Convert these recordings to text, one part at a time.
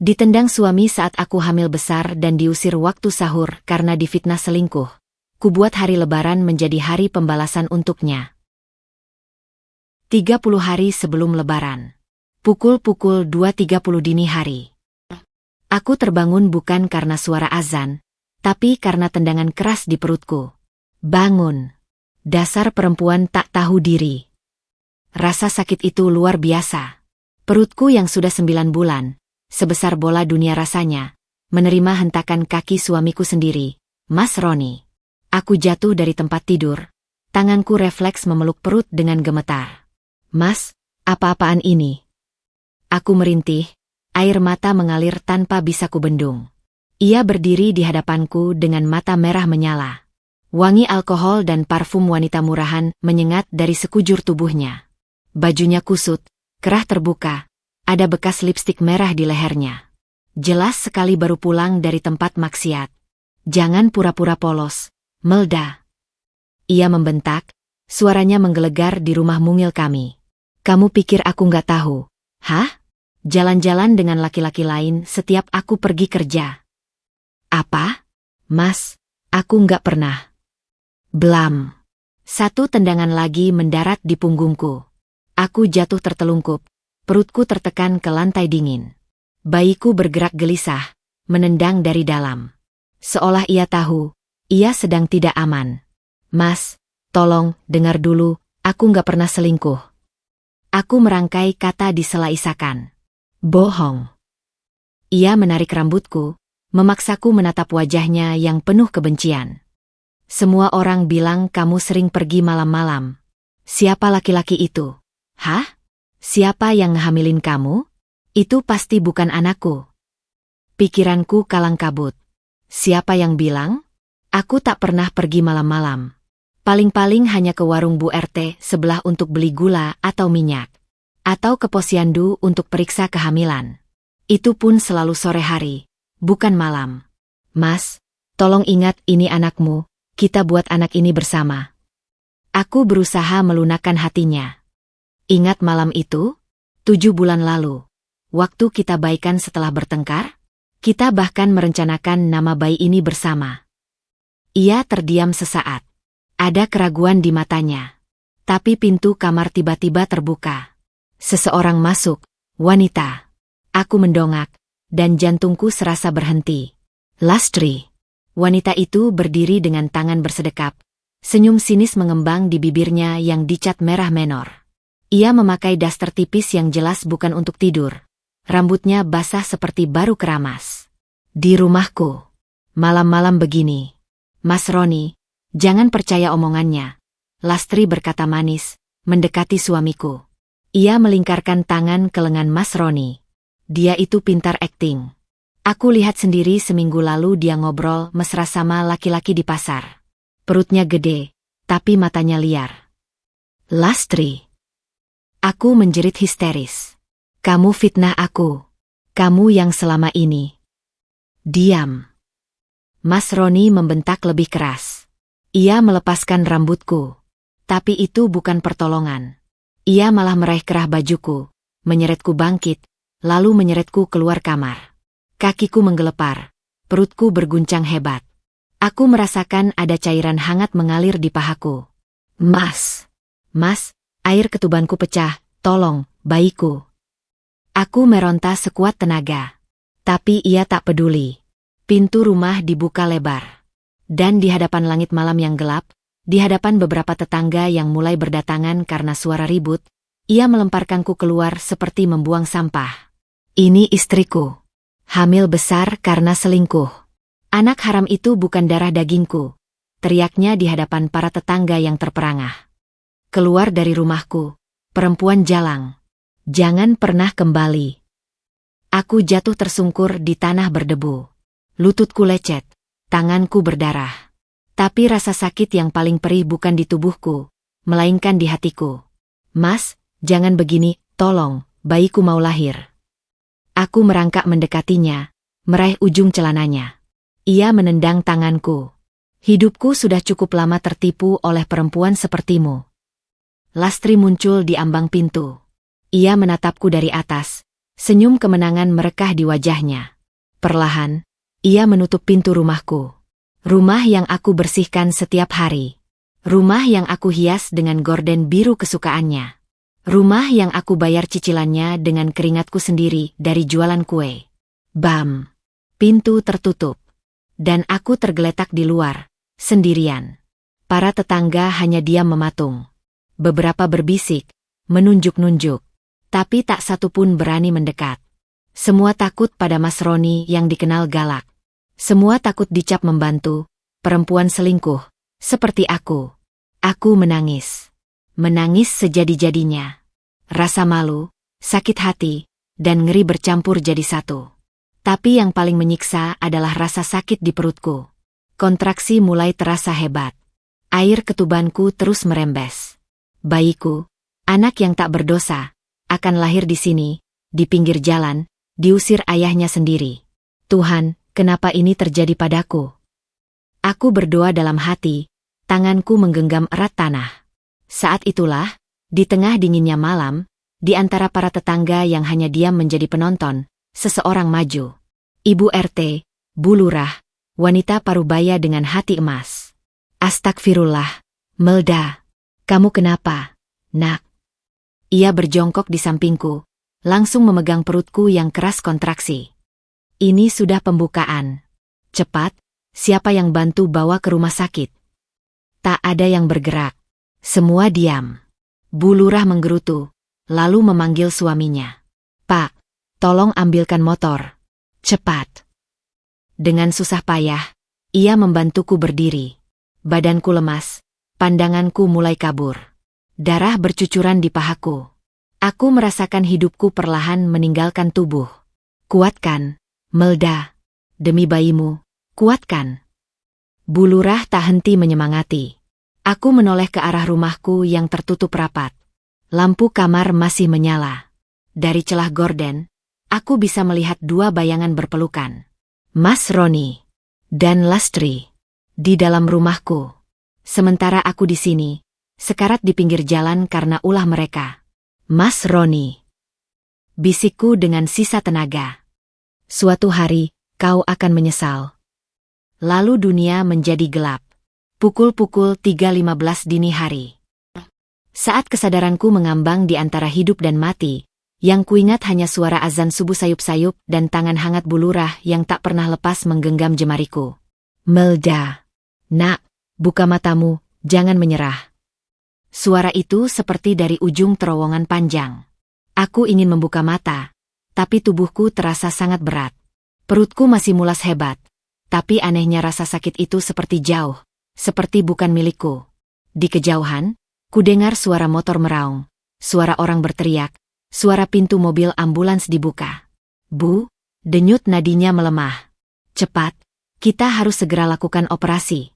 Ditendang suami saat aku hamil besar dan diusir waktu sahur karena difitnah selingkuh. Kubuat hari lebaran menjadi hari pembalasan untuknya. 30 hari sebelum lebaran. Pukul 2.30 dini hari. Aku terbangun bukan karena suara azan, tapi karena tendangan keras di perutku. Bangun. Dasar perempuan tak tahu diri. Rasa sakit itu luar biasa. Perutku yang sudah 9 bulan, sebesar bola dunia rasanya, menerima hentakan kaki suamiku sendiri, Mas Roni. Aku jatuh dari tempat tidur. Tanganku refleks memeluk perut dengan gemetar. Mas, apa-apaan ini? Aku merintih, air mata mengalir tanpa bisa kubendung. Ia berdiri di hadapanku dengan mata merah menyala. Wangi alkohol dan parfum wanita murahan menyengat dari sekujur tubuhnya. Bajunya kusut, kerah terbuka, ada bekas lipstik merah di lehernya. Jelas sekali baru pulang dari tempat maksiat. Jangan pura-pura polos, Melda. Ia membentak, suaranya menggelegar di rumah mungil kami. Kamu pikir aku nggak tahu? Hah? Jalan-jalan dengan laki-laki lain setiap aku pergi kerja. Apa? Mas, aku nggak pernah. Blam. Satu tendangan lagi mendarat di punggungku. Aku jatuh tertelungkup, perutku tertekan ke lantai dingin. Bayiku bergerak gelisah, menendang dari dalam. Seolah ia tahu, ia sedang tidak aman. Mas, tolong, dengar dulu, aku nggak pernah selingkuh. Aku merangkai kata di sela isakan. Bohong. Ia menarik rambutku, memaksaku menatap wajahnya yang penuh kebencian. Semua orang bilang kamu sering pergi malam-malam. Siapa laki-laki itu? Hah? Siapa yang ngehamilin kamu? Itu pasti bukan anakku. Pikiranku kalang kabut. Siapa yang bilang? Aku tak pernah pergi malam-malam. Paling-paling hanya ke warung Bu RT sebelah untuk beli gula atau minyak. Atau ke posyandu untuk periksa kehamilan. Itu pun selalu sore hari, bukan malam. Mas, tolong ingat ini anakmu, kita buat anak ini bersama. Aku berusaha melunakkan hatinya. Ingat malam itu? 7 bulan lalu. Waktu kita baikan setelah bertengkar? Kita bahkan merencanakan nama bayi ini bersama. Ia terdiam sesaat. Ada keraguan di matanya. Tapi pintu kamar tiba-tiba terbuka. Seseorang masuk, wanita. Aku mendongak, dan jantungku serasa berhenti. Lastri. Wanita itu berdiri dengan tangan bersedekap. Senyum sinis mengembang di bibirnya yang dicat merah menor. Ia memakai daster tipis yang jelas bukan untuk tidur. Rambutnya basah seperti baru keramas. Di rumahku. Malam-malam begini. Mas Roni, jangan percaya omongannya. Lastri berkata manis, mendekati suamiku. Ia melingkarkan tangan ke lengan Mas Roni. Dia itu pintar akting. Aku lihat sendiri seminggu lalu dia ngobrol mesra sama laki-laki di pasar. Perutnya gede, tapi matanya liar. Lastri. Aku menjerit histeris. Kamu fitnah aku. Kamu yang selama ini. Diam. Mas Roni membentak lebih keras. Ia melepaskan rambutku. Tapi itu bukan pertolongan. Ia malah meraih kerah bajuku, menyeretku bangkit, lalu menyeretku keluar kamar. Kakiku menggelepar, perutku berguncang hebat. Aku merasakan ada cairan hangat mengalir di pahaku. Mas, air ketubanku pecah, tolong, bayiku. Aku meronta sekuat tenaga. Tapi ia tak peduli. Pintu rumah dibuka lebar. Dan di hadapan langit malam yang gelap, di hadapan beberapa tetangga yang mulai berdatangan karena suara ribut, ia melemparkanku keluar seperti membuang sampah. Ini istriku. Hamil besar karena selingkuh. Anak haram itu bukan darah dagingku. Teriaknya di hadapan para tetangga yang terperangah. Keluar dari rumahku, perempuan jalang. Jangan pernah kembali. Aku jatuh tersungkur di tanah berdebu. Lututku lecet, tanganku berdarah. Tapi rasa sakit yang paling perih bukan di tubuhku, melainkan di hatiku. Mas, jangan begini, tolong, bayiku mau lahir. Aku merangkak mendekatinya, meraih ujung celananya. Ia menendang tanganku. Hidupku sudah cukup lama tertipu oleh perempuan sepertimu. Lastri muncul di ambang pintu. Ia menatapku dari atas, Senyum kemenangan merekah di wajahnya. Perlahan, ia menutup pintu rumahku. Rumah yang aku bersihkan setiap hari. Rumah yang aku hias dengan gorden biru kesukaannya. Rumah yang aku bayar cicilannya dengan keringatku sendiri dari jualan kue. Bam! Pintu tertutup. Dan aku tergeletak di luar, sendirian. Para tetangga hanya diam mematung. Beberapa berbisik, menunjuk-nunjuk. Tapi tak satu pun berani mendekat. Semua takut pada Mas Roni yang dikenal galak. Semua takut dicap membantu, perempuan selingkuh, seperti aku. Aku menangis. Menangis sejadi-jadinya. Rasa malu, sakit hati, dan ngeri bercampur jadi satu. Tapi yang paling menyiksa adalah rasa sakit di perutku. Kontraksi mulai terasa hebat. Air ketubanku terus merembes. Bayiku, anak yang tak berdosa, akan lahir di sini, di pinggir jalan, diusir ayahnya sendiri. Tuhan, kenapa ini terjadi padaku? Aku berdoa dalam hati, tanganku menggenggam erat tanah. Saat itulah, di tengah dinginnya malam, di antara para tetangga yang hanya diam menjadi penonton, seseorang maju. Ibu RT, Bu Lurah, wanita parubaya dengan hati emas. Astagfirullah, Melda, kamu kenapa, nak? Ia berjongkok di sampingku, langsung memegang perutku yang keras kontraksi. Ini sudah pembukaan. Cepat, siapa yang bantu bawa ke rumah sakit? Tak ada yang bergerak. Semua diam. Bu Lurah menggerutu, lalu memanggil suaminya. Pak, tolong ambilkan motor. Cepat. Dengan susah payah, ia membantuku berdiri. Badanku lemas, pandanganku mulai kabur. Darah bercucuran di pahaku. Aku merasakan hidupku perlahan meninggalkan tubuh. Kuatkan, Melda. Demi bayimu, kuatkan. Bu Lurah tak henti menyemangati. Aku menoleh ke arah rumahku yang tertutup rapat. Lampu kamar masih menyala. Dari celah gorden, aku bisa melihat dua bayangan berpelukan. Mas Roni dan Lastri di dalam rumahku. Sementara aku di sini, sekarat di pinggir jalan karena ulah mereka. Mas Roni, bisikku dengan sisa tenaga. Suatu hari, kau akan menyesal. Lalu dunia menjadi gelap. Pukul-pukul 3.15 dini hari. Saat kesadaranku mengambang di antara hidup dan mati, yang kuingat hanya suara azan subuh sayup-sayup dan tangan hangat Bu Lurah yang tak pernah lepas menggenggam jemariku. Melda, nak, buka matamu, jangan menyerah. Suara itu seperti dari ujung terowongan panjang. Aku ingin membuka mata, tapi tubuhku terasa sangat berat. Perutku masih mulas hebat, tapi anehnya rasa sakit itu seperti jauh, seperti bukan milikku. Di kejauhan, kudengar suara motor meraung, suara orang berteriak, suara pintu mobil ambulans dibuka. Bu, denyut nadinya melemah. Cepat, kita harus segera lakukan operasi.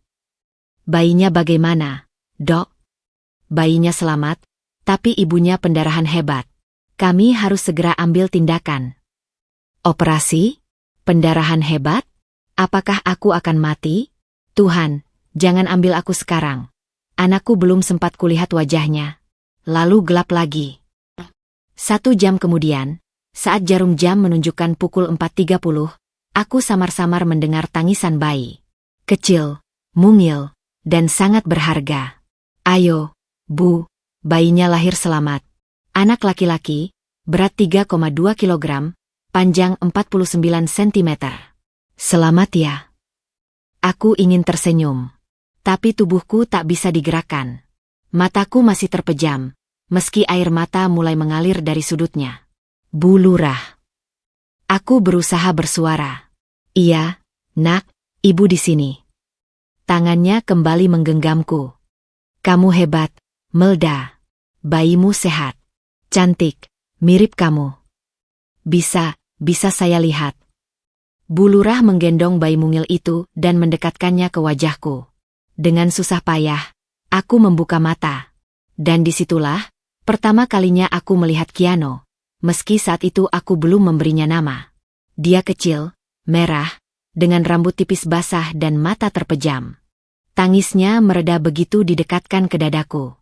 Bayinya bagaimana, Dok? Bayinya selamat, tapi ibunya pendarahan hebat. Kami harus segera ambil tindakan. Operasi? Pendarahan hebat? Apakah aku akan mati? Tuhan, jangan ambil aku sekarang. Anakku belum sempat kulihat wajahnya. Lalu gelap lagi. 1 jam kemudian, saat jarum jam menunjukkan pukul 4.30, aku samar-samar mendengar tangisan bayi. Kecil, mungil, dan sangat berharga. Ayo, Bu, bayinya lahir selamat. Anak laki-laki, berat 3,2 kilogram, panjang 49 cm. Selamat ya. Aku ingin tersenyum. Tapi tubuhku tak bisa digerakkan. Mataku masih terpejam, meski air mata mulai mengalir dari sudutnya. Bu Lurah. Aku berusaha bersuara. Iya, nak, ibu di sini. Tangannya kembali menggenggamku. Kamu hebat, Melda. Bayimu sehat. Cantik, mirip kamu. Bisa saya lihat. Bu Lurah menggendong bayi mungil itu dan mendekatkannya ke wajahku. Dengan susah payah, aku membuka mata. Dan disitulah, pertama kalinya aku melihat Kiano, meski saat itu aku belum memberinya nama. Dia kecil, merah, dengan rambut tipis basah dan mata terpejam. Tangisnya mereda begitu didekatkan ke dadaku.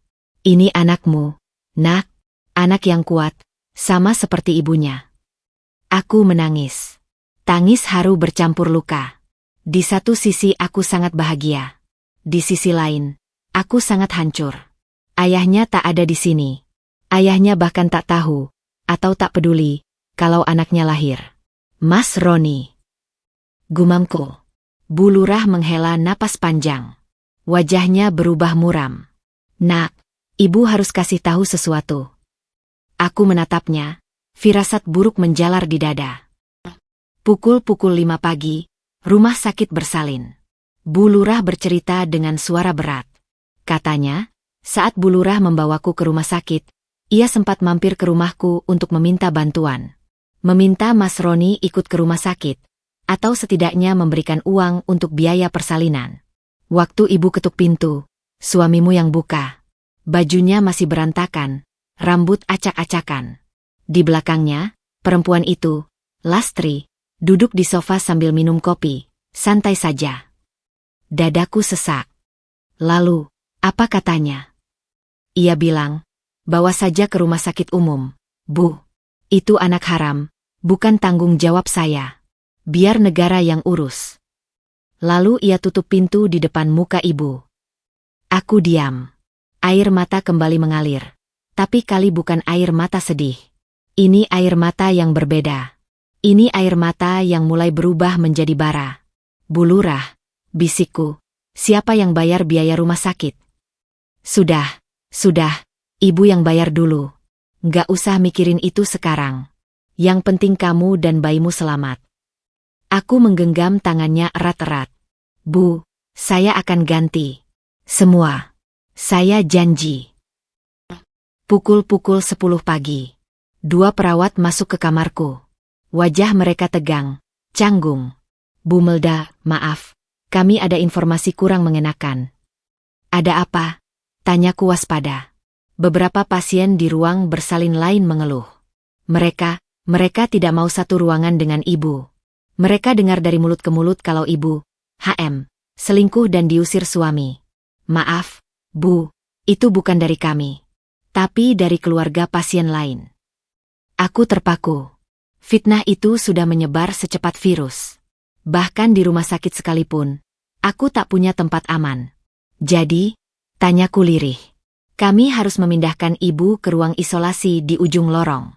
Ini anakmu, nak, anak yang kuat, sama seperti ibunya. Aku menangis. Tangis haru bercampur luka. Di satu sisi aku sangat bahagia. Di sisi lain, aku sangat hancur. Ayahnya tak ada di sini. Ayahnya bahkan tak tahu, atau tak peduli, kalau anaknya lahir. Mas Roni. Gumamku. Bu Lurah menghela napas panjang. Wajahnya berubah muram. Nak, ibu harus kasih tahu sesuatu. Aku menatapnya, firasat buruk menjalar di dada. Pukul 5 pagi, rumah sakit bersalin. Bu Lurah bercerita dengan suara berat. Katanya, saat Bu Lurah membawaku ke rumah sakit, ia sempat mampir ke rumahku untuk meminta bantuan. Meminta Mas Roni ikut ke rumah sakit, atau setidaknya memberikan uang untuk biaya persalinan. Waktu ibu ketuk pintu, suamimu yang buka. Bajunya masih berantakan, rambut acak-acakan. Di belakangnya, perempuan itu, Lastri, duduk di sofa sambil minum kopi, santai saja. Dadaku sesak. Lalu, apa katanya? Ia bilang, bawa saja ke rumah sakit umum. Bu, itu anak haram, bukan tanggung jawab saya. Biar negara yang urus. Lalu ia tutup pintu di depan muka ibu. Aku diam. Air mata kembali mengalir. Tapi kali bukan air mata sedih. Ini air mata yang berbeda. Ini air mata yang mulai berubah menjadi bara. Bu Lurah, bisikku, siapa yang bayar biaya rumah sakit? Sudah, ibu yang bayar dulu. Nggak usah mikirin itu sekarang. Yang penting kamu dan bayimu selamat. Aku menggenggam tangannya erat-erat. Bu, saya akan ganti. Semua. Saya janji. Pukul 10 pagi. 2 perawat masuk ke kamarku. Wajah mereka tegang, canggung. Bu Melda, maaf, kami ada informasi kurang mengenakan. Ada apa? Tanyaku waspada. Beberapa pasien di ruang bersalin lain mengeluh. Mereka tidak mau satu ruangan dengan ibu. Mereka dengar dari mulut ke mulut kalau ibu, selingkuh dan diusir suami. Maaf, Bu, itu bukan dari kami. Tapi dari keluarga pasien lain. Aku terpaku. Fitnah itu sudah menyebar secepat virus. Bahkan di rumah sakit sekalipun, aku tak punya tempat aman. Jadi, tanyaku lirih. Kami harus memindahkan ibu ke ruang isolasi di ujung lorong.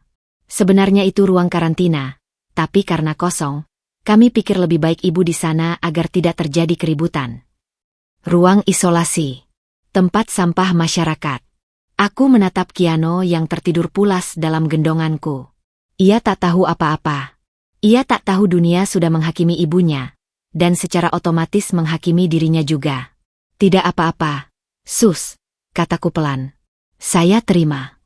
Sebenarnya itu ruang karantina, tapi karena kosong, kami pikir lebih baik ibu di sana agar tidak terjadi keributan. Ruang isolasi. Tempat sampah masyarakat. Aku menatap Kiano yang tertidur pulas dalam gendonganku. Ia tak tahu apa-apa. Ia tak tahu dunia sudah menghakimi ibunya, dan secara otomatis menghakimi dirinya juga. Tidak apa-apa, Sus, kataku pelan. Saya terima.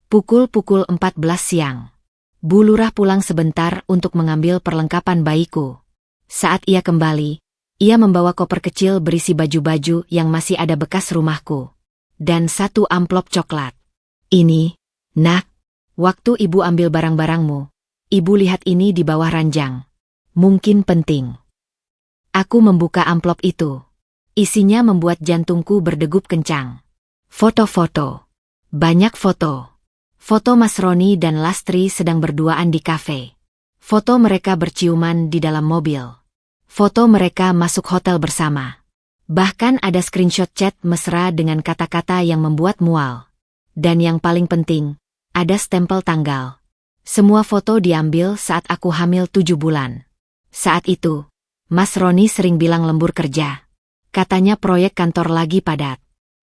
Pukul 14 siang. Bu Lurah pulang sebentar untuk mengambil perlengkapan bayiku. Saat ia kembali, ia membawa koper kecil berisi baju-baju yang masih ada bekas rumahku. Dan 1 amplop coklat. Ini, Nak. Waktu ibu ambil barang-barangmu, ibu lihat ini di bawah ranjang. Mungkin penting. Aku membuka amplop itu. Isinya membuat jantungku berdegup kencang. Foto-foto. Banyak foto. Foto Mas Roni dan Lastri sedang berduaan di kafe. Foto mereka berciuman di dalam mobil. Foto mereka masuk hotel bersama. Bahkan ada screenshot chat mesra dengan kata-kata yang membuat mual. Dan yang paling penting, ada stempel tanggal. Semua foto diambil saat aku hamil 7 bulan. Saat itu, Mas Roni sering bilang lembur kerja. Katanya proyek kantor lagi padat.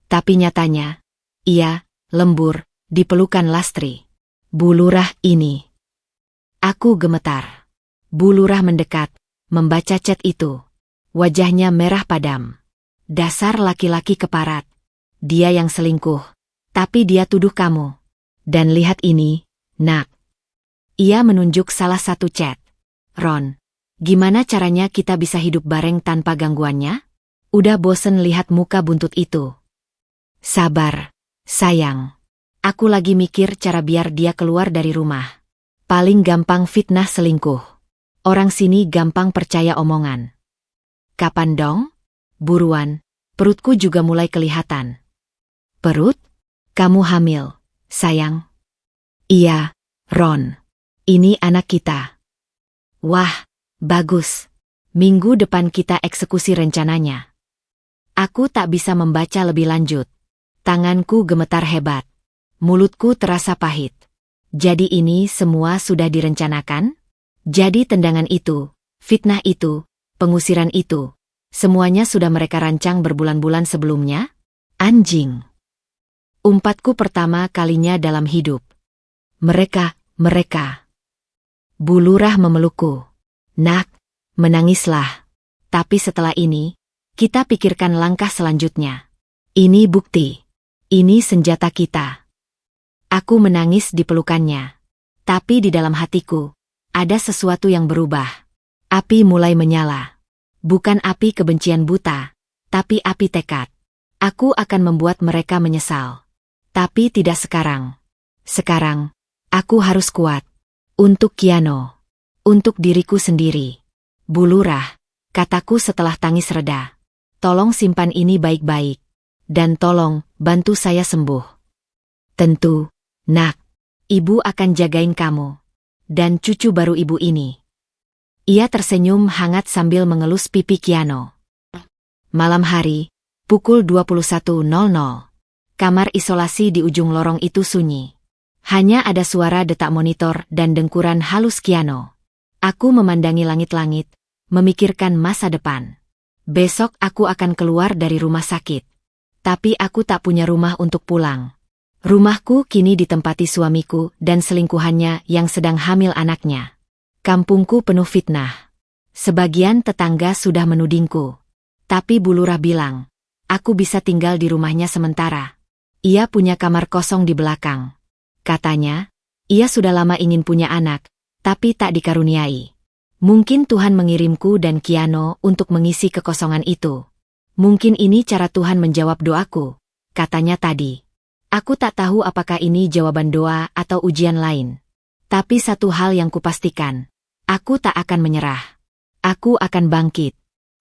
Tapi nyatanya, ia, lembur, di pelukan Lastri. Bu Lurah ini. Aku gemetar. Bu Lurah mendekat, membaca chat itu. Wajahnya merah padam. Dasar laki-laki keparat. Dia yang selingkuh. Tapi dia tuduh kamu. Dan lihat ini, Nak. Ia menunjuk salah satu chat. Ron, gimana caranya kita bisa hidup bareng tanpa gangguannya? Udah bosen lihat muka buntut itu. Sabar, sayang. Aku lagi mikir cara biar dia keluar dari rumah. Paling gampang fitnah selingkuh. Orang sini gampang percaya omongan. Kapan dong? Buruan, perutku juga mulai kelihatan. Perut? Kamu hamil? Sayang. Iya, Ron. Ini anak kita. Wah, bagus. Minggu depan kita eksekusi rencananya. Aku tak bisa membaca lebih lanjut. Tanganku gemetar hebat. Mulutku terasa pahit. Jadi ini semua sudah direncanakan? Jadi tendangan itu, fitnah itu, pengusiran itu, semuanya sudah mereka rancang berbulan-bulan sebelumnya? Anjing. Umpatku pertama kalinya dalam hidup. Mereka. Bu Lurah memelukku. Nak, menangislah. Tapi setelah ini, kita pikirkan langkah selanjutnya. Ini bukti. Ini senjata kita. Aku menangis di pelukannya. Tapi di dalam hatiku, ada sesuatu yang berubah. Api mulai menyala. Bukan api kebencian buta, tapi api tekad. Aku akan membuat mereka menyesal. Tapi tidak sekarang. Sekarang, aku harus kuat. Untuk Kiano. Untuk diriku sendiri. Bu Lurah, kataku setelah tangis reda. Tolong simpan ini baik-baik. Dan tolong, bantu saya sembuh. Tentu, nak. Ibu akan jagain kamu. Dan cucu baru ibu ini. Ia tersenyum hangat sambil mengelus pipi Kiano. Malam hari, pukul 21.00. Kamar isolasi di ujung lorong itu sunyi. Hanya ada suara detak monitor dan dengkuran halus Kiano. Aku memandangi langit-langit, memikirkan masa depan. Besok aku akan keluar dari rumah sakit. Tapi aku tak punya rumah untuk pulang. Rumahku kini ditempati suamiku dan selingkuhannya yang sedang hamil anaknya. Kampungku penuh fitnah. Sebagian tetangga sudah menudingku. Tapi Bu Lurah bilang, aku bisa tinggal di rumahnya sementara. Ia punya kamar kosong di belakang. Katanya, ia sudah lama ingin punya anak, tapi tak dikaruniai. Mungkin Tuhan mengirimku dan Kiano untuk mengisi kekosongan itu. Mungkin ini cara Tuhan menjawab doaku, katanya tadi. Aku tak tahu apakah ini jawaban doa atau ujian lain. Tapi satu hal yang kupastikan, aku tak akan menyerah. Aku akan bangkit.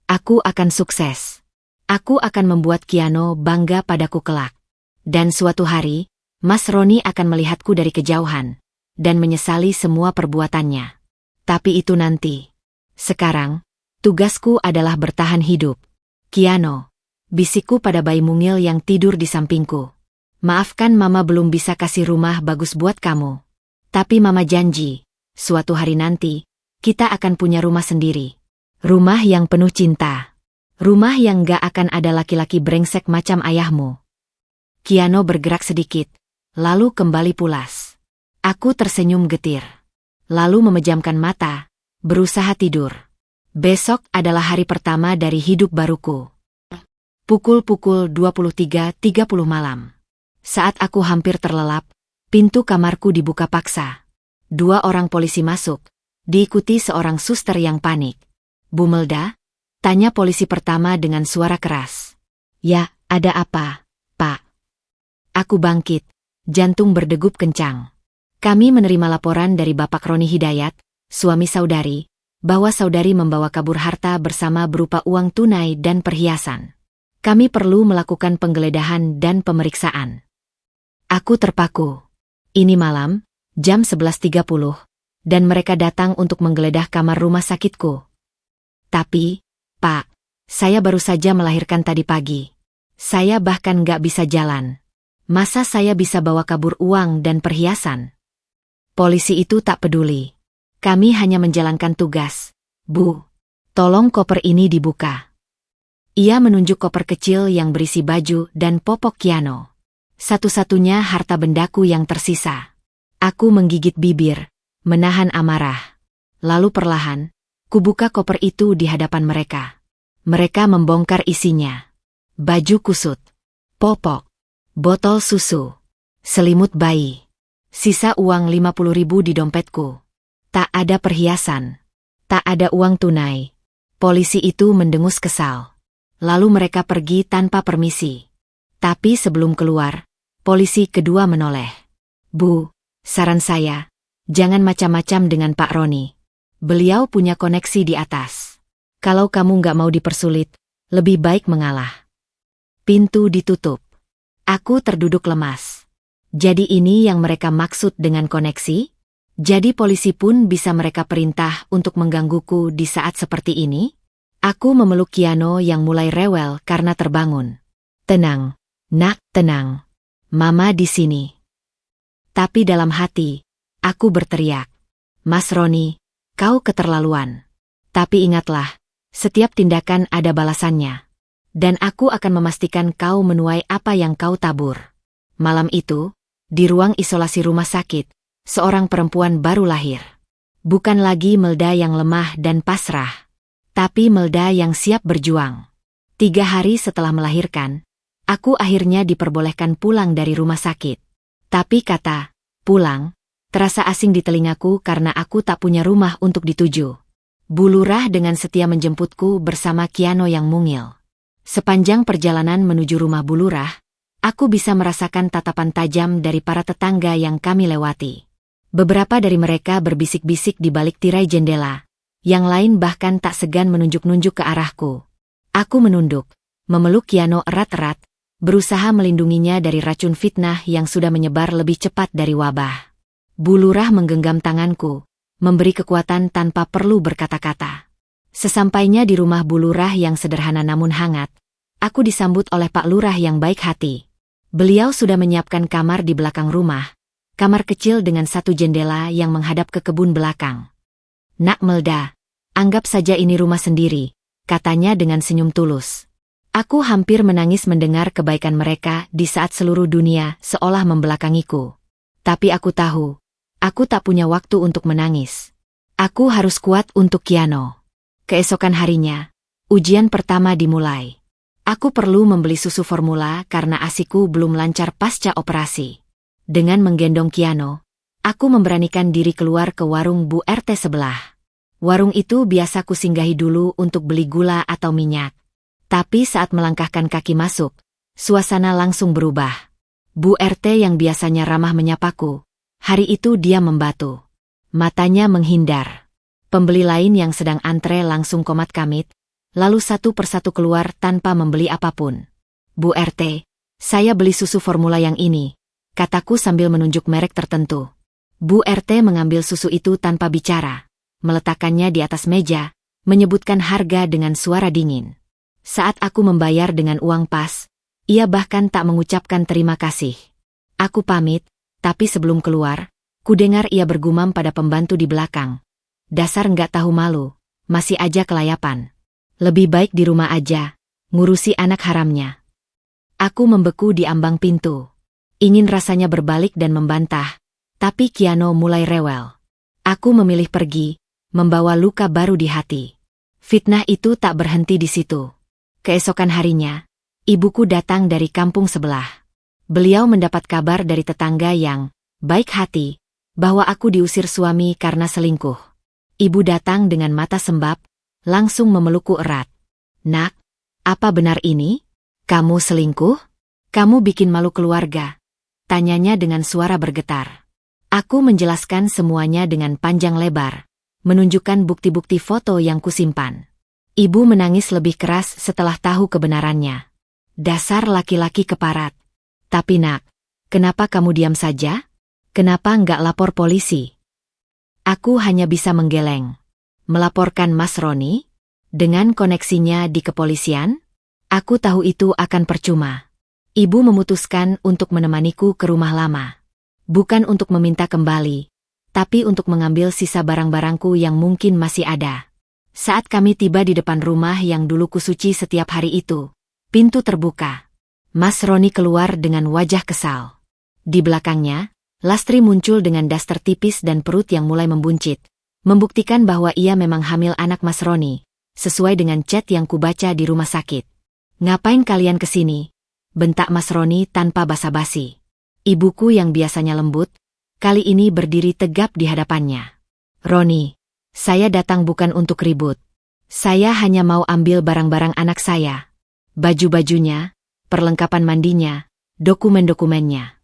Aku akan sukses. Aku akan membuat Kiano bangga padaku kelak. Dan suatu hari, Mas Roni akan melihatku dari kejauhan dan menyesali semua perbuatannya. Tapi itu nanti. Sekarang, tugasku adalah bertahan hidup. Kiano, bisikku pada bayi mungil yang tidur di sampingku. Maafkan Mama belum bisa kasih rumah bagus buat kamu. Tapi Mama janji, suatu hari nanti, kita akan punya rumah sendiri. Rumah yang penuh cinta. Rumah yang gak akan ada laki-laki brengsek macam ayahmu. Kiano bergerak sedikit, lalu kembali pulas. Aku tersenyum getir. Lalu memejamkan mata, berusaha tidur. Besok adalah hari pertama dari hidup baruku. Pukul 23.30 malam. Saat aku hampir terlelap, pintu kamarku dibuka paksa. 2 orang polisi masuk, diikuti seorang suster yang panik. Bu Melda? Tanya polisi pertama dengan suara keras. Ya, ada apa, Pak? Aku bangkit, jantung berdegup kencang. Kami menerima laporan dari Bapak Roni Hidayat, suami saudari, bahwa saudari membawa kabur harta bersama berupa uang tunai dan perhiasan. Kami perlu melakukan penggeledahan dan pemeriksaan. Aku terpaku. Ini malam, jam 11.30, dan mereka datang untuk menggeledah kamar rumah sakitku. Tapi, Pak, saya baru saja melahirkan tadi pagi. Saya bahkan gak bisa jalan. Masa saya bisa bawa kabur uang dan perhiasan? Polisi itu tak peduli. Kami hanya menjalankan tugas. Bu, tolong koper ini dibuka. Ia menunjuk koper kecil yang berisi baju dan popok Kiano. Satu-satunya harta bendaku yang tersisa. Aku menggigit bibir, menahan amarah. Lalu perlahan, kubuka koper itu di hadapan mereka. Mereka membongkar isinya. Baju kusut, popok, botol susu, selimut bayi. Sisa uang 50.000 di dompetku. Tak ada perhiasan. Tak ada uang tunai. Polisi itu mendengus kesal. Lalu mereka pergi tanpa permisi. Tapi sebelum keluar, polisi kedua menoleh. Bu, saran saya, jangan macam-macam dengan Pak Roni. Beliau punya koneksi di atas. Kalau kamu nggak mau dipersulit, lebih baik mengalah. Pintu ditutup. Aku terduduk lemas. Jadi ini yang mereka maksud dengan koneksi? Jadi polisi pun bisa mereka perintah untuk menggangguku di saat seperti ini? Aku memeluk Kiano yang mulai rewel karena terbangun. Tenang, nak, tenang. Mama di sini. Tapi dalam hati, aku berteriak. Mas Roni, kau keterlaluan. Tapi ingatlah, setiap tindakan ada balasannya. Dan aku akan memastikan kau menuai apa yang kau tabur. Malam itu, di ruang isolasi rumah sakit, seorang perempuan baru lahir. Bukan lagi Melda yang lemah dan pasrah, tapi Melda yang siap berjuang. 3 hari setelah melahirkan, aku akhirnya diperbolehkan pulang dari rumah sakit. Tapi kata, pulang, terasa asing di telingaku karena aku tak punya rumah untuk dituju. Bu Lurah dengan setia menjemputku bersama Kiano yang mungil. Sepanjang perjalanan menuju rumah Bu Lurah, aku bisa merasakan tatapan tajam dari para tetangga yang kami lewati. Beberapa dari mereka berbisik-bisik di balik tirai jendela. Yang lain bahkan tak segan menunjuk-nunjuk ke arahku. Aku menunduk, memeluk Kiano erat-erat, berusaha melindunginya dari racun fitnah yang sudah menyebar lebih cepat dari wabah. Bu Lurah menggenggam tanganku, memberi kekuatan tanpa perlu berkata-kata. Sesampainya di rumah Bu Lurah yang sederhana namun hangat, aku disambut oleh Pak Lurah yang baik hati. Beliau sudah menyiapkan kamar di belakang rumah, kamar kecil dengan satu jendela yang menghadap ke kebun belakang. Nak Melda, anggap saja ini rumah sendiri, katanya dengan senyum tulus. Aku hampir menangis mendengar kebaikan mereka di saat seluruh dunia seolah membelakangiku. Tapi aku tahu, aku tak punya waktu untuk menangis. Aku harus kuat untuk Kiano. Keesokan harinya, ujian pertama dimulai. Aku perlu membeli susu formula karena ASIku belum lancar pasca operasi. Dengan menggendong Kiano, aku memberanikan diri keluar ke warung Bu RT sebelah. Warung itu biasa kusinggahi dulu untuk beli gula atau minyak. Tapi saat melangkahkan kaki masuk, suasana langsung berubah. Bu RT yang biasanya ramah menyapaku, hari itu dia membatu. Matanya menghindar. Pembeli lain yang sedang antre langsung komat kamit, lalu satu persatu keluar tanpa membeli apapun. Bu RT, saya beli susu formula yang ini, kataku sambil menunjuk merek tertentu. Bu RT mengambil susu itu tanpa bicara, meletakkannya di atas meja, menyebutkan harga dengan suara dingin. Saat aku membayar dengan uang pas, ia bahkan tak mengucapkan terima kasih. Aku pamit, tapi sebelum keluar, kudengar ia bergumam pada pembantu di belakang. Dasar nggak tahu malu, masih aja kelayapan. Lebih baik di rumah aja, ngurusi anak haramnya. Aku membeku di ambang pintu. Ingin rasanya berbalik dan membantah, tapi Kiano mulai rewel. Aku memilih pergi, membawa luka baru di hati. Fitnah itu tak berhenti di situ. Keesokan harinya, ibuku datang dari kampung sebelah. Beliau mendapat kabar dari tetangga yang baik hati, bahwa aku diusir suami karena selingkuh. Ibu datang dengan mata sembab, langsung memelukku erat. Nak, apa benar ini? Kamu selingkuh? Kamu bikin malu keluarga? Tanyanya dengan suara bergetar. Aku menjelaskan semuanya dengan panjang lebar, menunjukkan bukti-bukti foto yang kusimpan. Ibu menangis lebih keras setelah tahu kebenarannya. Dasar laki-laki keparat. Tapi nak, kenapa kamu diam saja? Kenapa nggak lapor polisi? Aku hanya bisa menggeleng. Melaporkan Mas Roni? Dengan koneksinya di kepolisian? Aku tahu itu akan percuma. Ibu memutuskan untuk menemaniku ke rumah lama. Bukan untuk meminta kembali, tapi untuk mengambil sisa barang-barangku yang mungkin masih ada. Saat kami tiba di depan rumah yang dulu kusuci setiap hari itu, pintu terbuka. Mas Roni keluar dengan wajah kesal. Di belakangnya, Lastri muncul dengan daster tipis dan perut yang mulai membuncit, membuktikan bahwa ia memang hamil anak Mas Roni, sesuai dengan chat yang kubaca di rumah sakit. Ngapain kalian kesini? Bentak Mas Roni tanpa basa-basi. Ibuku yang biasanya lembut, kali ini berdiri tegap di hadapannya. Roni, saya datang bukan untuk ribut. Saya hanya mau ambil barang-barang anak saya. Baju-bajunya, perlengkapan mandinya, dokumen-dokumennya.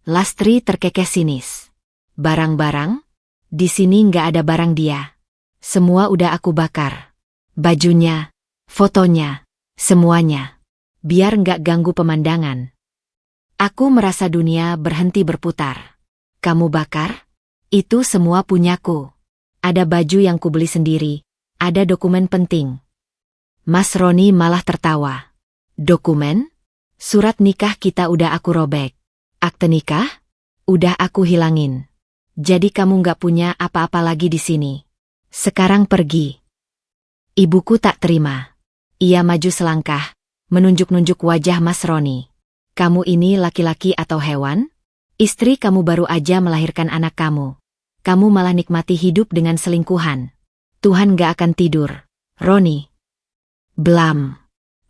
Lastri terkekeh sinis. Barang-barang? Di sini nggak ada barang dia. Semua udah aku bakar. Bajunya, fotonya, semuanya. Biar nggak ganggu pemandangan. Aku merasa dunia berhenti berputar. Kamu bakar? Itu semua punyaku. Ada baju yang kubeli sendiri, ada dokumen penting. Mas Roni malah tertawa. Dokumen? Surat nikah kita udah aku robek. Akte nikah? Udah aku hilangin. Jadi kamu nggak punya apa-apa lagi di sini. Sekarang pergi. Ibuku tak terima. Ia maju selangkah, menunjuk-nunjuk wajah Mas Roni. Kamu ini laki-laki atau hewan? Istri kamu baru aja melahirkan anak kamu. Kamu malah nikmati hidup dengan selingkuhan. Tuhan gak akan tidur. Roni. Blam.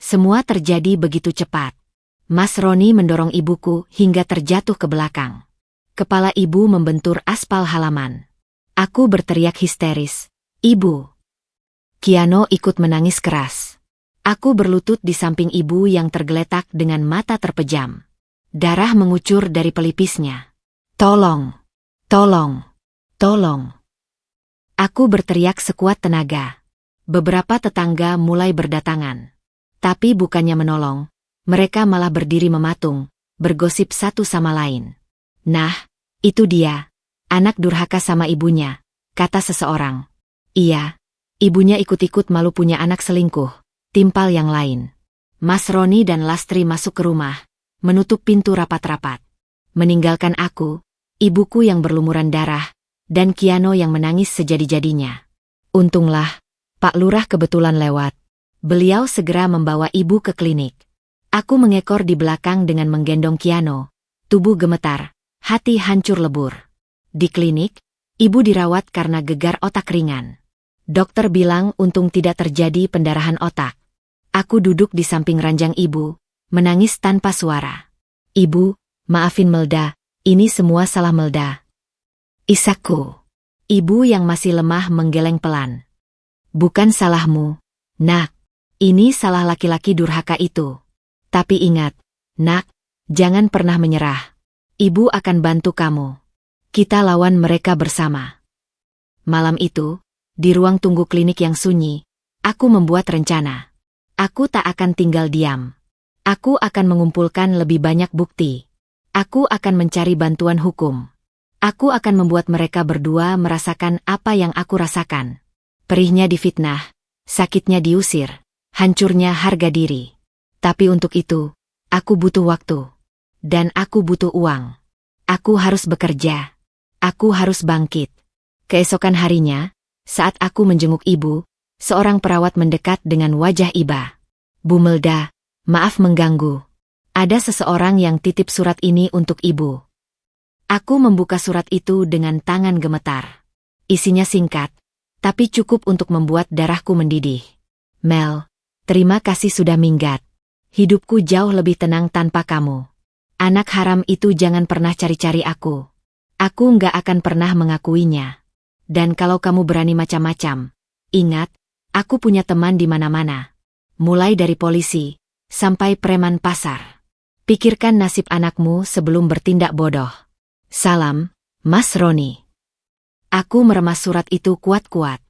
Semua terjadi begitu cepat. Mas Roni mendorong ibuku hingga terjatuh ke belakang. Kepala ibu membentur aspal halaman. Aku berteriak histeris. Ibu. Kiano ikut menangis keras. Aku berlutut di samping ibu yang tergeletak dengan mata terpejam. Darah mengucur dari pelipisnya. Tolong. Tolong. Tolong. Aku berteriak sekuat tenaga. Beberapa tetangga mulai berdatangan. Tapi bukannya menolong, mereka malah berdiri mematung, bergosip satu sama lain. Nah, itu dia. Anak durhaka sama ibunya, kata seseorang. Iya, ibunya ikut-ikut malu punya anak selingkuh, timpal yang lain. Mas Roni dan Lastri masuk ke rumah, menutup pintu rapat-rapat. Meninggalkan aku, ibuku yang berlumuran darah, dan Kiano yang menangis sejadi-jadinya. Untunglah, Pak Lurah kebetulan lewat. Beliau segera membawa ibu ke klinik. Aku mengekor di belakang dengan menggendong Kiano. Tubuh gemetar, hati hancur lebur. Di klinik, ibu dirawat karena gegar otak ringan. Dokter bilang untung tidak terjadi pendarahan otak. Aku duduk di samping ranjang ibu, menangis tanpa suara. Ibu, maafin Melda, ini semua salah Melda. Isakku. Ibu yang masih lemah menggeleng pelan. Bukan salahmu, nak. Ini salah laki-laki durhaka itu. Tapi ingat, nak, jangan pernah menyerah. Ibu akan bantu kamu. Kita lawan mereka bersama. Malam itu, di ruang tunggu klinik yang sunyi, aku membuat rencana. Aku tak akan tinggal diam. Aku akan mengumpulkan lebih banyak bukti. Aku akan mencari bantuan hukum. Aku akan membuat mereka berdua merasakan apa yang aku rasakan. Perihnya difitnah, sakitnya diusir, hancurnya harga diri. Tapi untuk itu, aku butuh waktu. Dan aku butuh uang. Aku harus bekerja. Aku harus bangkit. Keesokan harinya, saat aku menjenguk ibu, seorang perawat mendekat dengan wajah iba. Bu Melda, maaf mengganggu. Ada seseorang yang titip surat ini untuk ibu. Aku membuka surat itu dengan tangan gemetar. Isinya singkat, tapi cukup untuk membuat darahku mendidih. Mel, terima kasih sudah minggat. Hidupku jauh lebih tenang tanpa kamu. Anak haram itu jangan pernah cari-cari aku. Aku nggak akan pernah mengakuinya. Dan kalau kamu berani macam-macam, ingat, aku punya teman di mana-mana. Mulai dari polisi, sampai preman pasar. Pikirkan nasib anakmu sebelum bertindak bodoh. Salam, Mas Roni. Aku meremas surat itu kuat-kuat.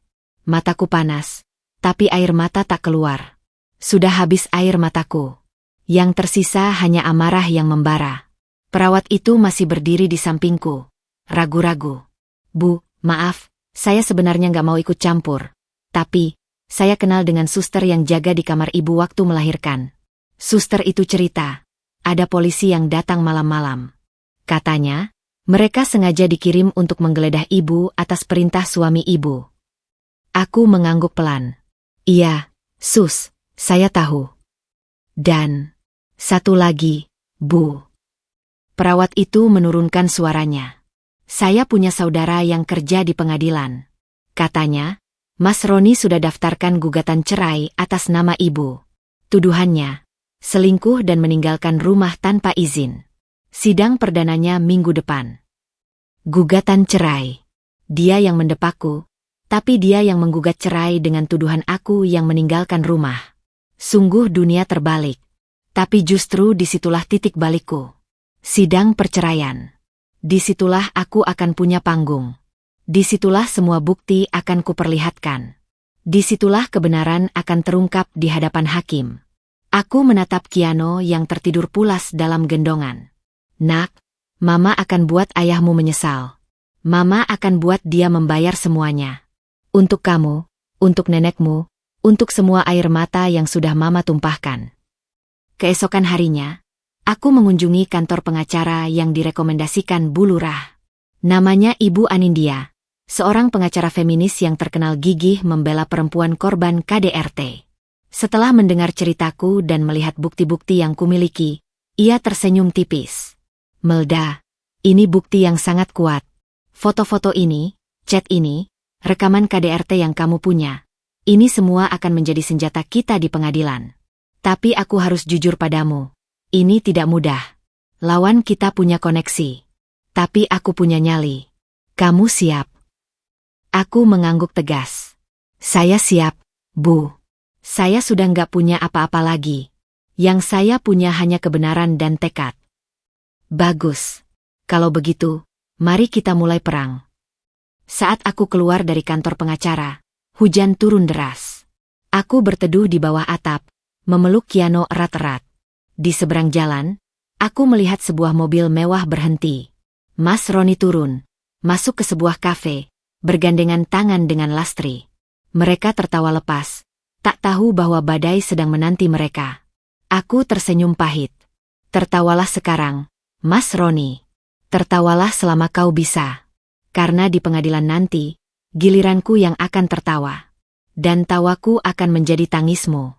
Mataku panas, tapi air mata tak keluar. Sudah habis air mataku. Yang tersisa hanya amarah yang membara. Perawat itu masih berdiri di sampingku. Ragu-ragu. Bu, maaf, saya sebenarnya nggak mau ikut campur. Tapi, saya kenal dengan suster yang jaga di kamar ibu waktu melahirkan. Suster itu cerita, ada polisi yang datang malam-malam. Katanya, mereka sengaja dikirim untuk menggeledah ibu atas perintah suami ibu. Aku mengangguk pelan. Iya, Sus, saya tahu. Dan, satu lagi, Bu. Perawat itu menurunkan suaranya. Saya punya saudara yang kerja di pengadilan. Katanya, Mas Roni sudah daftarkan gugatan cerai atas nama ibu. Tuduhannya, selingkuh dan meninggalkan rumah tanpa izin. Sidang perdananya minggu depan. Gugatan cerai. Dia yang mendepakku, tapi dia yang menggugat cerai dengan tuduhan aku yang meninggalkan rumah. Sungguh dunia terbalik. Tapi justru disitulah titik balikku. Sidang perceraian. Disitulah aku akan punya panggung. Disitulah semua bukti akan kuperlihatkan. Disitulah kebenaran akan terungkap di hadapan hakim. Aku menatap Kiano yang tertidur pulas dalam gendongan. Nak, Mama akan buat ayahmu menyesal. Mama akan buat dia membayar semuanya. Untuk kamu, untuk nenekmu, untuk semua air mata yang sudah Mama tumpahkan. Keesokan harinya, aku mengunjungi kantor pengacara yang direkomendasikan Bu Lurah. Namanya Ibu Anindya, seorang pengacara feminis yang terkenal gigih membela perempuan korban KDRT. Setelah mendengar ceritaku dan melihat bukti-bukti yang kumiliki, ia tersenyum tipis. Melda, ini bukti yang sangat kuat. Foto-foto ini, chat ini, rekaman KDRT yang kamu punya, ini semua akan menjadi senjata kita di pengadilan. Tapi aku harus jujur padamu, ini tidak mudah. Lawan kita punya koneksi. Tapi aku punya nyali. Kamu siap? Aku mengangguk tegas. Saya siap, Bu. Saya sudah nggak punya apa-apa lagi. Yang saya punya hanya kebenaran dan tekad. Bagus. Kalau begitu, mari kita mulai perang. Saat aku keluar dari kantor pengacara, hujan turun deras. Aku berteduh di bawah atap, memeluk Kiano erat-erat. Di seberang jalan, aku melihat sebuah mobil mewah berhenti. Mas Roni turun, masuk ke sebuah kafe, bergandengan tangan dengan Lastri. Mereka tertawa lepas. Tak tahu bahwa badai sedang menanti mereka. Aku tersenyum pahit. Tertawalah sekarang, Mas Roni. Tertawalah selama kau bisa. Karena di pengadilan nanti, giliranku yang akan tertawa. Dan tawaku akan menjadi tangismu.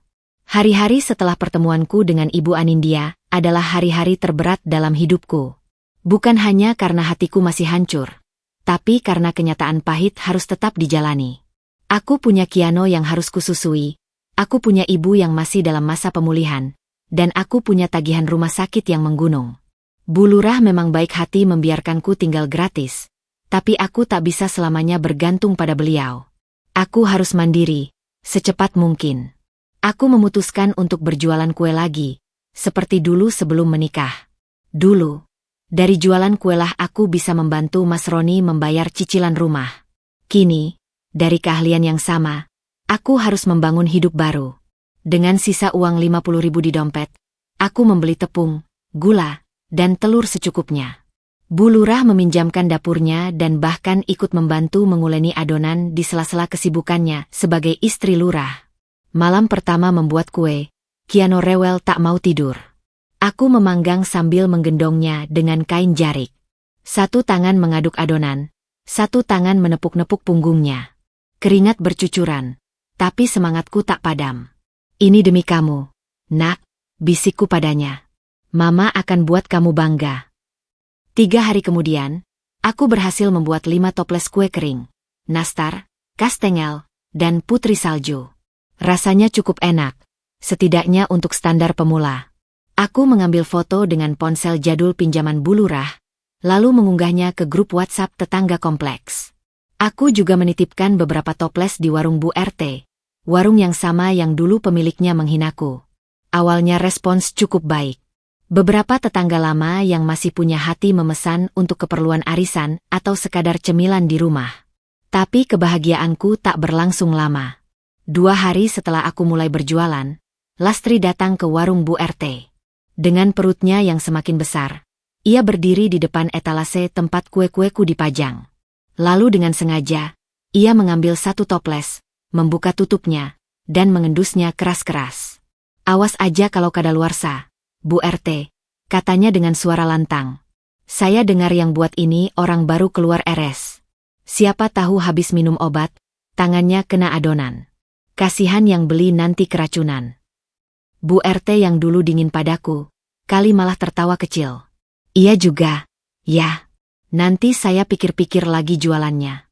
Hari-hari setelah pertemuanku dengan Ibu Anindya adalah hari-hari terberat dalam hidupku. Bukan hanya karena hatiku masih hancur, tapi karena kenyataan pahit harus tetap dijalani. Aku punya Kiano yang harus kususui, aku punya ibu yang masih dalam masa pemulihan, dan aku punya tagihan rumah sakit yang menggunung. Bu Lurah memang baik hati membiarkanku tinggal gratis, tapi aku tak bisa selamanya bergantung pada beliau. Aku harus mandiri, secepat mungkin. Aku memutuskan untuk berjualan kue lagi, seperti dulu sebelum menikah. Dulu, dari jualan kuelah aku bisa membantu Mas Roni membayar cicilan rumah. Kini, dari keahlian yang sama, aku harus membangun hidup baru. Dengan sisa uang 50.000 di dompet, aku membeli tepung, gula, dan telur secukupnya. Bu Lurah meminjamkan dapurnya dan bahkan ikut membantu menguleni adonan di sela-sela kesibukannya sebagai istri lurah. Malam pertama membuat kue, Kiano rewel tak mau tidur. Aku memanggang sambil menggendongnya dengan kain jarik. Satu tangan mengaduk adonan, satu tangan menepuk-nepuk punggungnya. Keringat bercucuran, tapi semangatku tak padam. Ini demi kamu, nak, bisikku padanya. Mama akan buat kamu bangga. 3 hari kemudian, aku berhasil membuat 5 toples kue kering, nastar, kastengel, dan putri salju. Rasanya cukup enak, setidaknya untuk standar pemula. Aku mengambil foto dengan ponsel jadul pinjaman Bu Lurah, lalu mengunggahnya ke grup WhatsApp tetangga kompleks. Aku juga menitipkan beberapa toples di warung Bu RT, warung yang sama yang dulu pemiliknya menghinaku. Awalnya respons cukup baik. Beberapa tetangga lama yang masih punya hati memesan untuk keperluan arisan atau sekadar cemilan di rumah. Tapi kebahagiaanku tak berlangsung lama. 2 hari setelah aku mulai berjualan, Lastri datang ke warung Bu RT. Dengan perutnya yang semakin besar, ia berdiri di depan etalase tempat kue-kueku dipajang. Lalu dengan sengaja, ia mengambil 1 toples, membuka tutupnya, dan mengendusnya keras-keras. Awas aja kalau kadaluarsa, Bu RT, katanya dengan suara lantang. Saya dengar yang buat ini orang baru keluar RS. Siapa tahu habis minum obat, tangannya kena adonan. Kasihan yang beli nanti keracunan. Bu RT yang dulu dingin padaku, kali malah tertawa kecil. Iya juga, ya. Nanti saya pikir-pikir lagi jualannya.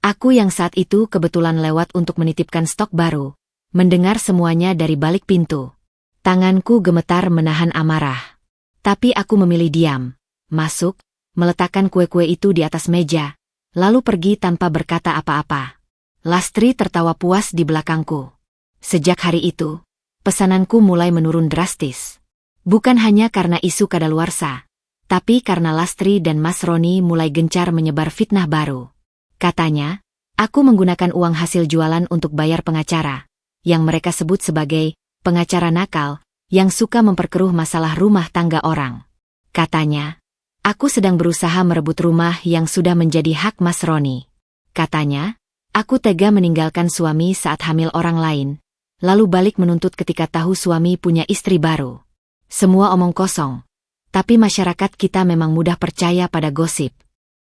Aku yang saat itu kebetulan lewat untuk menitipkan stok baru, mendengar semuanya dari balik pintu. Tanganku gemetar menahan amarah. Tapi aku memilih diam, masuk, meletakkan kue-kue itu di atas meja, lalu pergi tanpa berkata apa-apa. Lastri tertawa puas di belakangku. Sejak hari itu, pesananku mulai menurun drastis. Bukan hanya karena isu kadaluarsa, tapi karena Lastri dan Mas Roni mulai gencar menyebar fitnah baru. Katanya, aku menggunakan uang hasil jualan untuk bayar pengacara, yang mereka sebut sebagai pengacara nakal, yang suka memperkeruh masalah rumah tangga orang. Katanya, Aku sedang berusaha merebut rumah yang sudah menjadi hak Mas Roni. Katanya, aku tega meninggalkan suami saat hamil orang lain, lalu balik menuntut ketika tahu suami punya istri baru. Semua omong kosong. Tapi masyarakat kita memang mudah percaya pada gosip.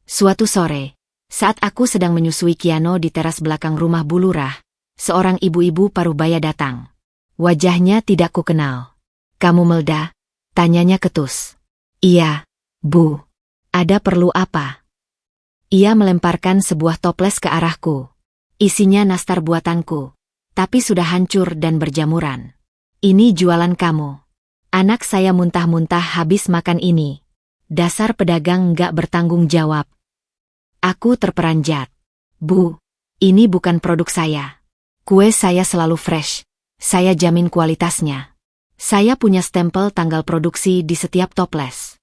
Suatu sore, saat aku sedang menyusui Kiano di teras belakang rumah Bu Lurah, seorang ibu-ibu parubaya datang. Wajahnya tidak kukenal. "Kamu Melda?" tanyanya ketus. "Iya, Bu. Ada perlu apa?" Ia melemparkan sebuah toples ke arahku. Isinya nastar buatanku, tapi sudah hancur dan berjamuran. "Ini jualan kamu." "Anak saya muntah-muntah habis makan ini. Dasar pedagang nggak bertanggung jawab." Aku terperanjat. "Bu, ini bukan produk saya. Kue saya selalu fresh. Saya jamin kualitasnya. Saya punya stempel tanggal produksi di setiap toples."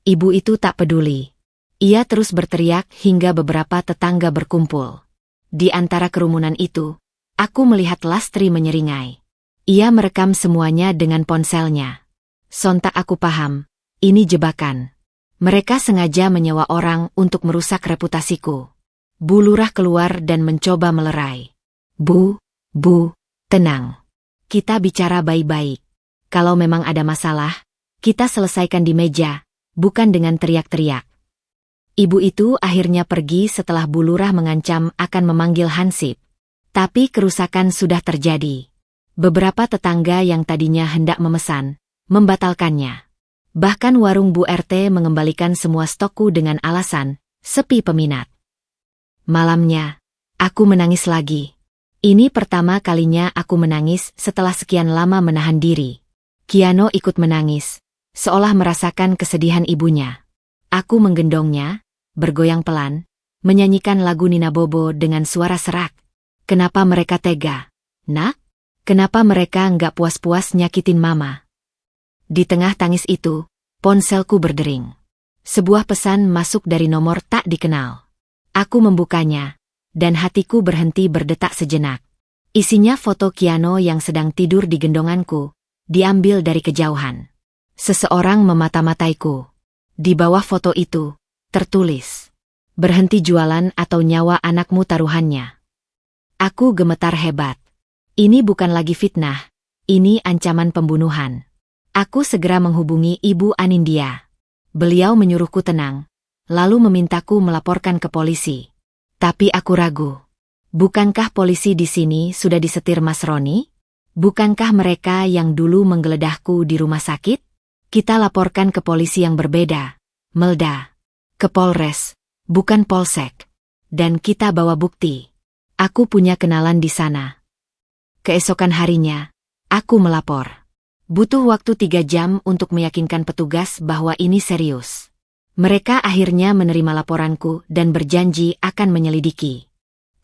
Ibu itu tak peduli. Ia terus berteriak hingga beberapa tetangga berkumpul. Di antara kerumunan itu, aku melihat Lastri menyeringai. Ia merekam semuanya dengan ponselnya. Sontak aku paham, ini jebakan. Mereka sengaja menyewa orang untuk merusak reputasiku. Bu Lurah keluar dan mencoba melerai. Bu, tenang. Kita bicara baik-baik. Kalau memang ada masalah, kita selesaikan di meja, bukan dengan teriak-teriak." Ibu itu akhirnya pergi setelah Bu Lurah mengancam akan memanggil Hansip. Tapi kerusakan sudah terjadi. Beberapa tetangga yang tadinya hendak memesan, membatalkannya. Bahkan warung Bu RT mengembalikan semua stokku dengan alasan, sepi peminat. Malamnya, aku menangis lagi. Ini pertama kalinya aku menangis setelah sekian lama menahan diri. Kiano ikut menangis, seolah merasakan kesedihan ibunya. Aku menggendongnya, bergoyang pelan, menyanyikan lagu Nina Bobo dengan suara serak. "Kenapa mereka tega? Nak? Kenapa mereka nggak puas-puas nyakitin Mama?" Di tengah tangis itu, ponselku berdering. Sebuah pesan masuk dari nomor tak dikenal. Aku membukanya, dan hatiku berhenti berdetak sejenak. Isinya foto Kiano yang sedang tidur di gendonganku, diambil dari kejauhan. Seseorang memata-mataiku. Di bawah foto itu, tertulis, "Berhenti jualan atau nyawa anakmu taruhannya." Aku gemetar hebat. Ini bukan lagi fitnah, ini ancaman pembunuhan. Aku segera menghubungi Ibu Anindya. Beliau menyuruhku tenang, lalu memintaku melaporkan ke polisi. Tapi aku ragu. Bukankah polisi di sini sudah disetir Mas Roni? Bukankah mereka yang dulu menggeledahku di rumah sakit? Kita laporkan ke polisi yang berbeda, Melda. Ke Polres, bukan Polsek. Dan kita bawa bukti. Aku punya kenalan di sana. Keesokan harinya, aku melapor. Butuh waktu 3 jam untuk meyakinkan petugas bahwa ini serius. Mereka akhirnya menerima laporanku dan berjanji akan menyelidiki.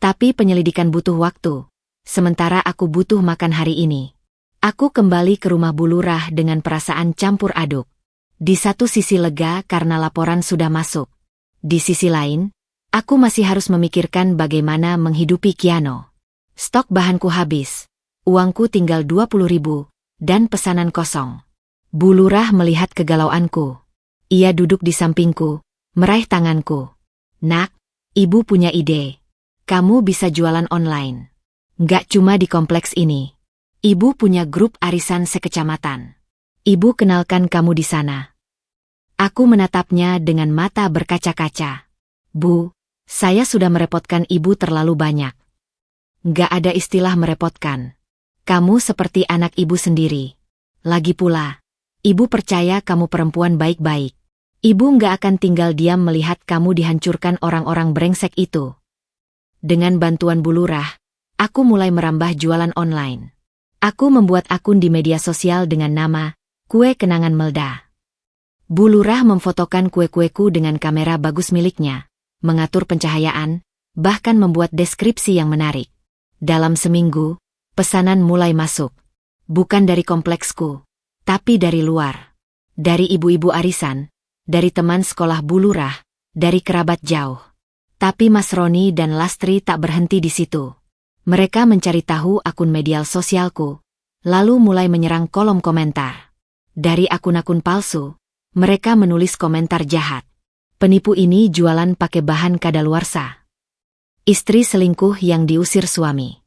Tapi penyelidikan butuh waktu. Sementara aku butuh makan hari ini. Aku kembali ke rumah Bu Lurah dengan perasaan campur aduk. Di satu sisi lega karena laporan sudah masuk. Di sisi lain, aku masih harus memikirkan bagaimana menghidupi Kiano. Stok bahanku habis. Uangku tinggal 20.000, dan pesanan kosong. Bu Lurah melihat kegalauanku. Ia duduk di sampingku, meraih tanganku. "Nak, Ibu punya ide. Kamu bisa jualan online. Nggak cuma di kompleks ini. Ibu punya grup arisan sekecamatan. Ibu kenalkan kamu di sana." Aku menatapnya dengan mata berkaca-kaca. "Bu, saya sudah merepotkan Ibu terlalu banyak." "Nggak ada istilah merepotkan. Kamu seperti anak Ibu sendiri. Lagi pula, Ibu percaya kamu perempuan baik-baik. Ibu nggak akan tinggal diam melihat kamu dihancurkan orang-orang brengsek itu." Dengan bantuan Bu Lurah, aku mulai merambah jualan online. Aku membuat akun di media sosial dengan nama Kue Kenangan Melda. Bu Lurah memfotokan kue-kueku dengan kamera bagus miliknya, mengatur pencahayaan, bahkan membuat deskripsi yang menarik. Dalam seminggu, pesanan mulai masuk. Bukan dari kompleksku, tapi dari luar. Dari ibu-ibu arisan, dari teman sekolah Bu Lurah, dari kerabat jauh. Tapi Mas Roni dan Lastri tak berhenti di situ. Mereka mencari tahu akun media sosialku, lalu mulai menyerang kolom komentar. Dari akun-akun palsu, Mereka menulis komentar jahat. Penipu ini jualan pakai bahan kadaluarsa. Istri selingkuh yang diusir suami.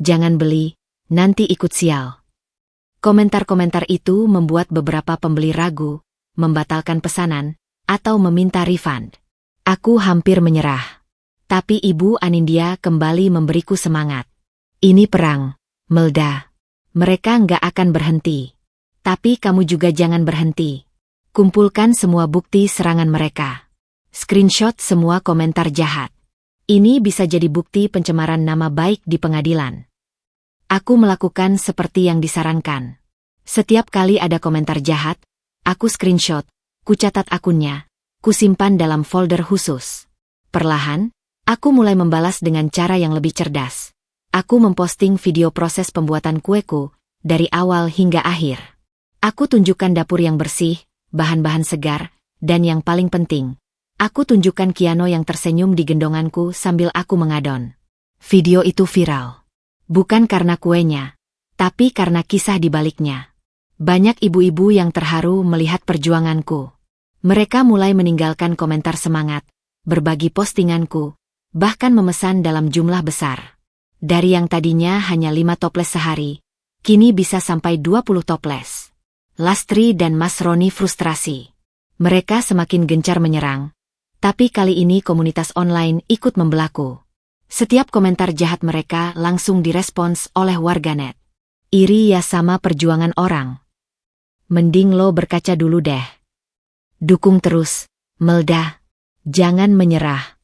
Jangan beli, nanti ikut sial. Komentar-komentar itu membuat beberapa pembeli ragu, membatalkan pesanan, atau meminta refund. Aku hampir menyerah. Tapi Ibu Anindya kembali memberiku semangat. Ini perang, Melda. Mereka nggak akan berhenti. Tapi kamu juga jangan berhenti. Kumpulkan semua bukti serangan mereka. Screenshot semua komentar jahat. Ini bisa jadi bukti pencemaran nama baik di pengadilan. Aku melakukan seperti yang disarankan. Setiap kali ada komentar jahat, aku screenshot, kucatat akunnya, kusimpan dalam folder khusus. Perlahan, aku mulai membalas dengan cara yang lebih cerdas. Aku memposting video proses pembuatan kueku, dari awal hingga akhir. Aku tunjukkan dapur yang bersih, bahan-bahan segar, dan yang paling penting, aku tunjukkan Kiano yang tersenyum di gendonganku sambil aku mengadon. Video itu viral. Bukan karena kuenya, tapi karena kisah di baliknya. Banyak ibu-ibu yang terharu melihat perjuanganku. Mereka mulai meninggalkan komentar semangat, berbagi postinganku, bahkan memesan dalam jumlah besar. Dari yang tadinya hanya 5 toples sehari, kini bisa sampai 20 toples. Lastri dan Mas Roni frustrasi. Mereka semakin gencar menyerang. Tapi kali ini komunitas online ikut membelaku. Setiap komentar jahat mereka langsung direspons oleh warganet. Iri ya sama perjuangan orang. Mending lo berkaca dulu deh. Dukung terus, Melda. Jangan menyerah.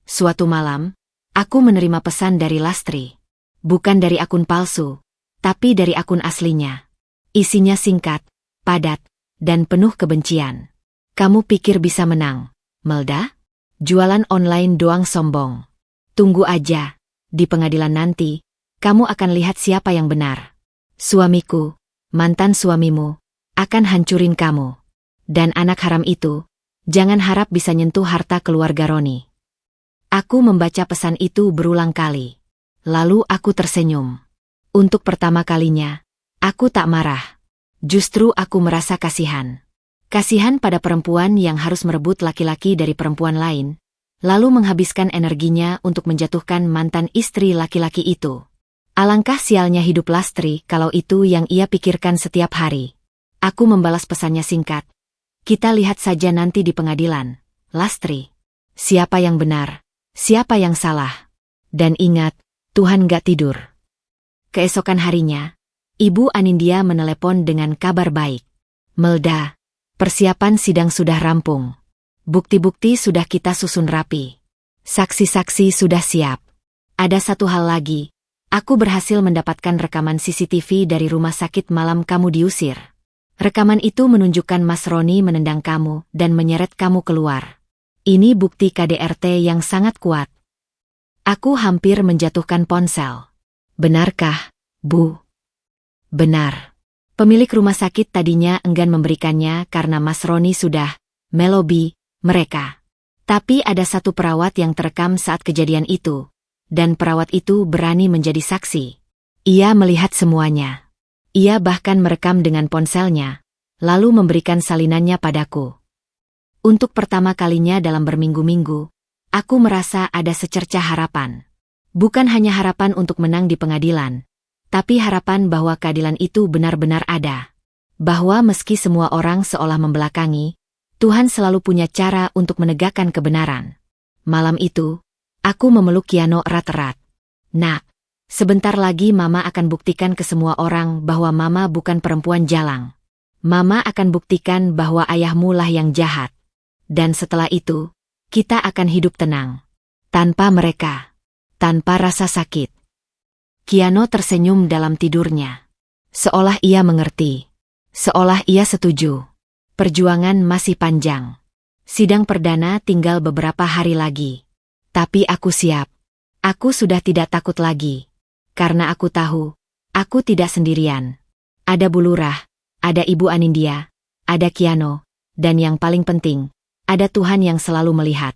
Suatu malam, aku menerima pesan dari Lastri. Bukan dari akun palsu, tapi dari akun aslinya. Isinya singkat, padat, dan penuh kebencian. Kamu pikir bisa menang, Melda? Jualan online doang sombong. Tunggu aja, di pengadilan nanti, kamu akan lihat siapa yang benar. Suamiku, mantan suamimu, akan hancurin kamu. Dan anak haram itu, jangan harap bisa nyentuh harta keluarga Roni. Aku membaca pesan itu berulang kali. Lalu aku tersenyum. Untuk pertama kalinya, aku tak marah. Justru aku merasa kasihan. Kasihan pada perempuan yang harus merebut laki-laki dari perempuan lain, lalu menghabiskan energinya untuk menjatuhkan mantan istri laki-laki itu. Alangkah sialnya hidup Lastri kalau itu yang ia pikirkan setiap hari. Aku membalas pesannya singkat. Kita lihat saja nanti di pengadilan, Lastri. Siapa yang benar, siapa yang salah. Dan ingat, Tuhan gak tidur. Keesokan harinya, Ibu Anindya menelepon dengan kabar baik. Melda, persiapan sidang sudah rampung. Bukti-bukti sudah kita susun rapi. Saksi-saksi sudah siap. Ada satu hal lagi. Aku berhasil mendapatkan rekaman CCTV dari rumah sakit malam kamu diusir. Rekaman itu menunjukkan Mas Roni menendang kamu dan menyeret kamu keluar. Ini bukti KDRT yang sangat kuat. Aku hampir menjatuhkan ponsel. Benarkah, Bu? Benar. Pemilik rumah sakit tadinya enggan memberikannya karena Mas Roni sudah melobi mereka. Tapi ada satu perawat yang terekam saat kejadian itu, dan perawat itu berani menjadi saksi. Ia melihat semuanya. Ia bahkan merekam dengan ponselnya, lalu memberikan salinannya padaku. Untuk pertama kalinya dalam berminggu-minggu, aku merasa ada secercah harapan. Bukan hanya harapan untuk menang di pengadilan, tapi harapan bahwa keadilan itu benar-benar ada. Bahwa meski semua orang seolah membelakangi, Tuhan selalu punya cara untuk menegakkan kebenaran. Malam itu, aku memeluk Kiano erat-erat. Nak, sebentar lagi Mama akan buktikan ke semua orang bahwa Mama bukan perempuan jalang. Mama akan buktikan bahwa ayahmu lah yang jahat. Dan setelah itu, kita akan hidup tenang. Tanpa mereka. Tanpa rasa sakit. Kiano tersenyum dalam tidurnya. Seolah ia mengerti. Seolah ia setuju. Perjuangan masih panjang. Sidang perdana tinggal beberapa hari lagi. Tapi aku siap. Aku sudah tidak takut lagi. Karena aku tahu, aku tidak sendirian. Ada Bu Lurah, ada Ibu Anindya, ada Kiano, dan yang paling penting, ada Tuhan yang selalu melihat.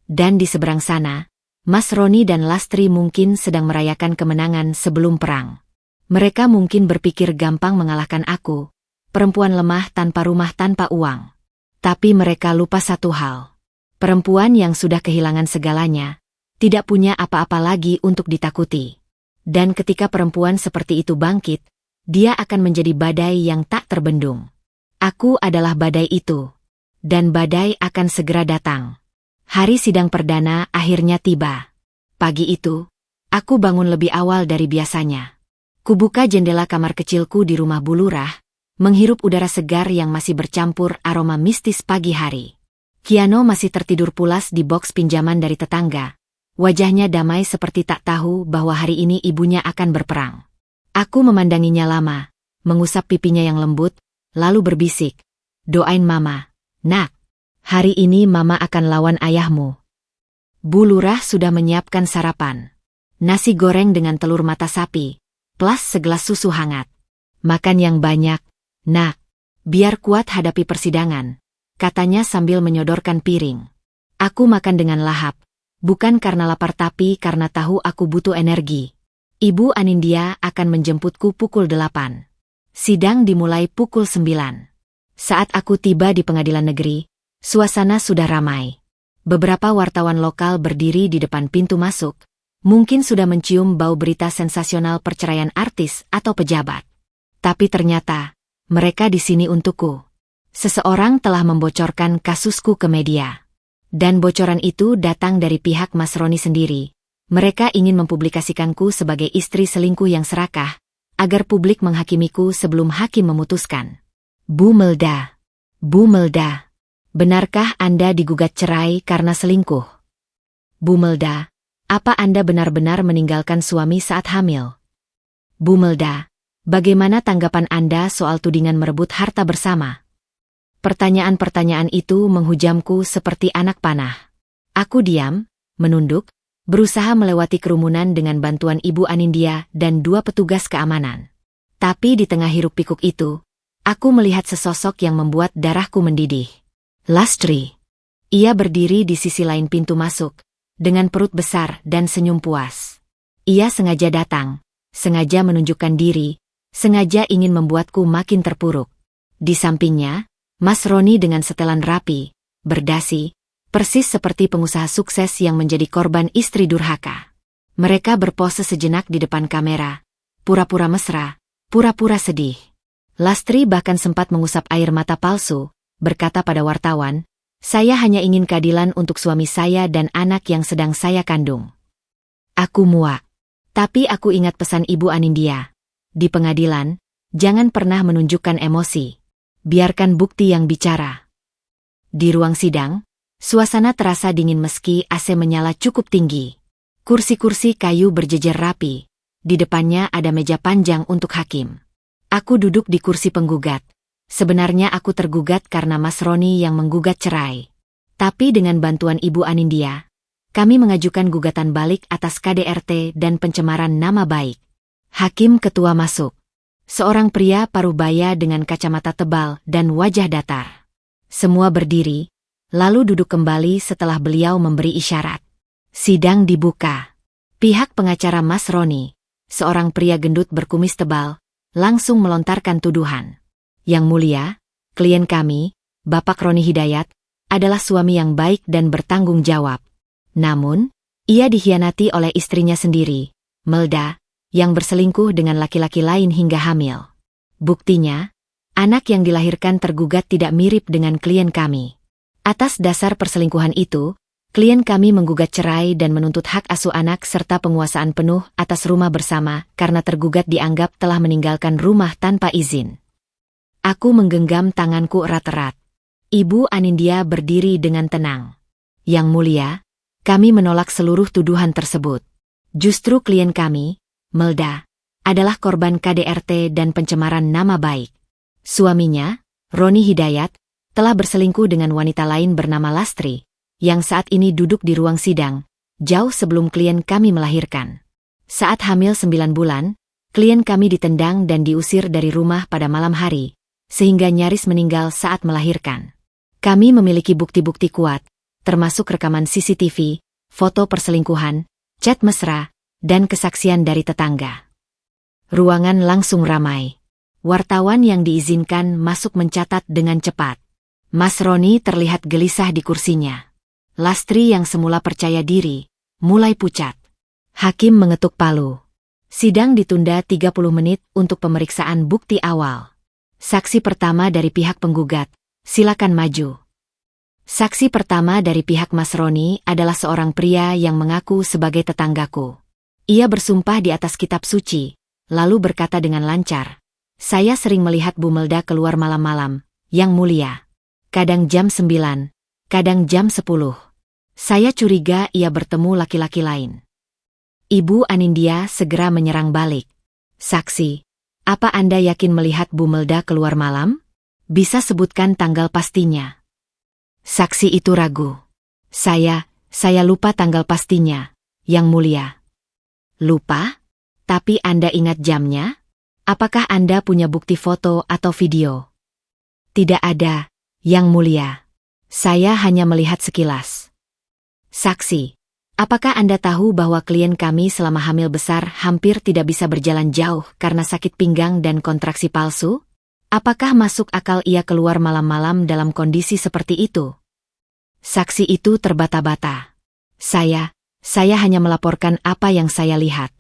Dan di seberang sana, Mas Roni dan Lastri mungkin sedang merayakan kemenangan sebelum perang. Mereka mungkin berpikir gampang mengalahkan aku. perempuan lemah tanpa rumah tanpa uang. Tapi mereka lupa satu hal. Perempuan yang sudah kehilangan segalanya, tidak punya apa-apa lagi untuk ditakuti. Dan ketika perempuan seperti itu bangkit, dia akan menjadi badai yang tak terbendung. Aku adalah badai itu. Dan badai akan segera datang. Hari sidang perdana akhirnya tiba. Pagi itu, aku bangun lebih awal dari biasanya. Kubuka jendela kamar kecilku di rumah Bu Lurah, menghirup udara segar yang masih bercampur aroma mistis pagi hari. Kiano masih tertidur pulas di boks pinjaman dari tetangga. Wajahnya damai seperti tak tahu bahwa hari ini ibunya akan berperang. Aku memandanginya lama, mengusap pipinya yang lembut, lalu berbisik, "Doain Mama, Nak. Hari ini Mama akan lawan ayahmu." Bu Lurah sudah menyiapkan sarapan. Nasi goreng dengan telur mata sapi, plus segelas susu hangat. "Makan yang banyak, Nak. Biar kuat hadapi persidangan," katanya sambil menyodorkan piring. Aku makan dengan lahap, bukan karena lapar tapi karena tahu aku butuh energi. Ibu Anindya akan menjemputku pukul 8. Sidang dimulai pukul 9. Saat aku tiba di pengadilan negeri, suasana sudah ramai. Beberapa wartawan lokal berdiri di depan pintu masuk, mungkin sudah mencium bau berita sensasional perceraian artis atau pejabat. Tapi ternyata, mereka di sini untukku. Seseorang telah membocorkan kasusku ke media. Dan bocoran itu datang dari pihak Mas Roni sendiri. Mereka ingin mempublikasikanku sebagai istri selingkuh yang serakah, agar publik menghakimiku sebelum hakim memutuskan. Bu Melda, benarkah Anda digugat cerai karena selingkuh? Bu Melda, apa Anda benar-benar meninggalkan suami saat hamil? Bu Melda, bagaimana tanggapan Anda soal tudingan merebut harta bersama? Pertanyaan-pertanyaan itu menghujamku seperti anak panah. Aku diam, menunduk, berusaha melewati kerumunan dengan bantuan Ibu Anindya dan 2 petugas keamanan. Tapi di tengah hiruk-pikuk itu, aku melihat sesosok yang membuat darahku mendidih. Lastri. Ia berdiri di sisi lain pintu masuk, dengan perut besar dan senyum puas. Ia sengaja datang, sengaja menunjukkan diri, sengaja ingin membuatku makin terpuruk. Di sampingnya, Mas Roni dengan setelan rapi, berdasi, persis seperti pengusaha sukses yang menjadi korban istri durhaka. Mereka berpose sejenak di depan kamera, pura-pura mesra, pura-pura sedih. Lastri bahkan sempat mengusap air mata palsu, berkata pada wartawan, "Saya hanya ingin keadilan untuk suami saya dan anak yang sedang saya kandung." Aku muak. Tapi aku ingat pesan Ibu Anindya. Di pengadilan, jangan pernah menunjukkan emosi. Biarkan bukti yang bicara. Di ruang sidang, suasana terasa dingin meski AC menyala cukup tinggi. Kursi-kursi kayu berjejer rapi. Di depannya ada meja panjang untuk hakim. Aku duduk di kursi penggugat. Sebenarnya aku tergugat karena Mas Roni yang menggugat cerai. Tapi dengan bantuan Ibu Anindya, kami mengajukan gugatan balik atas KDRT dan pencemaran nama baik. Hakim ketua masuk. Seorang pria parubaya dengan kacamata tebal dan wajah datar. Semua berdiri, lalu duduk kembali setelah beliau memberi isyarat. Sidang dibuka. Pihak pengacara Mas Roni, seorang pria gendut berkumis tebal, langsung melontarkan tuduhan. Yang mulia, klien kami, Bapak Roni Hidayat, adalah suami yang baik dan bertanggung jawab. Namun, ia dikhianati oleh istrinya sendiri, Melda, yang berselingkuh dengan laki-laki lain hingga hamil. Buktinya, anak yang dilahirkan tergugat tidak mirip dengan klien kami. Atas dasar perselingkuhan itu, klien kami menggugat cerai dan menuntut hak asuh anak serta penguasaan penuh atas rumah bersama karena tergugat dianggap telah meninggalkan rumah tanpa izin. Aku menggenggam tanganku erat-erat. Ibu Anindya berdiri dengan tenang. Yang mulia, kami menolak seluruh tuduhan tersebut. Justru klien kami, Melda, adalah korban KDRT dan pencemaran nama baik. Suaminya, Roni Hidayat, telah berselingkuh dengan wanita lain bernama Lastri, yang saat ini duduk di ruang sidang, jauh sebelum klien kami melahirkan. Saat hamil 9 bulan, klien kami ditendang dan diusir dari rumah pada malam hari, sehingga nyaris meninggal saat melahirkan. Kami memiliki bukti-bukti kuat, termasuk rekaman CCTV, foto perselingkuhan, chat mesra, dan kesaksian dari tetangga. Ruangan langsung ramai. Wartawan yang diizinkan masuk mencatat dengan cepat. Mas Roni terlihat gelisah di kursinya. Lastri yang semula percaya diri, mulai pucat. Hakim mengetuk palu. Sidang ditunda 30 menit untuk pemeriksaan bukti awal. Saksi pertama dari pihak penggugat, silakan maju. Saksi pertama dari pihak Mas Roni adalah seorang pria yang mengaku sebagai tetanggaku. Ia bersumpah di atas kitab suci, lalu berkata dengan lancar, "Saya sering melihat Bu Melda keluar malam-malam, Yang Mulia. Kadang jam 9, kadang jam 10. Saya curiga ia bertemu laki-laki lain." Ibu Anindya segera menyerang balik. "Saksi, apa Anda yakin melihat Bu Melda keluar malam? Bisa sebutkan tanggal pastinya?" Saksi itu ragu. Saya lupa tanggal pastinya, Yang Mulia." "Lupa? Tapi Anda ingat jamnya? Apakah Anda punya bukti foto atau video?" "Tidak ada, Yang Mulia. Saya hanya melihat sekilas." Saksi, apakah Anda tahu bahwa klien kami selama hamil besar hampir tidak bisa berjalan jauh karena sakit pinggang dan kontraksi palsu? Apakah masuk akal ia keluar malam-malam dalam kondisi seperti itu?" Saksi itu terbata-bata. Saya hanya melaporkan apa yang saya lihat."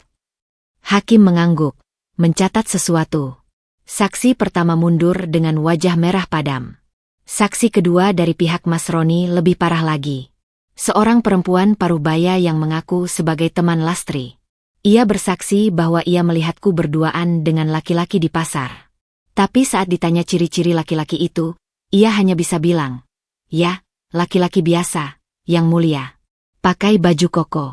Hakim mengangguk, mencatat sesuatu. Saksi pertama mundur dengan wajah merah padam. Saksi kedua dari pihak Mas Roni lebih parah lagi. Seorang perempuan parubaya yang mengaku sebagai teman Lastri. Ia bersaksi bahwa ia melihatku berduaan dengan laki-laki di pasar. Tapi saat ditanya ciri-ciri laki-laki itu, ia hanya bisa bilang, "Ya, laki-laki biasa, Yang Mulia. Pakai baju koko."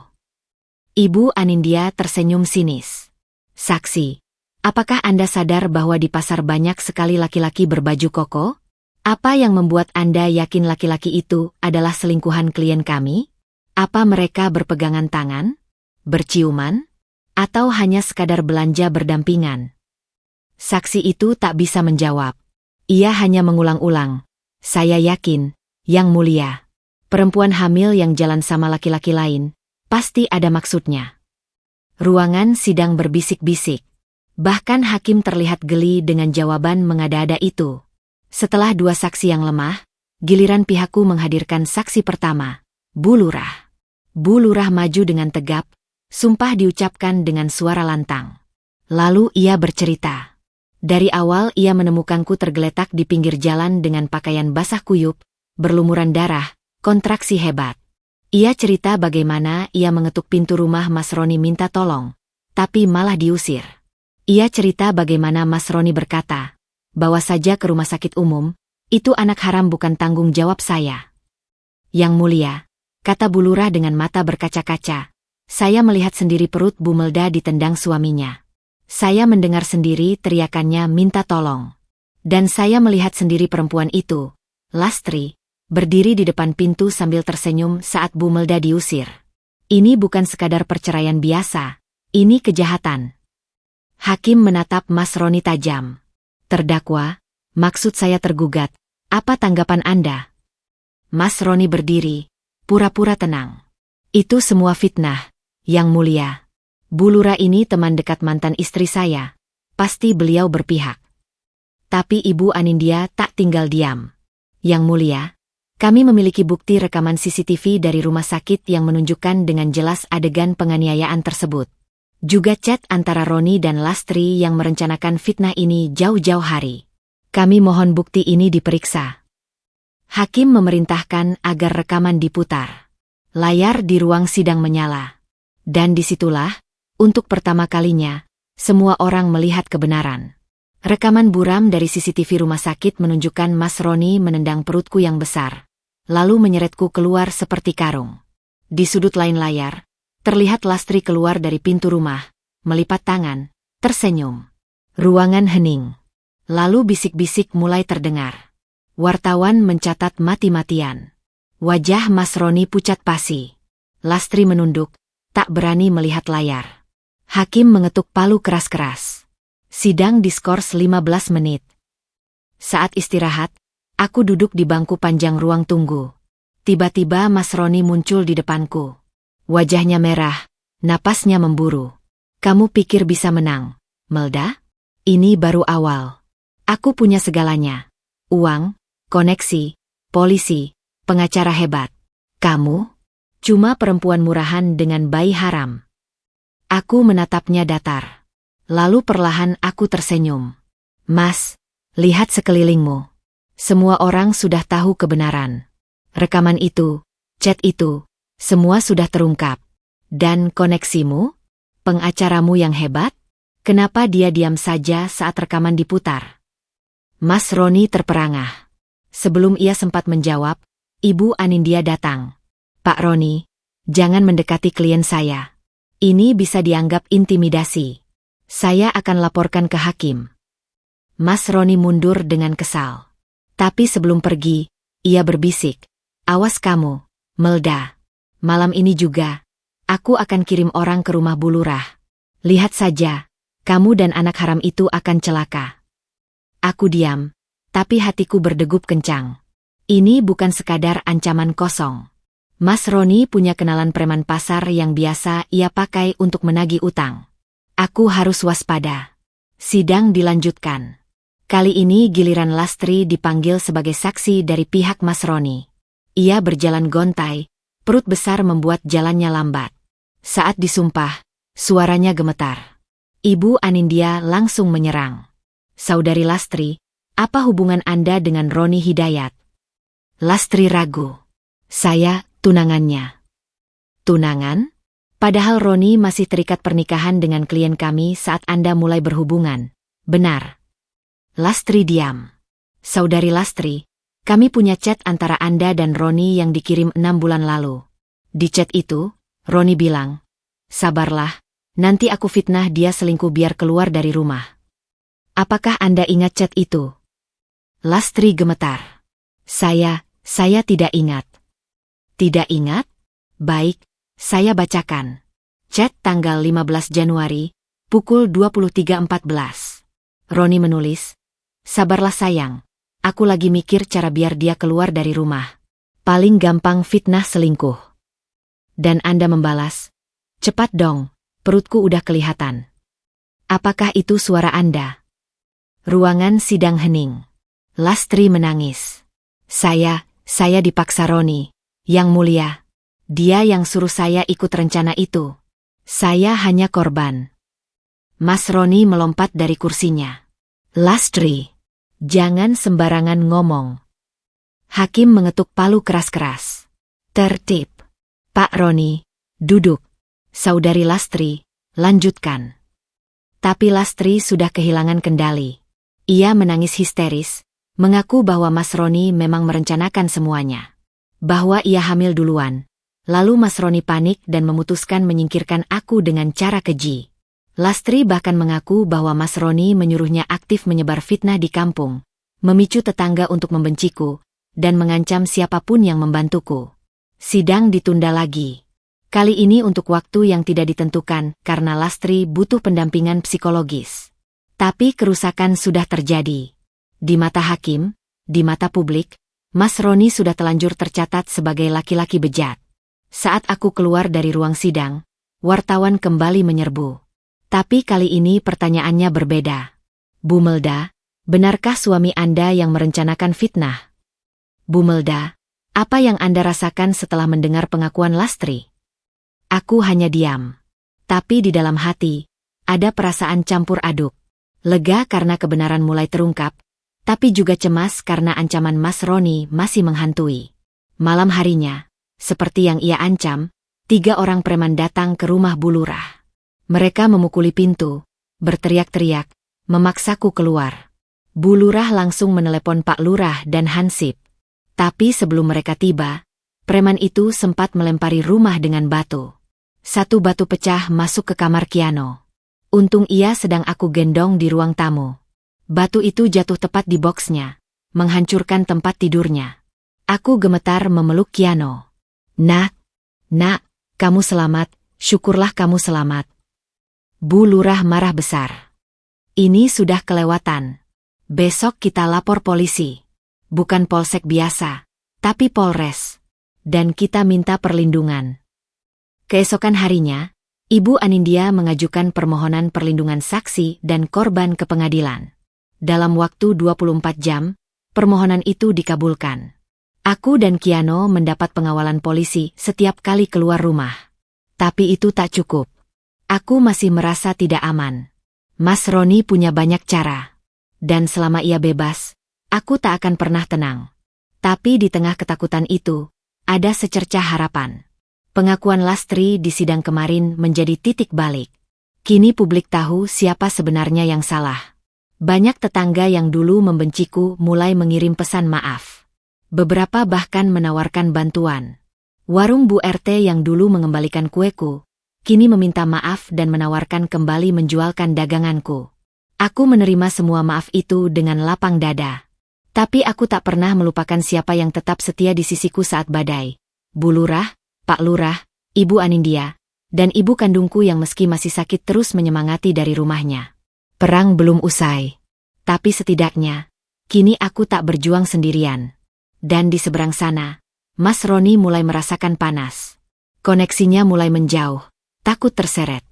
Ibu Anindya tersenyum sinis. "Saksi, apakah Anda sadar bahwa di pasar banyak sekali laki-laki berbaju koko? Apa yang membuat Anda yakin laki-laki itu adalah selingkuhan klien kami? Apa mereka berpegangan tangan? Berciuman? Atau hanya sekadar belanja berdampingan?" Saksi itu tak bisa menjawab. Ia hanya mengulang-ulang, "Saya yakin, Yang Mulia. Perempuan hamil yang jalan sama laki-laki lain, pasti ada maksudnya." Ruangan sidang berbisik-bisik. Bahkan hakim terlihat geli dengan jawaban mengada-ada itu. Setelah dua saksi yang lemah, giliran pihakku menghadirkan saksi pertama, Bu Lurah. Bu Lurah maju dengan tegap, sumpah diucapkan dengan suara lantang. Lalu ia bercerita. Dari awal ia menemukanku tergeletak di pinggir jalan dengan pakaian basah kuyup, berlumuran darah, kontraksi hebat. Ia cerita bagaimana ia mengetuk pintu rumah Mas Roni minta tolong, tapi malah diusir. Ia cerita bagaimana Mas Roni berkata, "Bawa saja ke rumah sakit umum, itu anak haram bukan tanggung jawab saya." "Yang Mulia," kata Bu Lurah dengan mata berkaca-kaca, "saya melihat sendiri perut Bu Melda ditendang suaminya. Saya mendengar sendiri teriakannya minta tolong. Dan saya melihat sendiri perempuan itu, Lastri, berdiri di depan pintu sambil tersenyum saat Bu Melda diusir. Ini bukan sekadar perceraian biasa, ini kejahatan." Hakim menatap Mas Roni tajam. "Terdakwa, maksud saya tergugat, apa tanggapan Anda?" Mas Roni berdiri, pura-pura tenang. "Itu semua fitnah, Yang Mulia. Bu Lurah ini teman dekat mantan istri saya. Pasti beliau berpihak." Tapi Ibu Anindya tak tinggal diam. "Yang Mulia, kami memiliki bukti rekaman CCTV dari rumah sakit yang menunjukkan dengan jelas adegan penganiayaan tersebut. Juga chat antara Roni dan Lastri yang merencanakan fitnah ini jauh-jauh hari. Kami mohon bukti ini diperiksa." Hakim memerintahkan agar rekaman diputar. Layar di ruang sidang menyala. Dan disitulah, untuk pertama kalinya, semua orang melihat kebenaran. Rekaman buram dari CCTV rumah sakit menunjukkan Mas Roni menendang perutku yang besar, lalu menyeretku keluar seperti karung. Di sudut lain layar, terlihat Lastri keluar dari pintu rumah, melipat tangan, tersenyum. Ruangan hening. Lalu bisik-bisik mulai terdengar. Wartawan mencatat mati-matian. Wajah Mas Roni pucat pasi. Lastri menunduk, tak berani melihat layar. Hakim mengetuk palu keras-keras. Sidang diskors 15 menit. Saat istirahat, aku duduk di bangku panjang ruang tunggu. Tiba-tiba Mas Roni muncul di depanku. Wajahnya merah, napasnya memburu. "Kamu pikir bisa menang, Melda? Ini baru awal." Aku punya segalanya. Uang, koneksi, polisi, pengacara hebat. Kamu? Cuma perempuan murahan dengan bayi haram. Aku menatapnya datar. Lalu perlahan aku tersenyum. Mas, lihat sekelilingmu. Semua orang sudah tahu kebenaran. Rekaman itu, chat itu, semua sudah terungkap. Dan koneksimu? Pengacaramu yang hebat? Kenapa dia diam saja saat rekaman diputar? Mas Roni terperangah. Sebelum ia sempat menjawab, Ibu Anindya datang. Pak Roni, jangan mendekati klien saya. Ini bisa dianggap intimidasi. Saya akan laporkan ke hakim. Mas Roni mundur dengan kesal. Tapi sebelum pergi, ia berbisik. Awas kamu, Melda. Malam ini juga, aku akan kirim orang ke rumah Bu Lurah. Lihat saja, kamu dan anak haram itu akan celaka. Aku diam, tapi hatiku berdegup kencang. Ini bukan sekadar ancaman kosong. Mas Roni punya kenalan preman pasar yang biasa ia pakai untuk menagih utang. Aku harus waspada. Sidang dilanjutkan. Kali ini giliran Lastri dipanggil sebagai saksi dari pihak Mas Roni. Ia berjalan gontai, perut besar membuat jalannya lambat. Saat disumpah, suaranya gemetar. Ibu Anindya langsung menyerang. Saudari Lastri, apa hubungan Anda dengan Roni Hidayat? Lastri ragu. Saya, tunangannya. Tunangan? Padahal Roni masih terikat pernikahan dengan klien kami saat Anda mulai berhubungan. Benar. Lastri diam. Saudari Lastri, kami punya chat antara Anda dan Roni yang dikirim 6 bulan lalu. Di chat itu, Roni bilang, sabarlah, nanti aku fitnah dia selingkuh biar keluar dari rumah. Apakah Anda ingat chat itu? Lastri gemetar. Saya tidak ingat. Tidak ingat? Baik, saya bacakan. Chat tanggal 15 Januari, pukul 23.14. Roni menulis, sabarlah sayang, aku lagi mikir cara biar dia keluar dari rumah. Paling gampang fitnah selingkuh. Dan Anda membalas, cepat dong, perutku udah kelihatan. Apakah itu suara Anda? Ruangan sidang hening. Lastri menangis. Saya dipaksa Roni, Yang Mulia. Dia yang suruh saya ikut rencana itu. Saya hanya korban. Mas Roni melompat dari kursinya. Lastri, jangan sembarangan ngomong. Hakim mengetuk palu keras-keras. Tertib. Pak Roni, duduk. Saudari Lastri, lanjutkan. Tapi Lastri sudah kehilangan kendali. Ia menangis histeris, mengaku bahwa Mas Roni memang merencanakan semuanya. Bahwa ia hamil duluan. Lalu Mas Roni panik dan memutuskan menyingkirkan aku dengan cara keji. Lastri bahkan mengaku bahwa Mas Roni menyuruhnya aktif menyebar fitnah di kampung, memicu tetangga untuk membenciku, dan mengancam siapapun yang membantuku. Sidang ditunda lagi. Kali ini untuk waktu yang tidak ditentukan karena Lastri butuh pendampingan psikologis. Tapi kerusakan sudah terjadi. Di mata hakim, di mata publik, Mas Roni sudah telanjur tercatat sebagai laki-laki bejat. Saat aku keluar dari ruang sidang, wartawan kembali menyerbu. Tapi kali ini pertanyaannya berbeda. Bu Melda, benarkah suami Anda yang merencanakan fitnah? Bu Melda, apa yang Anda rasakan setelah mendengar pengakuan Lastri? Aku hanya diam. Tapi di dalam hati, ada perasaan campur aduk. Lega karena kebenaran mulai terungkap, tapi juga cemas karena ancaman Mas Roni masih menghantui. Malam harinya, seperti yang ia ancam, 3 orang preman datang ke rumah Bu Lurah. Mereka memukuli pintu, berteriak-teriak, memaksaku keluar. Bu Lurah langsung menelepon Pak Lurah dan Hansip. Tapi sebelum mereka tiba, preman itu sempat melempari rumah dengan batu. 1 batu pecah masuk ke kamar Kiano. Untung ia sedang aku gendong di ruang tamu. Batu itu jatuh tepat di boksnya, menghancurkan tempat tidurnya. Aku gemetar memeluk Kiano. Nak, kamu selamat, syukurlah kamu selamat. Bu Lurah marah besar. Ini sudah kelewatan. Besok kita lapor polisi. Bukan polsek biasa, tapi Polres. Dan kita minta perlindungan. Keesokan harinya, Ibu Anindya mengajukan permohonan perlindungan saksi dan korban ke pengadilan. Dalam waktu 24 jam, permohonan itu dikabulkan. Aku dan Kiano mendapat pengawalan polisi setiap kali keluar rumah. Tapi itu tak cukup. Aku masih merasa tidak aman. Mas Roni punya banyak cara. Dan selama ia bebas, aku tak akan pernah tenang. Tapi di tengah ketakutan itu, ada secercah harapan. Pengakuan Lastri di sidang kemarin menjadi titik balik. Kini publik tahu siapa sebenarnya yang salah. Banyak tetangga yang dulu membenciku mulai mengirim pesan maaf. Beberapa bahkan menawarkan bantuan. Warung Bu RT yang dulu mengembalikan kueku, kini meminta maaf dan menawarkan kembali menjualkan daganganku. Aku menerima semua maaf itu dengan lapang dada. Tapi aku tak pernah melupakan siapa yang tetap setia di sisiku saat badai. Bu Lurah, Pak Lurah, Ibu Anindya, dan ibu kandungku yang meski masih sakit terus menyemangati dari rumahnya. Perang belum usai. Tapi setidaknya, kini aku tak berjuang sendirian. Dan di seberang sana, Mas Roni mulai merasakan panas. Koneksinya mulai menjauh, takut terseret.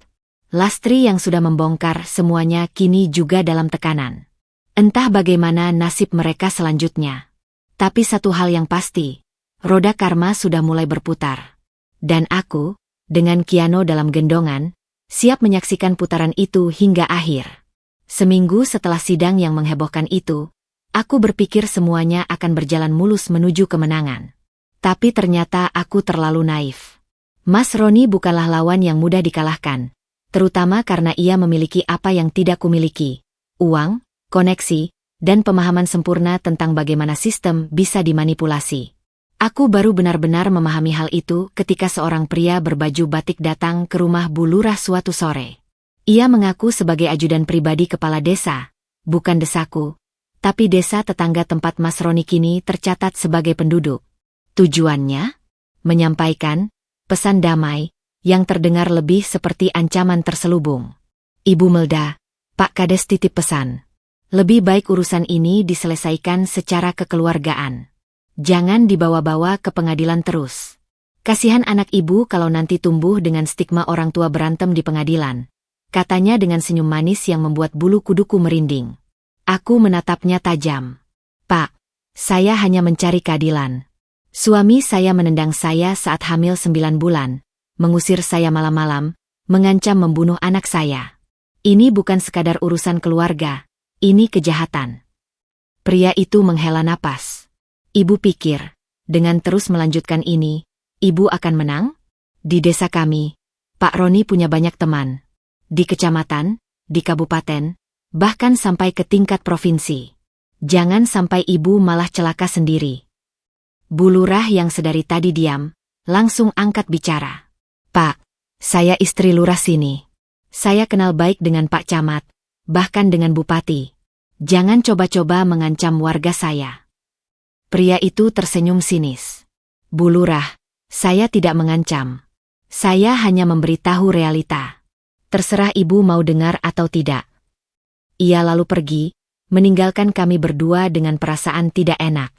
Lastri yang sudah membongkar semuanya kini juga dalam tekanan. Entah bagaimana nasib mereka selanjutnya. Tapi satu hal yang pasti, roda karma sudah mulai berputar. Dan aku, dengan Kiano dalam gendongan, siap menyaksikan putaran itu hingga akhir. Seminggu setelah sidang yang menghebohkan itu, aku berpikir semuanya akan berjalan mulus menuju kemenangan. Tapi ternyata aku terlalu naif. Mas Roni bukanlah lawan yang mudah dikalahkan, terutama karena ia memiliki apa yang tidak kumiliki: uang, koneksi, dan pemahaman sempurna tentang bagaimana sistem bisa dimanipulasi. Aku baru benar-benar memahami hal itu ketika seorang pria berbaju batik datang ke rumah Bu Lurah suatu sore. Ia mengaku sebagai ajudan pribadi kepala desa, bukan desaku, tapi desa tetangga tempat Mas Roni kini tercatat sebagai penduduk. Tujuannya? Menyampaikan pesan damai yang terdengar lebih seperti ancaman terselubung. Ibu Melda, Pak Kades titip pesan. Lebih baik urusan ini diselesaikan secara kekeluargaan. Jangan dibawa-bawa ke pengadilan terus. Kasihan anak ibu kalau nanti tumbuh dengan stigma orang tua berantem di pengadilan. Katanya dengan senyum manis yang membuat bulu kuduku merinding. Aku menatapnya tajam. Pak, saya hanya mencari keadilan. Suami saya menendang saya saat hamil 9 bulan, mengusir saya malam-malam, mengancam membunuh anak saya. Ini bukan sekadar urusan keluarga, ini kejahatan. Pria itu menghela napas. Ibu pikir, dengan terus melanjutkan ini, ibu akan menang? Di desa kami, Pak Roni punya banyak teman. Di kecamatan, di kabupaten, bahkan sampai ke tingkat provinsi. Jangan sampai ibu malah celaka sendiri. Bu Lurah yang sedari tadi diam, langsung angkat bicara. Pak, saya istri lurah sini. Saya kenal baik dengan Pak Camat, bahkan dengan Bupati. Jangan coba-coba mengancam warga saya. Pria itu tersenyum sinis. Bu Lurah, saya tidak mengancam. Saya hanya memberitahu realita. Terserah ibu mau dengar atau tidak. Ia lalu pergi, meninggalkan kami berdua dengan perasaan tidak enak.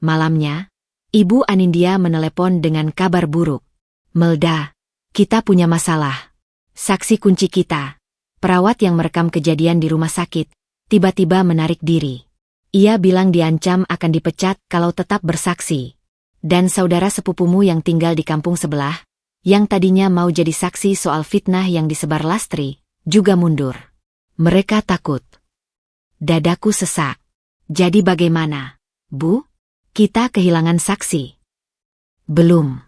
Malamnya, Ibu Anindya menelepon dengan kabar buruk. Melda, kita punya masalah. Saksi kunci kita, perawat yang merekam kejadian di rumah sakit, tiba-tiba menarik diri. Ia bilang diancam akan dipecat kalau tetap bersaksi. Dan saudara sepupumu yang tinggal di kampung sebelah, yang tadinya mau jadi saksi soal fitnah yang disebar Lastri, juga mundur. Mereka takut. Dadaku sesak. Jadi bagaimana, Bu? Kita kehilangan saksi. Belum.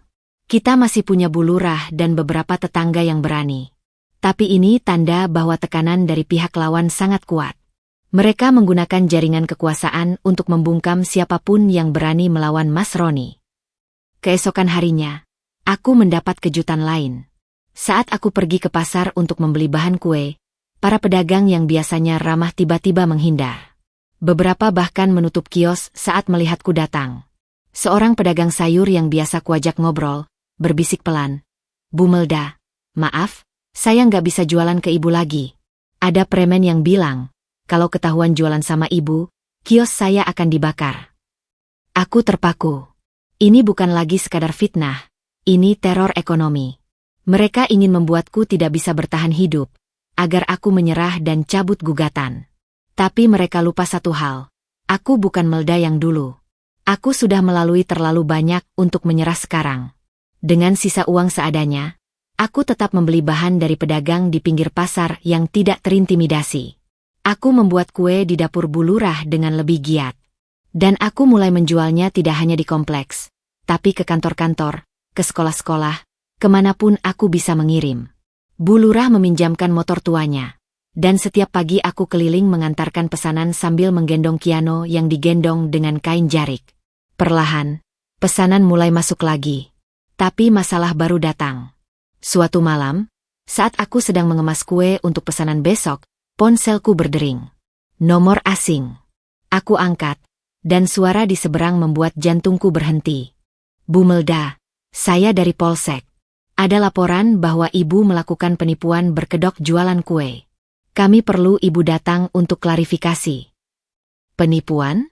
Kita masih punya Bu Lurah dan beberapa tetangga yang berani. Tapi ini tanda bahwa tekanan dari pihak lawan sangat kuat. Mereka menggunakan jaringan kekuasaan untuk membungkam siapapun yang berani melawan Mas Roni. Keesokan harinya, aku mendapat kejutan lain. Saat aku pergi ke pasar untuk membeli bahan kue, para pedagang yang biasanya ramah tiba-tiba menghindar. Beberapa bahkan menutup kios saat melihatku datang. Seorang pedagang sayur yang biasa kuajak ngobrol, berbisik pelan. Bu Melda, maaf, saya nggak bisa jualan ke ibu lagi. Ada premen yang bilang, kalau ketahuan jualan sama ibu, kios saya akan dibakar. Aku terpaku. Ini bukan lagi sekadar fitnah, ini teror ekonomi. Mereka ingin membuatku tidak bisa bertahan hidup, agar aku menyerah dan cabut gugatan. Tapi mereka lupa satu hal. Aku bukan Melda yang dulu. Aku sudah melalui terlalu banyak untuk menyerah sekarang. Dengan sisa uang seadanya, aku tetap membeli bahan dari pedagang di pinggir pasar yang tidak terintimidasi. Aku membuat kue di dapur Bu Lurah dengan lebih giat. Dan aku mulai menjualnya tidak hanya di kompleks, tapi ke kantor-kantor, ke sekolah-sekolah, kemanapun aku bisa mengirim. Bu Lurah meminjamkan motor tuanya. Dan setiap pagi aku keliling mengantarkan pesanan sambil menggendong Kiano yang digendong dengan kain jarik. Perlahan, pesanan mulai masuk lagi. Tapi masalah baru datang. Suatu malam, saat aku sedang mengemas kue untuk pesanan besok, ponselku berdering. Nomor asing. Aku angkat, dan suara di seberang membuat jantungku berhenti. Bu Melda, saya dari Polsek. Ada laporan bahwa ibu melakukan penipuan berkedok jualan kue. Kami perlu ibu datang untuk klarifikasi. Penipuan?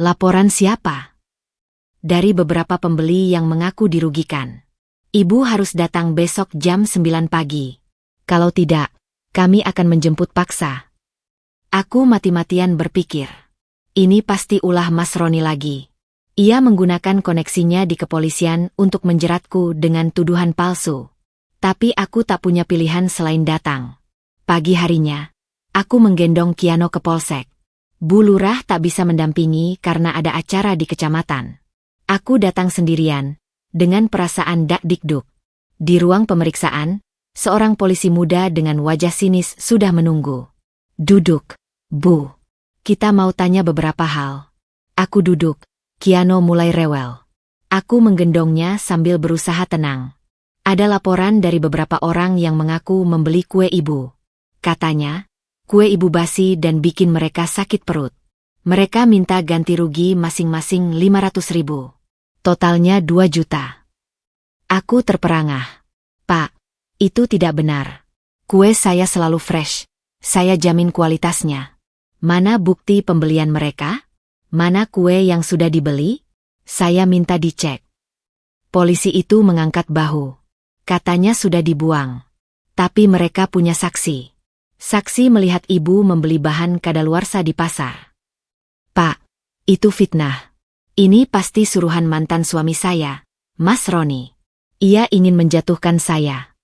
Laporan siapa? Dari beberapa pembeli yang mengaku dirugikan. Ibu harus datang besok jam 9 pagi. Kalau tidak, kami akan menjemput paksa. Aku mati-matian berpikir. Ini pasti ulah Mas Roni lagi. Ia menggunakan koneksinya di kepolisian untuk menjeratku dengan tuduhan palsu. Tapi aku tak punya pilihan selain datang. Pagi harinya, aku menggendong Kiano ke Polsek. Bu Lurah tak bisa mendampingi karena ada acara di kecamatan. Aku datang sendirian, dengan perasaan dak-dikduk. Di ruang pemeriksaan, seorang polisi muda dengan wajah sinis sudah menunggu. Duduk, Bu. Kita mau tanya beberapa hal. Aku duduk, Kiano mulai rewel. Aku menggendongnya sambil berusaha tenang. Ada laporan dari beberapa orang yang mengaku membeli kue ibu. Katanya, kue ibu basi dan bikin mereka sakit perut. Mereka minta ganti rugi masing-masing 500.000. Totalnya 2 juta. Aku terperangah. Pak, itu tidak benar. Kue saya selalu fresh. Saya jamin kualitasnya. Mana bukti pembelian mereka? Mana kue yang sudah dibeli? Saya minta dicek. Polisi itu mengangkat bahu. Katanya sudah dibuang. Tapi mereka punya saksi. Saksi melihat ibu membeli bahan kadaluarsa di pasar. Pak, itu fitnah. Ini pasti suruhan mantan suami saya, Mas Roni. Ia ingin menjatuhkan saya.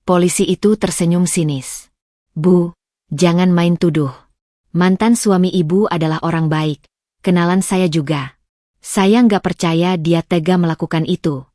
Polisi itu tersenyum sinis. Bu, jangan main tuduh. Mantan suami ibu adalah orang baik. Kenalan saya juga. Saya nggak percaya dia tega melakukan itu.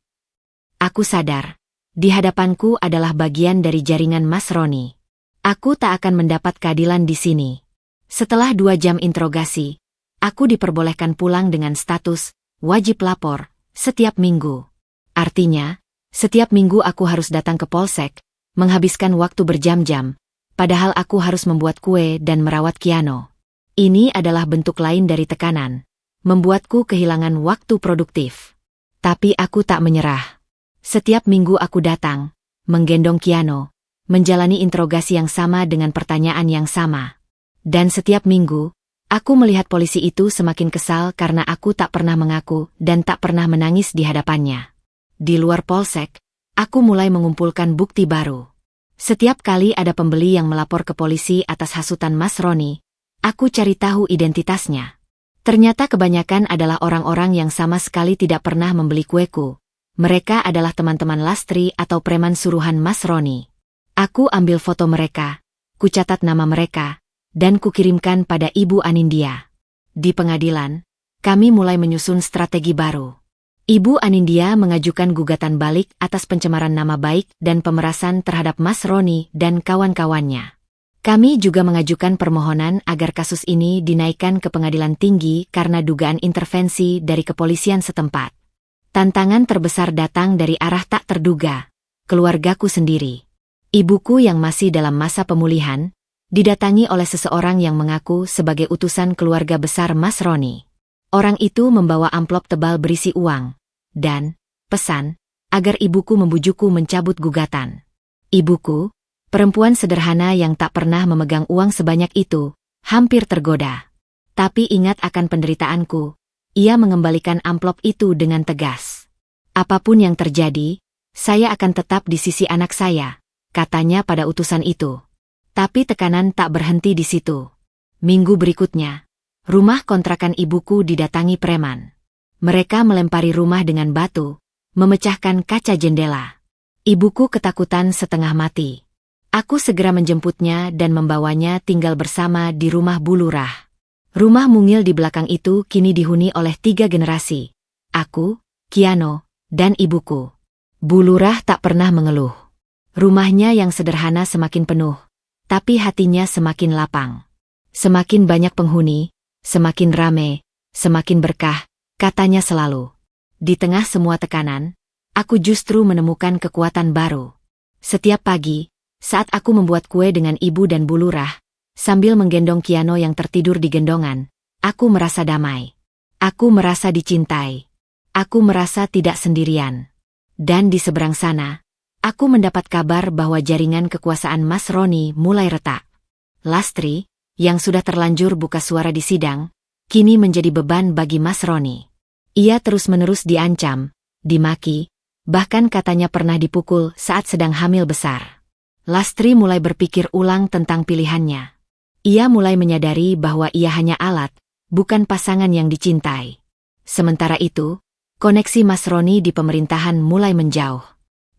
Aku sadar. Di hadapanku adalah bagian dari jaringan Mas Roni. Aku tak akan mendapat keadilan di sini. Setelah 2 jam interogasi, aku diperbolehkan pulang dengan status wajib lapor setiap minggu. Artinya, setiap minggu aku harus datang ke Polsek, menghabiskan waktu berjam-jam, padahal aku harus membuat kue dan merawat Kiano. Ini adalah bentuk lain dari tekanan, membuatku kehilangan waktu produktif. Tapi aku tak menyerah. Setiap minggu aku datang, menggendong Kiano, menjalani interogasi yang sama dengan pertanyaan yang sama. Dan setiap minggu, aku melihat polisi itu semakin kesal karena aku tak pernah mengaku dan tak pernah menangis di hadapannya. Di luar Polsek, aku mulai mengumpulkan bukti baru. Setiap kali ada pembeli yang melapor ke polisi atas hasutan Mas Roni, aku cari tahu identitasnya. Ternyata kebanyakan adalah orang-orang yang sama sekali tidak pernah membeli kueku. Mereka adalah teman-teman Lastri atau preman suruhan Mas Roni. Aku ambil foto mereka, kucatat nama mereka, dan kukirimkan pada Ibu Anindya. Di pengadilan, kami mulai menyusun strategi baru. Ibu Anindya mengajukan gugatan balik atas pencemaran nama baik dan pemerasan terhadap Mas Roni dan kawan-kawannya. Kami juga mengajukan permohonan agar kasus ini dinaikkan ke pengadilan tinggi karena dugaan intervensi dari kepolisian setempat. Tantangan terbesar datang dari arah tak terduga, keluargaku sendiri. Ibuku yang masih dalam masa pemulihan, didatangi oleh seseorang yang mengaku sebagai utusan keluarga besar Mas Roni. Orang itu membawa amplop tebal berisi uang, dan pesan agar ibuku membujukku mencabut gugatan. Ibuku, perempuan sederhana yang tak pernah memegang uang sebanyak itu, hampir tergoda. Tapi ingat akan penderitaanku, ia mengembalikan amplop itu dengan tegas. Apapun yang terjadi, saya akan tetap di sisi anak saya, katanya pada utusan itu. Tapi tekanan tak berhenti di situ. Minggu berikutnya, rumah kontrakan ibuku didatangi preman. Mereka melempari rumah dengan batu, memecahkan kaca jendela. Ibuku ketakutan setengah mati. Aku segera menjemputnya dan membawanya tinggal bersama di rumah Bu Lurah. Rumah mungil di belakang itu kini dihuni oleh 3 generasi. Aku, Kiano, dan ibuku. Bu Lurah tak pernah mengeluh. Rumahnya yang sederhana semakin penuh, tapi hatinya semakin lapang. Semakin banyak penghuni, semakin rame, semakin berkah, katanya selalu. Di tengah semua tekanan, aku justru menemukan kekuatan baru. Setiap pagi, saat aku membuat kue dengan ibu dan Bu Lurah, sambil menggendong Kiano yang tertidur di gendongan, aku merasa damai. Aku merasa dicintai. Aku merasa tidak sendirian. Dan di seberang sana, aku mendapat kabar bahwa jaringan kekuasaan Mas Roni mulai retak. Lastri, yang sudah terlanjur buka suara di sidang, kini menjadi beban bagi Mas Roni. Ia terus-menerus diancam, dimaki, bahkan katanya pernah dipukul saat sedang hamil besar. Lastri mulai berpikir ulang tentang pilihannya. Ia mulai menyadari bahwa ia hanya alat, bukan pasangan yang dicintai. Sementara itu, koneksi Mas Roni di pemerintahan mulai menjauh.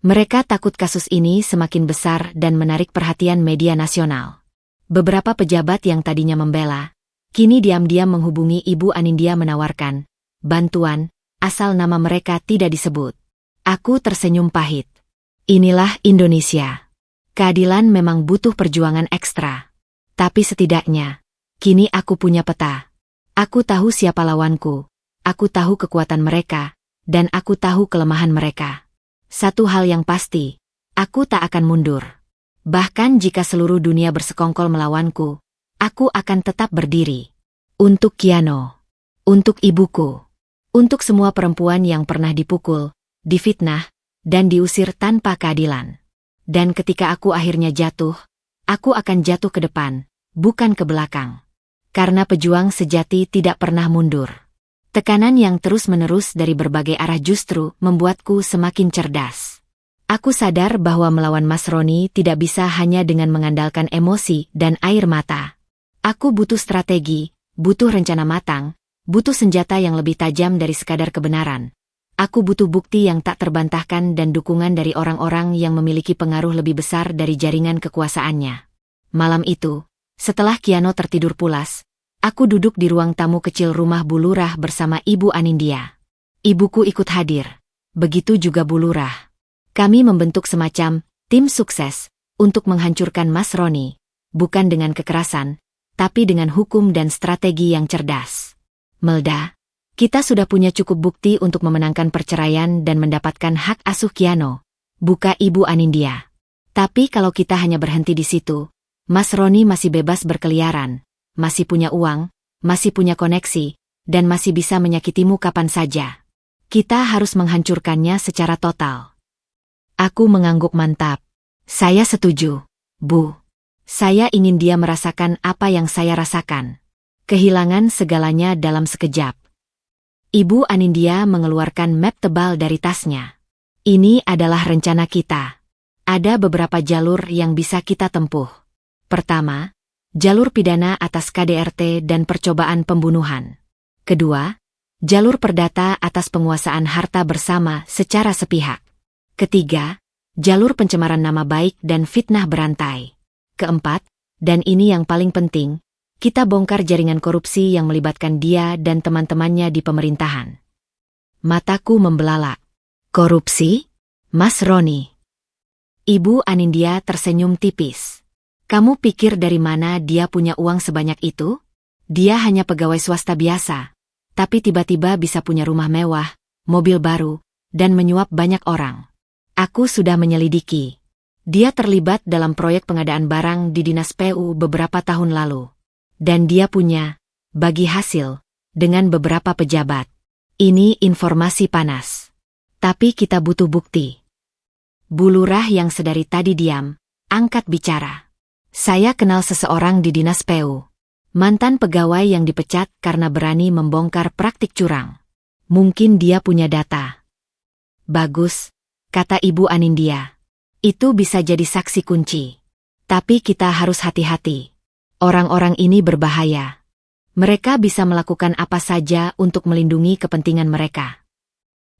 Mereka takut kasus ini semakin besar dan menarik perhatian media nasional. Beberapa pejabat yang tadinya membela, kini diam-diam menghubungi Ibu Anindya menawarkan bantuan, asal nama mereka tidak disebut. Aku tersenyum pahit. Inilah Indonesia. Keadilan memang butuh perjuangan ekstra. Tapi setidaknya, kini aku punya peta. Aku tahu siapa lawanku, aku tahu kekuatan mereka, dan aku tahu kelemahan mereka. Satu hal yang pasti, aku tak akan mundur. Bahkan jika seluruh dunia bersekongkol melawanku, aku akan tetap berdiri. Untuk Kiano. Untuk ibuku. Untuk semua perempuan yang pernah dipukul, difitnah, dan diusir tanpa keadilan. Dan ketika aku akhirnya jatuh, aku akan jatuh ke depan, bukan ke belakang. Karena pejuang sejati tidak pernah mundur. Tekanan yang terus-menerus dari berbagai arah justru membuatku semakin cerdas. Aku sadar bahwa melawan Mas Roni tidak bisa hanya dengan mengandalkan emosi dan air mata. Aku butuh strategi, butuh rencana matang, butuh senjata yang lebih tajam dari sekadar kebenaran. Aku butuh bukti yang tak terbantahkan dan dukungan dari orang-orang yang memiliki pengaruh lebih besar dari jaringan kekuasaannya. Malam itu, setelah Kiano tertidur pulas, aku duduk di ruang tamu kecil rumah Bu Lurah bersama Ibu Anindya. Ibuku ikut hadir. Begitu juga Bu Lurah. Kami membentuk semacam tim sukses untuk menghancurkan Mas Roni, bukan dengan kekerasan, tapi dengan hukum dan strategi yang cerdas. Melda, kita sudah punya cukup bukti untuk memenangkan perceraian dan mendapatkan hak asuh Kiano, buka Ibu Anindya. Tapi kalau kita hanya berhenti di situ, Mas Roni masih bebas berkeliaran, masih punya uang, masih punya koneksi, dan masih bisa menyakitimu kapan saja. Kita harus menghancurkannya secara total. Aku mengangguk mantap. Saya setuju, Bu. Saya ingin dia merasakan apa yang saya rasakan. Kehilangan segalanya dalam sekejap. Ibu Anindya mengeluarkan map tebal dari tasnya. Ini adalah rencana kita. Ada beberapa jalur yang bisa kita tempuh. Pertama, jalur pidana atas KDRT dan percobaan pembunuhan. Kedua, jalur perdata atas penguasaan harta bersama secara sepihak. Ketiga, jalur pencemaran nama baik dan fitnah berantai. Keempat, dan ini yang paling penting, kita bongkar jaringan korupsi yang melibatkan dia dan teman-temannya di pemerintahan. Mataku membelalak. Korupsi? Mas Roni. Ibu Anindya tersenyum tipis. Kamu pikir dari mana dia punya uang sebanyak itu? Dia hanya pegawai swasta biasa, tapi tiba-tiba bisa punya rumah mewah, mobil baru, dan menyuap banyak orang. Aku sudah menyelidiki. Dia terlibat dalam proyek pengadaan barang di Dinas PU beberapa tahun lalu. Dan dia punya, bagi hasil, dengan beberapa pejabat. Ini informasi panas. Tapi kita butuh bukti. Bu Lurah yang sedari tadi diam, angkat bicara. Saya kenal seseorang di Dinas PU. Mantan pegawai yang dipecat karena berani membongkar praktik curang. Mungkin dia punya data. Bagus, kata Ibu Anindya. Itu bisa jadi saksi kunci. Tapi kita harus hati-hati. Orang-orang ini berbahaya. Mereka bisa melakukan apa saja untuk melindungi kepentingan mereka.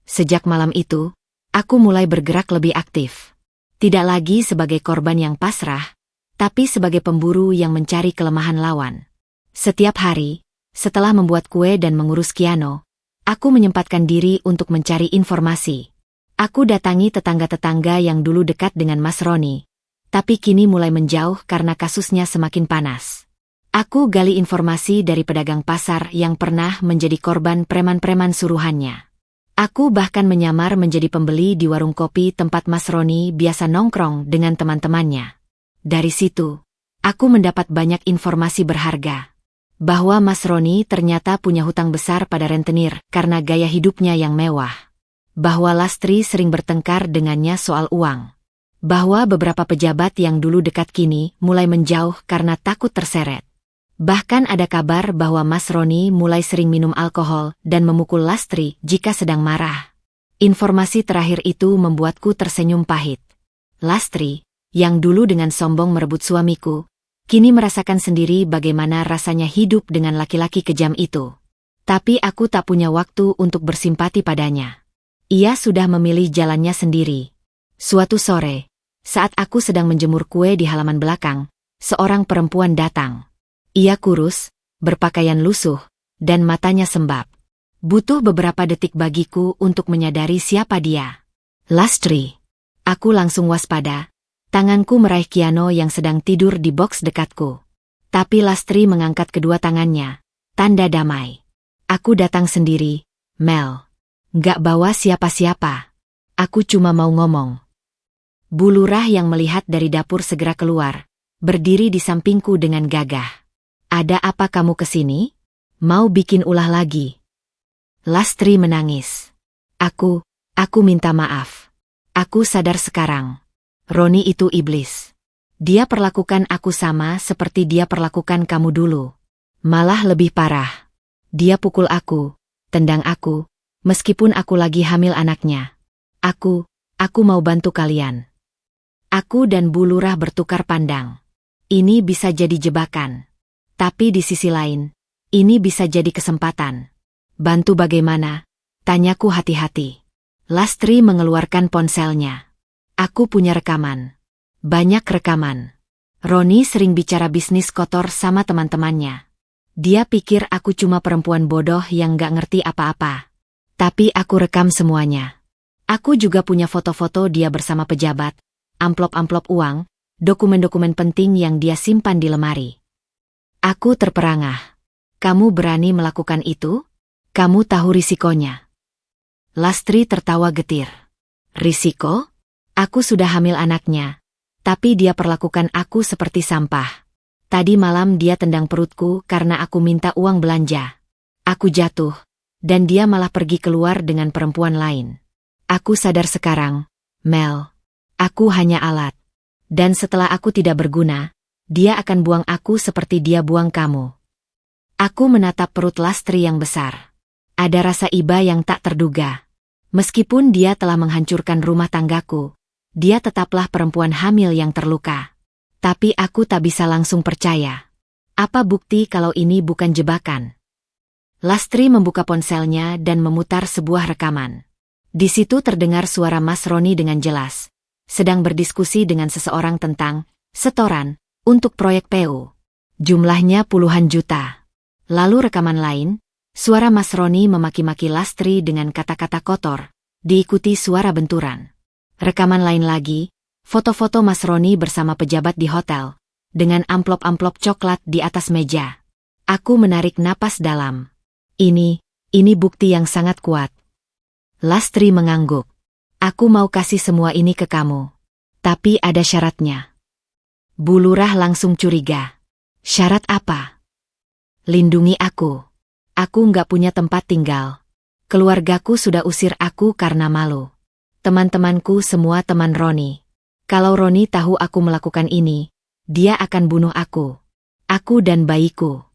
Sejak malam itu, aku mulai bergerak lebih aktif. Tidak lagi sebagai korban yang pasrah, tapi sebagai pemburu yang mencari kelemahan lawan. Setiap hari, setelah membuat kue dan mengurus Kiano, aku menyempatkan diri untuk mencari informasi. Aku datangi tetangga-tetangga yang dulu dekat dengan Mas Roni, tapi kini mulai menjauh karena kasusnya semakin panas. Aku gali informasi dari pedagang pasar yang pernah menjadi korban preman-preman suruhannya. Aku bahkan menyamar menjadi pembeli di warung kopi tempat Mas Roni biasa nongkrong dengan teman-temannya. Dari situ, aku mendapat banyak informasi berharga. Bahwa Mas Roni ternyata punya hutang besar pada rentenir karena gaya hidupnya yang mewah. Bahwa Lastri sering bertengkar dengannya soal uang. Bahwa beberapa pejabat yang dulu dekat kini mulai menjauh karena takut terseret. Bahkan ada kabar bahwa Mas Roni mulai sering minum alkohol dan memukul Lastri jika sedang marah. Informasi terakhir itu membuatku tersenyum pahit. Lastri, yang dulu dengan sombong merebut suamiku, kini merasakan sendiri bagaimana rasanya hidup dengan laki-laki kejam itu. Tapi aku tak punya waktu untuk bersimpati padanya. Ia sudah memilih jalannya sendiri. Suatu sore, saat aku sedang menjemur kue di halaman belakang, seorang perempuan datang. Ia kurus, berpakaian lusuh, dan matanya sembab. Butuh beberapa detik bagiku untuk menyadari siapa dia. Lastri. Aku langsung waspada. Tanganku meraih Kiano yang sedang tidur di boks dekatku. Tapi Lastri mengangkat kedua tangannya. Tanda damai. Aku datang sendiri, Mel. Nggak bawa siapa-siapa. Aku cuma mau ngomong. Bu Lurah yang melihat dari dapur segera keluar, berdiri di sampingku dengan gagah. Ada apa kamu kesini? Mau bikin ulah lagi? Lastri menangis. Aku minta maaf. Aku sadar sekarang. Roni itu iblis. Dia perlakukan aku sama seperti dia perlakukan kamu dulu. Malah lebih parah. Dia pukul aku, tendang aku, meskipun aku lagi hamil anaknya. Aku mau bantu kalian. Aku dan Bu Lurah bertukar pandang. Ini bisa jadi jebakan. Tapi di sisi lain, ini bisa jadi kesempatan. Bantu bagaimana? Tanyaku hati-hati. Lastri mengeluarkan ponselnya. Aku punya rekaman. Banyak rekaman. Roni sering bicara bisnis kotor sama teman-temannya. Dia pikir aku cuma perempuan bodoh yang gak ngerti apa-apa. Tapi aku rekam semuanya. Aku juga punya foto-foto dia bersama pejabat, amplop-amplop uang, dokumen-dokumen penting yang dia simpan di lemari. Aku terperangah. Kamu berani melakukan itu? Kamu tahu risikonya. Lastri tertawa getir. Risiko? Aku sudah hamil anaknya. Tapi dia perlakukan aku seperti sampah. Tadi malam dia tendang perutku karena aku minta uang belanja. Aku jatuh, dan dia malah pergi keluar dengan perempuan lain. Aku sadar sekarang, Mel. Aku hanya alat. Dan setelah aku tidak berguna, dia akan buang aku seperti dia buang kamu. Aku menatap perut Lastri yang besar. Ada rasa iba yang tak terduga. Meskipun dia telah menghancurkan rumah tanggaku, dia tetaplah perempuan hamil yang terluka. Tapi aku tak bisa langsung percaya. Apa bukti kalau ini bukan jebakan? Lastri membuka ponselnya dan memutar sebuah rekaman. Di situ terdengar suara Mas Roni dengan jelas, sedang berdiskusi dengan seseorang tentang setoran untuk proyek PU. Jumlahnya puluhan juta. Lalu rekaman lain, suara Mas Roni memaki-maki Lastri dengan kata-kata kotor, diikuti suara benturan. Rekaman lain lagi, foto-foto Mas Roni bersama pejabat di hotel, dengan amplop-amplop coklat di atas meja. Aku menarik napas dalam. Ini bukti yang sangat kuat. Lastri mengangguk. Aku mau kasih semua ini ke kamu. Tapi ada syaratnya. Bu Lurah langsung curiga. Syarat apa? Lindungi aku. Aku nggak punya tempat tinggal. Keluargaku sudah usir aku karena malu. Teman-temanku semua teman Roni. Kalau Roni tahu aku melakukan ini, dia akan bunuh aku. Aku dan bayiku.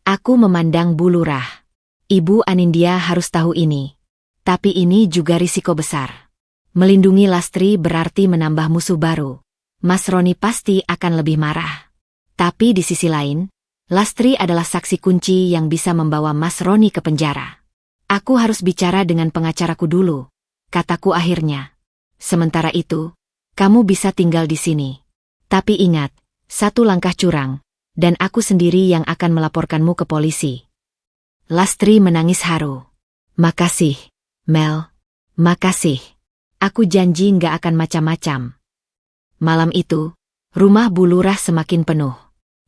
Aku memandang Bu Lurah. Ibu Anindya harus tahu ini. Tapi ini juga risiko besar. Melindungi Lastri berarti menambah musuh baru. Mas Roni pasti akan lebih marah. Tapi di sisi lain, Lastri adalah saksi kunci yang bisa membawa Mas Roni ke penjara. Aku harus bicara dengan pengacaraku dulu, kataku akhirnya. Sementara itu, kamu bisa tinggal di sini. Tapi ingat, satu langkah curang, dan aku sendiri yang akan melaporkanmu ke polisi. Lastri menangis haru. Makasih, Mel. Makasih. Aku janji nggak akan macam-macam. Malam itu, rumah Bu Lurah semakin penuh.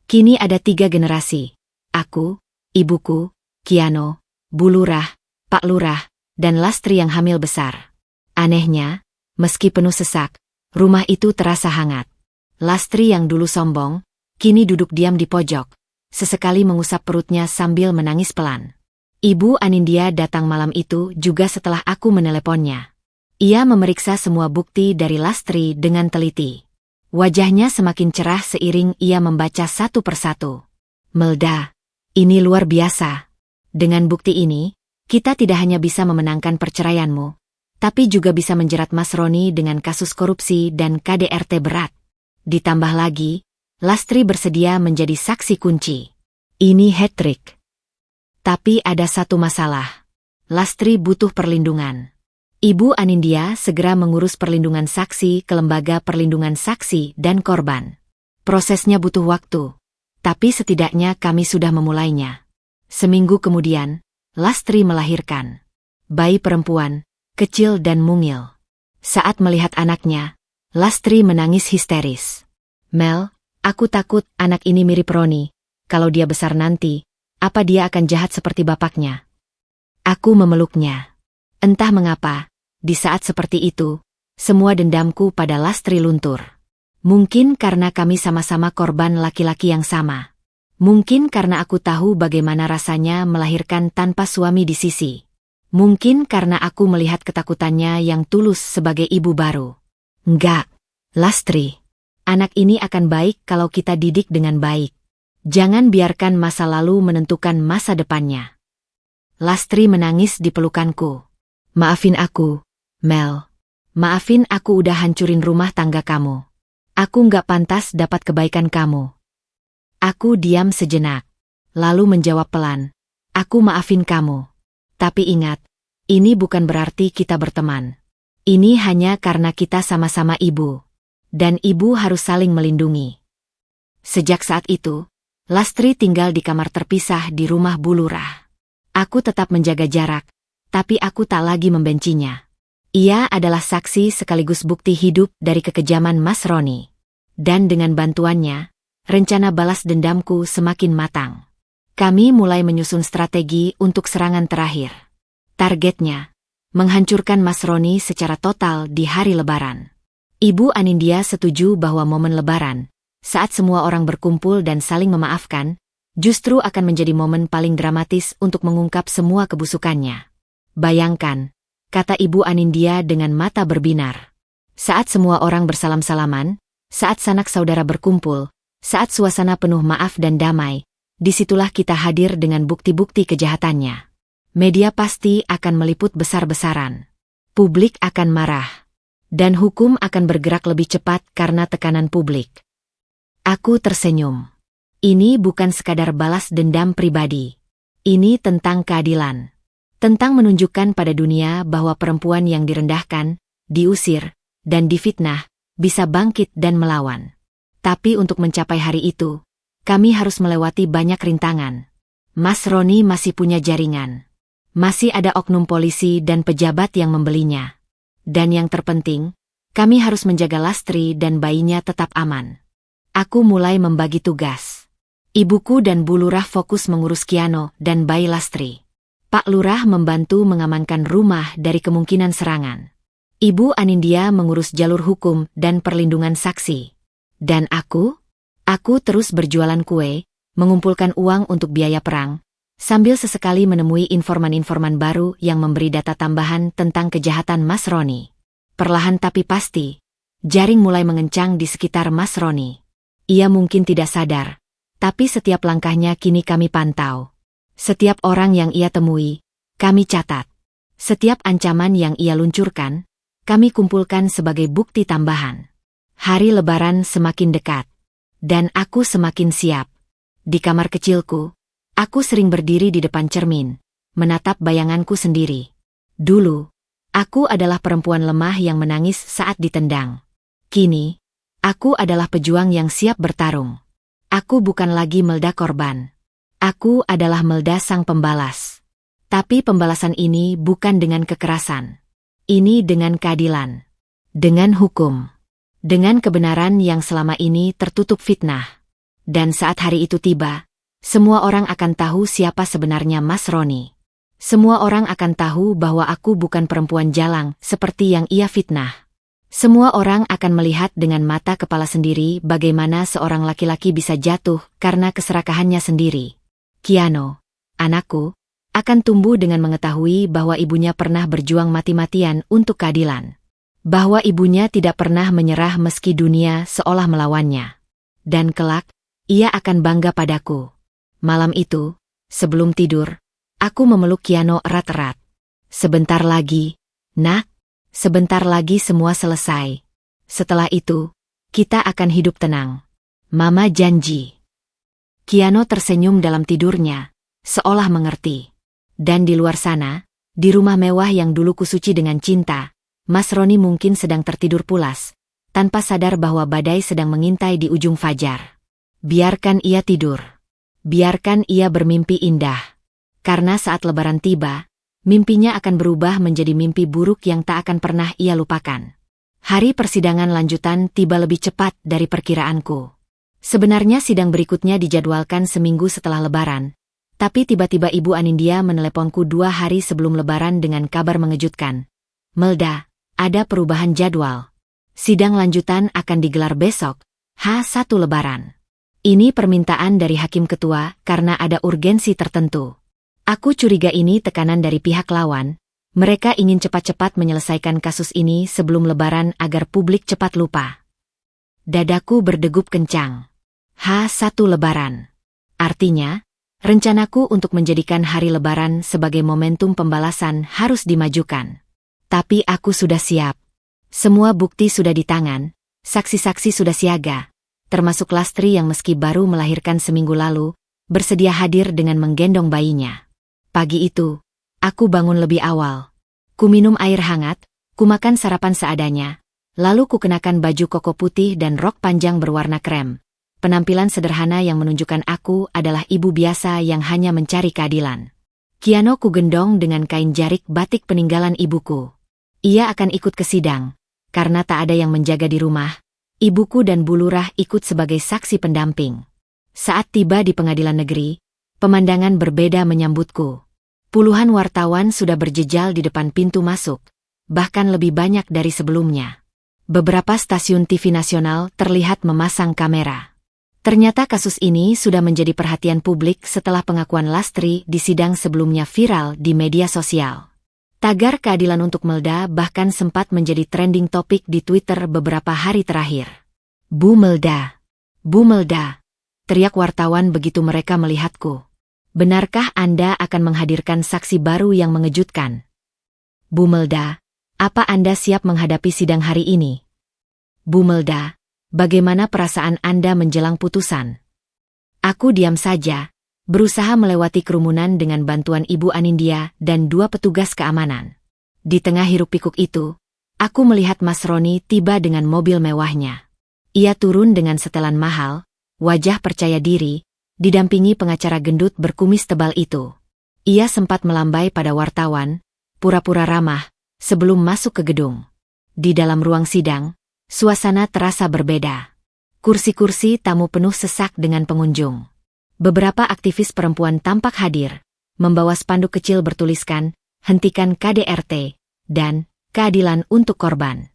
Kini ada 3 generasi. Aku, ibuku, Kiano, Bu Lurah, Pak Lurah, dan Lastri yang hamil besar. Anehnya, meski penuh sesak, rumah itu terasa hangat. Lastri yang dulu sombong, kini duduk diam di pojok, sesekali mengusap perutnya sambil menangis pelan. Ibu Anindya datang malam itu juga setelah aku meneleponnya. Ia memeriksa semua bukti dari Lastri dengan teliti. Wajahnya semakin cerah seiring ia membaca satu persatu. Melda, ini luar biasa. Dengan bukti ini, kita tidak hanya bisa memenangkan perceraianmu, tapi juga bisa menjerat Mas Roni dengan kasus korupsi dan KDRT berat. Ditambah lagi, Lastri bersedia menjadi saksi kunci. Ini hat-trick. Tapi ada satu masalah. Lastri butuh perlindungan. Ibu Anindya segera mengurus perlindungan saksi ke Lembaga Perlindungan Saksi dan Korban. Prosesnya butuh waktu, tapi setidaknya kami sudah memulainya. Seminggu kemudian, Lastri melahirkan. Bayi perempuan, kecil dan mungil. Saat melihat anaknya, Lastri menangis histeris. Mel, aku takut anak ini mirip Roni. Kalau dia besar nanti, apa dia akan jahat seperti bapaknya? Aku memeluknya. Entah mengapa, di saat seperti itu, semua dendamku pada Lastri luntur. Mungkin karena kami sama-sama korban laki-laki yang sama. Mungkin karena aku tahu bagaimana rasanya melahirkan tanpa suami di sisi. Mungkin karena aku melihat ketakutannya yang tulus sebagai ibu baru. Enggak, Lastri. Anak ini akan baik kalau kita didik dengan baik. Jangan biarkan masa lalu menentukan masa depannya. Lastri menangis di pelukanku. Maafin aku, Mel. Maafin aku udah hancurin rumah tangga kamu. Aku nggak pantas dapat kebaikan kamu. Aku diam sejenak, lalu menjawab pelan. Aku maafin kamu. Tapi ingat, ini bukan berarti kita berteman. Ini hanya karena kita sama-sama ibu. Dan ibu harus saling melindungi. Sejak saat itu, Lastri tinggal di kamar terpisah di rumah Bu Lurah. Aku tetap menjaga jarak, tapi aku tak lagi membencinya. Ia adalah saksi sekaligus bukti hidup dari kekejaman Mas Roni. Dan dengan bantuannya, rencana balas dendamku semakin matang. Kami mulai menyusun strategi untuk serangan terakhir. Targetnya, menghancurkan Mas Roni secara total di hari Lebaran. Ibu Anindya setuju bahwa momen Lebaran, saat semua orang berkumpul dan saling memaafkan, justru akan menjadi momen paling dramatis untuk mengungkap semua kebusukannya. Bayangkan, kata Ibu Anindya dengan mata berbinar. Saat semua orang bersalam-salaman, saat sanak saudara berkumpul, saat suasana penuh maaf dan damai, disitulah kita hadir dengan bukti-bukti kejahatannya. Media pasti akan meliput besar-besaran. Publik akan marah. Dan hukum akan bergerak lebih cepat karena tekanan publik. Aku tersenyum. Ini bukan sekadar balas dendam pribadi. Ini tentang keadilan. Tentang menunjukkan pada dunia bahwa perempuan yang direndahkan, diusir, dan difitnah, bisa bangkit dan melawan. Tapi untuk mencapai hari itu, kami harus melewati banyak rintangan. Mas Roni masih punya jaringan. Masih ada oknum polisi dan pejabat yang membelinya. Dan yang terpenting, kami harus menjaga Lastri dan bayinya tetap aman. Aku mulai membagi tugas. Ibuku dan Bu Lurah fokus mengurus Kiano dan bayi Lastri. Pak Lurah membantu mengamankan rumah dari kemungkinan serangan. Ibu Anindya mengurus jalur hukum dan perlindungan saksi. Dan aku terus berjualan kue, mengumpulkan uang untuk biaya perang, sambil sesekali menemui informan-informan baru yang memberi data tambahan tentang kejahatan Mas Roni. Perlahan tapi pasti, jaring mulai mengencang di sekitar Mas Roni. Ia mungkin tidak sadar, tapi setiap langkahnya kini kami pantau. Setiap orang yang ia temui, kami catat. Setiap ancaman yang ia luncurkan, kami kumpulkan sebagai bukti tambahan. Hari Lebaran semakin dekat. Dan aku semakin siap. Di kamar kecilku, aku sering berdiri di depan cermin, menatap bayanganku sendiri. Dulu, aku adalah perempuan lemah yang menangis saat ditendang. Kini, aku adalah pejuang yang siap bertarung. Aku bukan lagi Melda korban. Aku adalah Melda sang pembalas. Tapi pembalasan ini bukan dengan kekerasan. Ini dengan keadilan. Dengan hukum. Dengan kebenaran yang selama ini tertutup fitnah. Dan saat hari itu tiba, semua orang akan tahu siapa sebenarnya Mas Roni. Semua orang akan tahu bahwa aku bukan perempuan jalang seperti yang ia fitnah. Semua orang akan melihat dengan mata kepala sendiri bagaimana seorang laki-laki bisa jatuh karena keserakahannya sendiri. Kiano, anakku, akan tumbuh dengan mengetahui bahwa ibunya pernah berjuang mati-matian untuk keadilan. Bahwa ibunya tidak pernah menyerah meski dunia seolah melawannya. Dan kelak, ia akan bangga padaku. Malam itu, sebelum tidur, aku memeluk Kiano erat-erat. Sebentar lagi, nak, sebentar lagi semua selesai. Setelah itu, kita akan hidup tenang. Mama janji. Kiano tersenyum dalam tidurnya, seolah mengerti. Dan di luar sana, di rumah mewah yang dulu kusuci dengan cinta, Mas Roni mungkin sedang tertidur pulas, tanpa sadar bahwa badai sedang mengintai di ujung fajar. Biarkan ia tidur. Biarkan ia bermimpi indah. Karena saat lebaran tiba, mimpinya akan berubah menjadi mimpi buruk yang tak akan pernah ia lupakan. Hari persidangan lanjutan tiba lebih cepat dari perkiraanku. Sebenarnya sidang berikutnya dijadwalkan seminggu setelah lebaran, tapi tiba-tiba Ibu Anindya meneleponku 2 hari sebelum lebaran dengan kabar mengejutkan. Melda, ada perubahan jadwal. Sidang lanjutan akan digelar besok, H1 Lebaran. Ini permintaan dari Hakim Ketua karena ada urgensi tertentu. Aku curiga ini tekanan dari pihak lawan. Mereka ingin cepat-cepat menyelesaikan kasus ini sebelum Lebaran agar publik cepat lupa. Dadaku berdegup kencang. H1 Lebaran. Artinya, rencanaku untuk menjadikan hari Lebaran sebagai momentum pembalasan harus dimajukan. Tapi aku sudah siap. Semua bukti sudah di tangan, saksi-saksi sudah siaga, termasuk Lastri yang meski baru melahirkan seminggu lalu, bersedia hadir dengan menggendong bayinya. Pagi itu, aku bangun lebih awal. Ku minum air hangat, ku makan sarapan seadanya, lalu ku kenakan baju koko putih dan rok panjang berwarna krem. Penampilan sederhana yang menunjukkan aku adalah ibu biasa yang hanya mencari keadilan. Kiano ku gendong dengan kain jarik batik peninggalan ibuku. Ia akan ikut ke sidang. Karena tak ada yang menjaga di rumah, ibuku dan Bu Lurah ikut sebagai saksi pendamping. Saat tiba di pengadilan negeri, pemandangan berbeda menyambutku. Puluhan wartawan sudah berjejal di depan pintu masuk, bahkan lebih banyak dari sebelumnya. Beberapa stasiun TV nasional terlihat memasang kamera. Ternyata kasus ini sudah menjadi perhatian publik setelah pengakuan Lastri di sidang sebelumnya viral di media sosial. Tagar keadilan untuk Melda bahkan sempat menjadi trending topik di Twitter beberapa hari terakhir. Bu Melda, teriak wartawan begitu mereka melihatku. Benarkah Anda akan menghadirkan saksi baru yang mengejutkan? Bu Melda, apa Anda siap menghadapi sidang hari ini? Bu Melda, bagaimana perasaan Anda menjelang putusan? Aku diam saja, berusaha melewati kerumunan dengan bantuan Ibu Anindya dan 2 petugas keamanan. Di tengah hiruk-pikuk itu, aku melihat Mas Roni tiba dengan mobil mewahnya. Ia turun dengan setelan mahal, wajah percaya diri, didampingi pengacara gendut berkumis tebal itu. Ia sempat melambai pada wartawan, pura-pura ramah, sebelum masuk ke gedung. Di dalam ruang sidang, suasana terasa berbeda. Kursi-kursi tamu penuh sesak dengan pengunjung. Beberapa aktivis perempuan tampak hadir, membawa spanduk kecil bertuliskan, "Hentikan KDRT," dan "Keadilan untuk korban."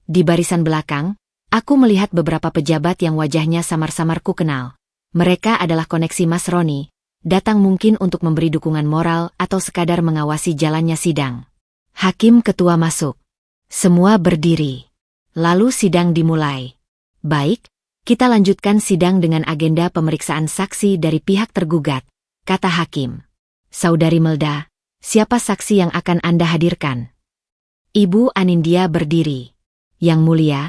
Di barisan belakang, aku melihat beberapa pejabat yang wajahnya samar-samar ku kenal. Mereka adalah koneksi Mas Roni, datang mungkin untuk memberi dukungan moral atau sekadar mengawasi jalannya sidang. Hakim Ketua masuk. Semua berdiri. Lalu sidang dimulai. Baik. Kita lanjutkan sidang dengan agenda pemeriksaan saksi dari pihak tergugat, kata Hakim. Saudari Melda, siapa saksi yang akan Anda hadirkan? Ibu Anindya berdiri. Yang mulia,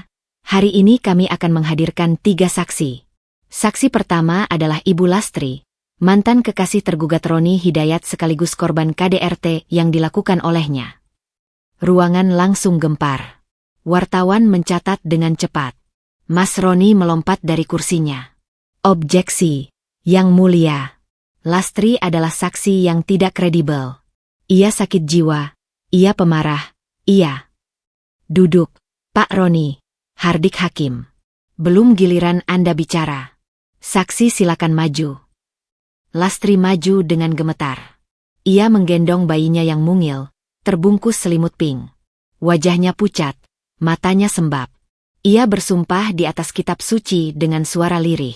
hari ini kami akan menghadirkan 3 saksi. Saksi pertama adalah Ibu Lastri, mantan kekasih tergugat Roni Hidayat sekaligus korban KDRT yang dilakukan olehnya. Ruangan langsung gempar. Wartawan mencatat dengan cepat. Mas Roni melompat dari kursinya. Objeksi, Yang Mulia. Lastri adalah saksi yang tidak kredibel. Ia sakit jiwa, ia pemarah, ia. Duduk, Pak Roni. Hardik Hakim. Belum giliran Anda bicara. Saksi silakan maju. Lastri maju dengan gemetar. Ia menggendong bayinya yang mungil, terbungkus selimut pink. Wajahnya pucat, matanya sembab. Ia bersumpah di atas kitab suci dengan suara lirih.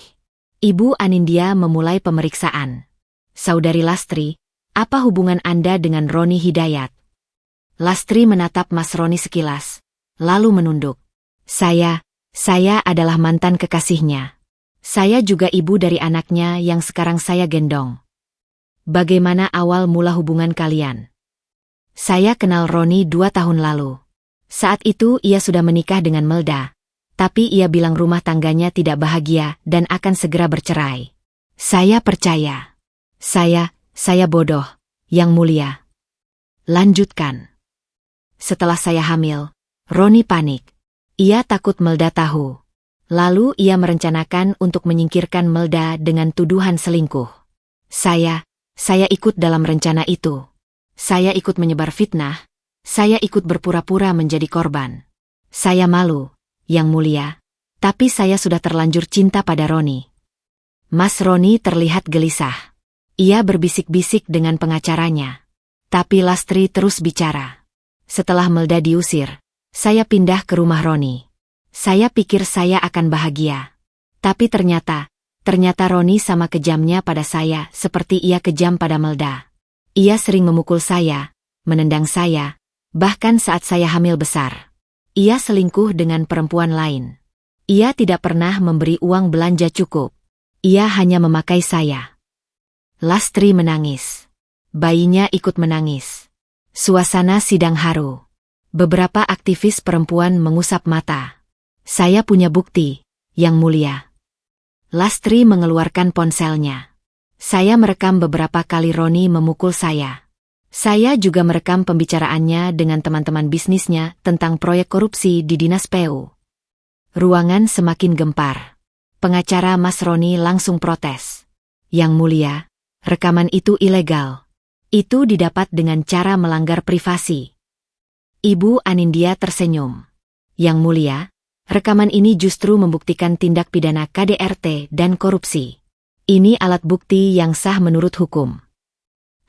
Ibu Anindya memulai pemeriksaan. Saudari Lastri, apa hubungan Anda dengan Roni Hidayat? Lastri menatap Mas Roni sekilas, lalu menunduk. Saya adalah mantan kekasihnya. Saya juga ibu dari anaknya yang sekarang saya gendong. Bagaimana awal mula hubungan kalian? Saya kenal Roni 2 tahun lalu. Saat itu ia sudah menikah dengan Melda, tapi ia bilang rumah tangganya tidak bahagia dan akan segera bercerai. Saya percaya. Saya bodoh, Yang Mulia. Lanjutkan. Setelah saya hamil, Roni panik. Ia takut Melda tahu. Lalu ia merencanakan untuk menyingkirkan Melda dengan tuduhan selingkuh. Saya ikut dalam rencana itu. Saya ikut menyebar fitnah. Saya ikut berpura-pura menjadi korban. Saya malu, Yang Mulia, tapi saya sudah terlanjur cinta pada Roni. Mas Roni terlihat gelisah. Ia berbisik-bisik dengan pengacaranya. Tapi Lastri terus bicara. Setelah Melda diusir, saya pindah ke rumah Roni. Saya pikir saya akan bahagia. Tapi ternyata Roni sama kejamnya pada saya seperti ia kejam pada Melda. Ia sering memukul saya, menendang saya, bahkan saat saya hamil besar. Ia selingkuh dengan perempuan lain. Ia tidak pernah memberi uang belanja cukup. Ia hanya memakai saya. Lastri menangis. Bayinya ikut menangis. Suasana sidang haru. Beberapa aktivis perempuan mengusap mata. Saya punya bukti, Yang Mulia. Lastri mengeluarkan ponselnya. Saya merekam beberapa kali Roni memukul saya. Saya juga merekam pembicaraannya dengan teman-teman bisnisnya tentang proyek korupsi di Dinas PU. Ruangan semakin gempar. Pengacara Mas Roni langsung protes. Yang Mulia, rekaman itu ilegal. Itu didapat dengan cara melanggar privasi. Ibu Anindya tersenyum. Yang Mulia, rekaman ini justru membuktikan tindak pidana KDRT dan korupsi. Ini alat bukti yang sah menurut hukum.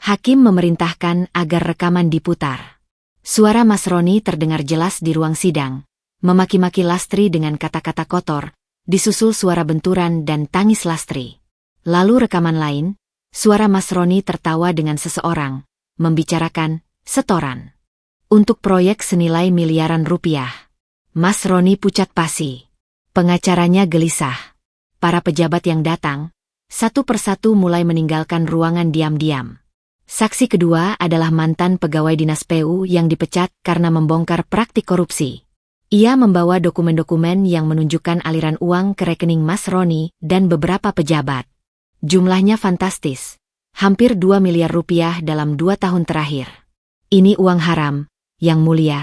Hakim memerintahkan agar rekaman diputar. Suara Mas Roni terdengar jelas di ruang sidang, memaki-maki Lastri dengan kata-kata kotor, disusul suara benturan dan tangis Lastri. Lalu rekaman lain, suara Mas Roni tertawa dengan seseorang, membicarakan setoran. Untuk proyek senilai miliaran rupiah. Mas Roni pucat pasi. Pengacaranya gelisah. Para pejabat yang datang, satu persatu mulai meninggalkan ruangan diam-diam. Saksi kedua adalah mantan pegawai dinas PU yang dipecat karena membongkar praktik korupsi. Ia membawa dokumen-dokumen yang menunjukkan aliran uang ke rekening Mas Roni dan beberapa pejabat. Jumlahnya fantastis. Hampir 2 miliar rupiah dalam 2 tahun terakhir. Ini uang haram, Yang Mulia,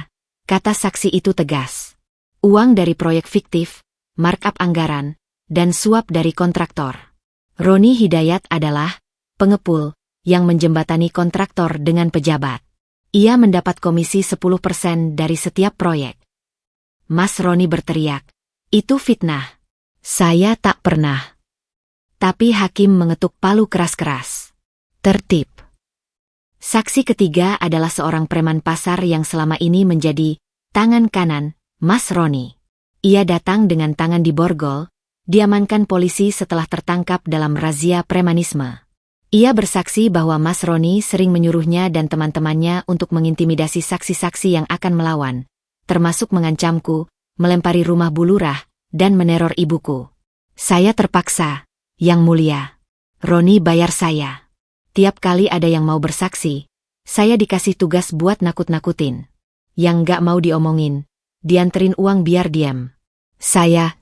kata saksi itu tegas. Uang dari proyek fiktif, markup anggaran, dan suap dari kontraktor. Roni Hidayat adalah pengepul yang menjembatani kontraktor dengan pejabat. Ia mendapat komisi 10% dari setiap proyek. Mas Roni berteriak, itu fitnah. Saya tak pernah. Tapi hakim mengetuk palu keras-keras. Tertib. Saksi ketiga adalah seorang preman pasar yang selama ini menjadi tangan kanan Mas Roni. Ia datang dengan tangan diborgol, diamankan polisi setelah tertangkap dalam razia premanisme. Ia bersaksi bahwa Mas Roni sering menyuruhnya dan teman-temannya untuk mengintimidasi saksi-saksi yang akan melawan, termasuk mengancamku, melempari rumah Bu Lurah, dan meneror ibuku. Saya terpaksa, Yang Mulia. Roni bayar saya. Tiap kali ada yang mau bersaksi, saya dikasih tugas buat nakut-nakutin. Yang gak mau diomongin, dianterin uang biar diam. Saya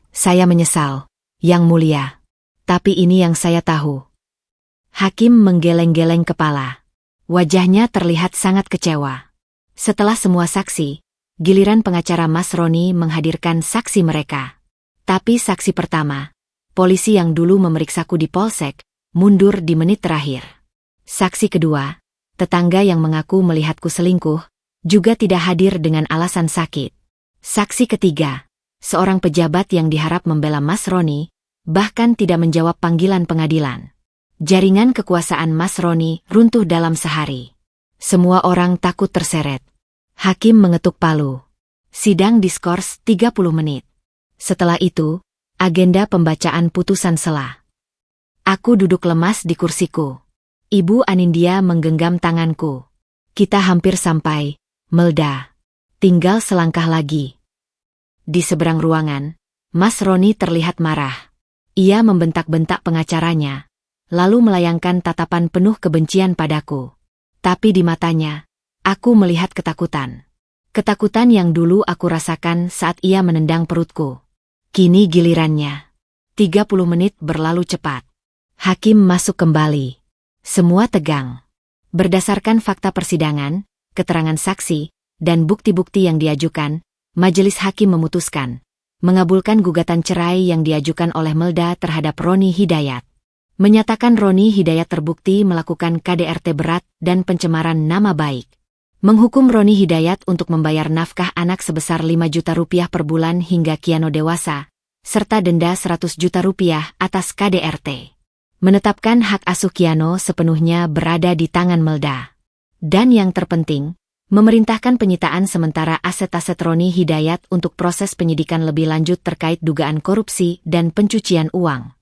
menyesal, Yang Mulia. Tapi ini yang saya tahu. Hakim menggeleng-geleng kepala. Wajahnya terlihat sangat kecewa. Setelah semua saksi, giliran pengacara Mas Roni menghadirkan saksi mereka. Tapi saksi pertama, polisi yang dulu memeriksaku di polsek, mundur di menit terakhir. Saksi kedua, tetangga yang mengaku melihatku selingkuh, juga tidak hadir dengan alasan sakit. Saksi ketiga, seorang pejabat yang diharap membela Mas Roni, bahkan tidak menjawab panggilan pengadilan. Jaringan kekuasaan Mas Roni runtuh dalam sehari. Semua orang takut terseret. Hakim mengetuk palu. Sidang diskors 30 menit. Setelah itu, agenda pembacaan putusan sela. Aku duduk lemas di kursiku. Ibu Anindya menggenggam tanganku. Kita hampir sampai, Melda. Tinggal selangkah lagi. Di seberang ruangan, Mas Roni terlihat marah. Ia membentak-bentak pengacaranya, lalu melayangkan tatapan penuh kebencian padaku. Tapi di matanya, aku melihat ketakutan. Ketakutan yang dulu aku rasakan saat ia menendang perutku. Kini gilirannya. 30 menit berlalu cepat. Hakim masuk kembali. Semua tegang. Berdasarkan fakta persidangan, keterangan saksi, dan bukti-bukti yang diajukan, majelis hakim memutuskan mengabulkan gugatan cerai yang diajukan oleh Melda terhadap Roni Hidayat. Menyatakan Roni Hidayat terbukti melakukan KDRT berat dan pencemaran nama baik. Menghukum Roni Hidayat untuk membayar nafkah anak sebesar 5 juta rupiah per bulan hingga Kiano dewasa, serta denda 100 juta rupiah atas KDRT. Menetapkan hak asuh Kiano sepenuhnya berada di tangan Melda. Dan yang terpenting, memerintahkan penyitaan sementara aset-aset Roni Hidayat untuk proses penyidikan lebih lanjut terkait dugaan korupsi dan pencucian uang.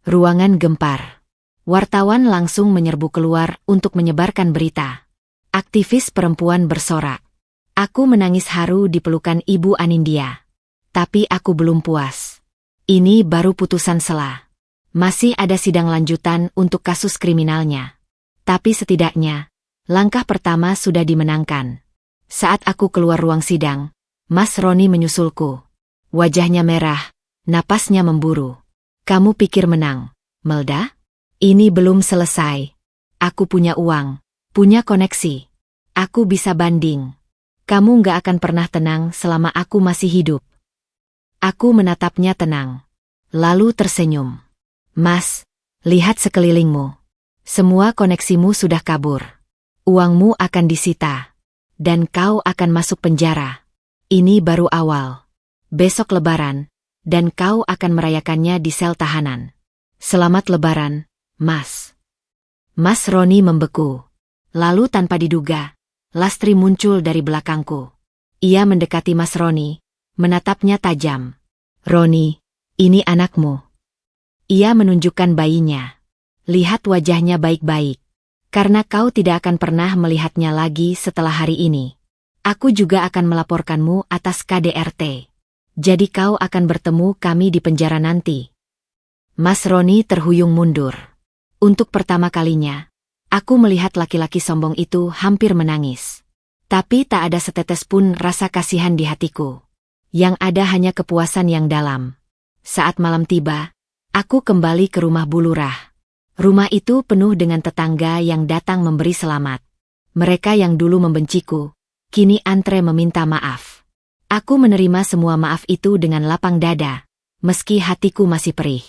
Ruangan gempar. Wartawan langsung menyerbu keluar untuk menyebarkan berita. Aktivis perempuan bersorak. Aku menangis haru di pelukan Ibu Anindya. Tapi aku belum puas. Ini baru putusan sela. Masih ada sidang lanjutan untuk kasus kriminalnya. Tapi setidaknya, langkah pertama sudah dimenangkan. Saat aku keluar ruang sidang, Mas Roni menyusulku. Wajahnya merah, napasnya memburu. Kamu pikir menang, Melda? Ini belum selesai. Aku punya uang, punya koneksi. Aku bisa banding. Kamu nggak akan pernah tenang selama aku masih hidup. Aku menatapnya tenang. Lalu tersenyum. Mas, lihat sekelilingmu. Semua koneksimu sudah kabur. Uangmu akan disita. Dan kau akan masuk penjara. Ini baru awal. Besok Lebaran, dan kau akan merayakannya di sel tahanan. Selamat Lebaran, Mas. Mas Roni membeku. Lalu tanpa diduga, Lastri muncul dari belakangku. Ia mendekati Mas Roni, menatapnya tajam. Roni, ini anakmu. Ia menunjukkan bayinya. Lihat wajahnya baik-baik. Karena kau tidak akan pernah melihatnya lagi setelah hari ini. Aku juga akan melaporkanmu atas KDRT. Jadi kau akan bertemu kami di penjara nanti. Mas Roni terhuyung mundur. Untuk pertama kalinya, aku melihat laki-laki sombong itu hampir menangis. Tapi tak ada setetes pun rasa kasihan di hatiku. Yang ada hanya kepuasan yang dalam. Saat malam tiba, aku kembali ke rumah Bu Lurah. Rumah itu penuh dengan tetangga yang datang memberi selamat. Mereka yang dulu membenciku, kini antre meminta maaf. Aku menerima semua maaf itu dengan lapang dada, meski hatiku masih perih.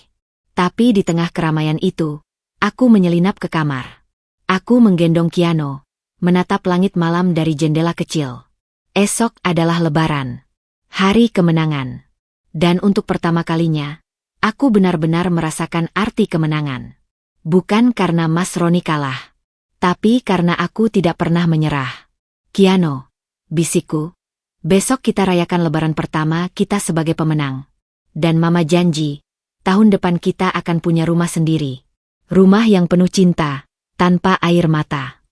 Tapi di tengah keramaian itu, aku menyelinap ke kamar. Aku menggendong Kiano, menatap langit malam dari jendela kecil. Esok adalah Lebaran, hari kemenangan. Dan untuk pertama kalinya, aku benar-benar merasakan arti kemenangan. Bukan karena Mas Roni kalah, tapi karena aku tidak pernah menyerah. Kiano, bisikku, besok kita rayakan Lebaran pertama kita sebagai pemenang. Dan Mama janji, tahun depan kita akan punya rumah sendiri. Rumah yang penuh cinta, tanpa air mata.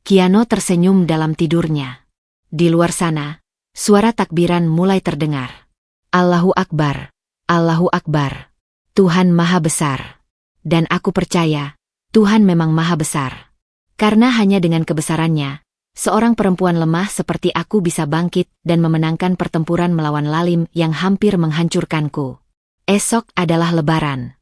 Kiano tersenyum dalam tidurnya. Di luar sana, suara takbiran mulai terdengar. Allahu Akbar, Allahu Akbar. Tuhan Maha Besar. Dan aku percaya, Tuhan memang Maha Besar. Karena hanya dengan kebesarannya, seorang perempuan lemah seperti aku bisa bangkit dan memenangkan pertempuran melawan lalim yang hampir menghancurkanku. Esok adalah Lebaran.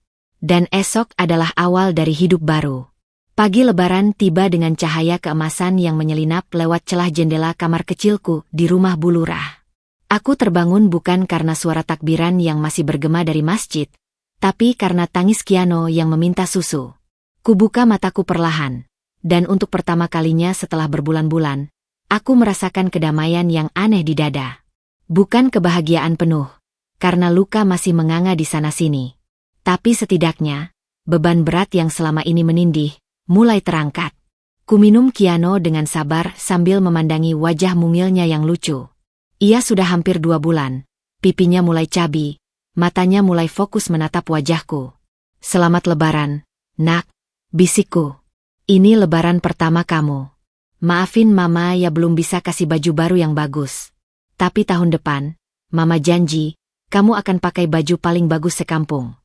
Dan esok adalah awal dari hidup baru. Pagi Lebaran tiba dengan cahaya keemasan yang menyelinap lewat celah jendela kamar kecilku di rumah Bu Lurah. Aku terbangun bukan karena suara takbiran yang masih bergema dari masjid, tapi karena tangis Kiano yang meminta susu. Kubuka mataku perlahan, dan untuk pertama kalinya setelah berbulan-bulan, aku merasakan kedamaian yang aneh di dada. Bukan kebahagiaan penuh, karena luka masih menganga di sana-sini. Tapi setidaknya, beban berat yang selama ini menindih, mulai terangkat. Kuminum Kiano dengan sabar sambil memandangi wajah mungilnya yang lucu. Ia sudah hampir 2 bulan, pipinya mulai cabi, matanya mulai fokus menatap wajahku. Selamat Lebaran, nak, bisikku. Ini Lebaran pertama kamu. Maafin Mama ya belum bisa kasih baju baru yang bagus. Tapi tahun depan, Mama janji, kamu akan pakai baju paling bagus sekampung.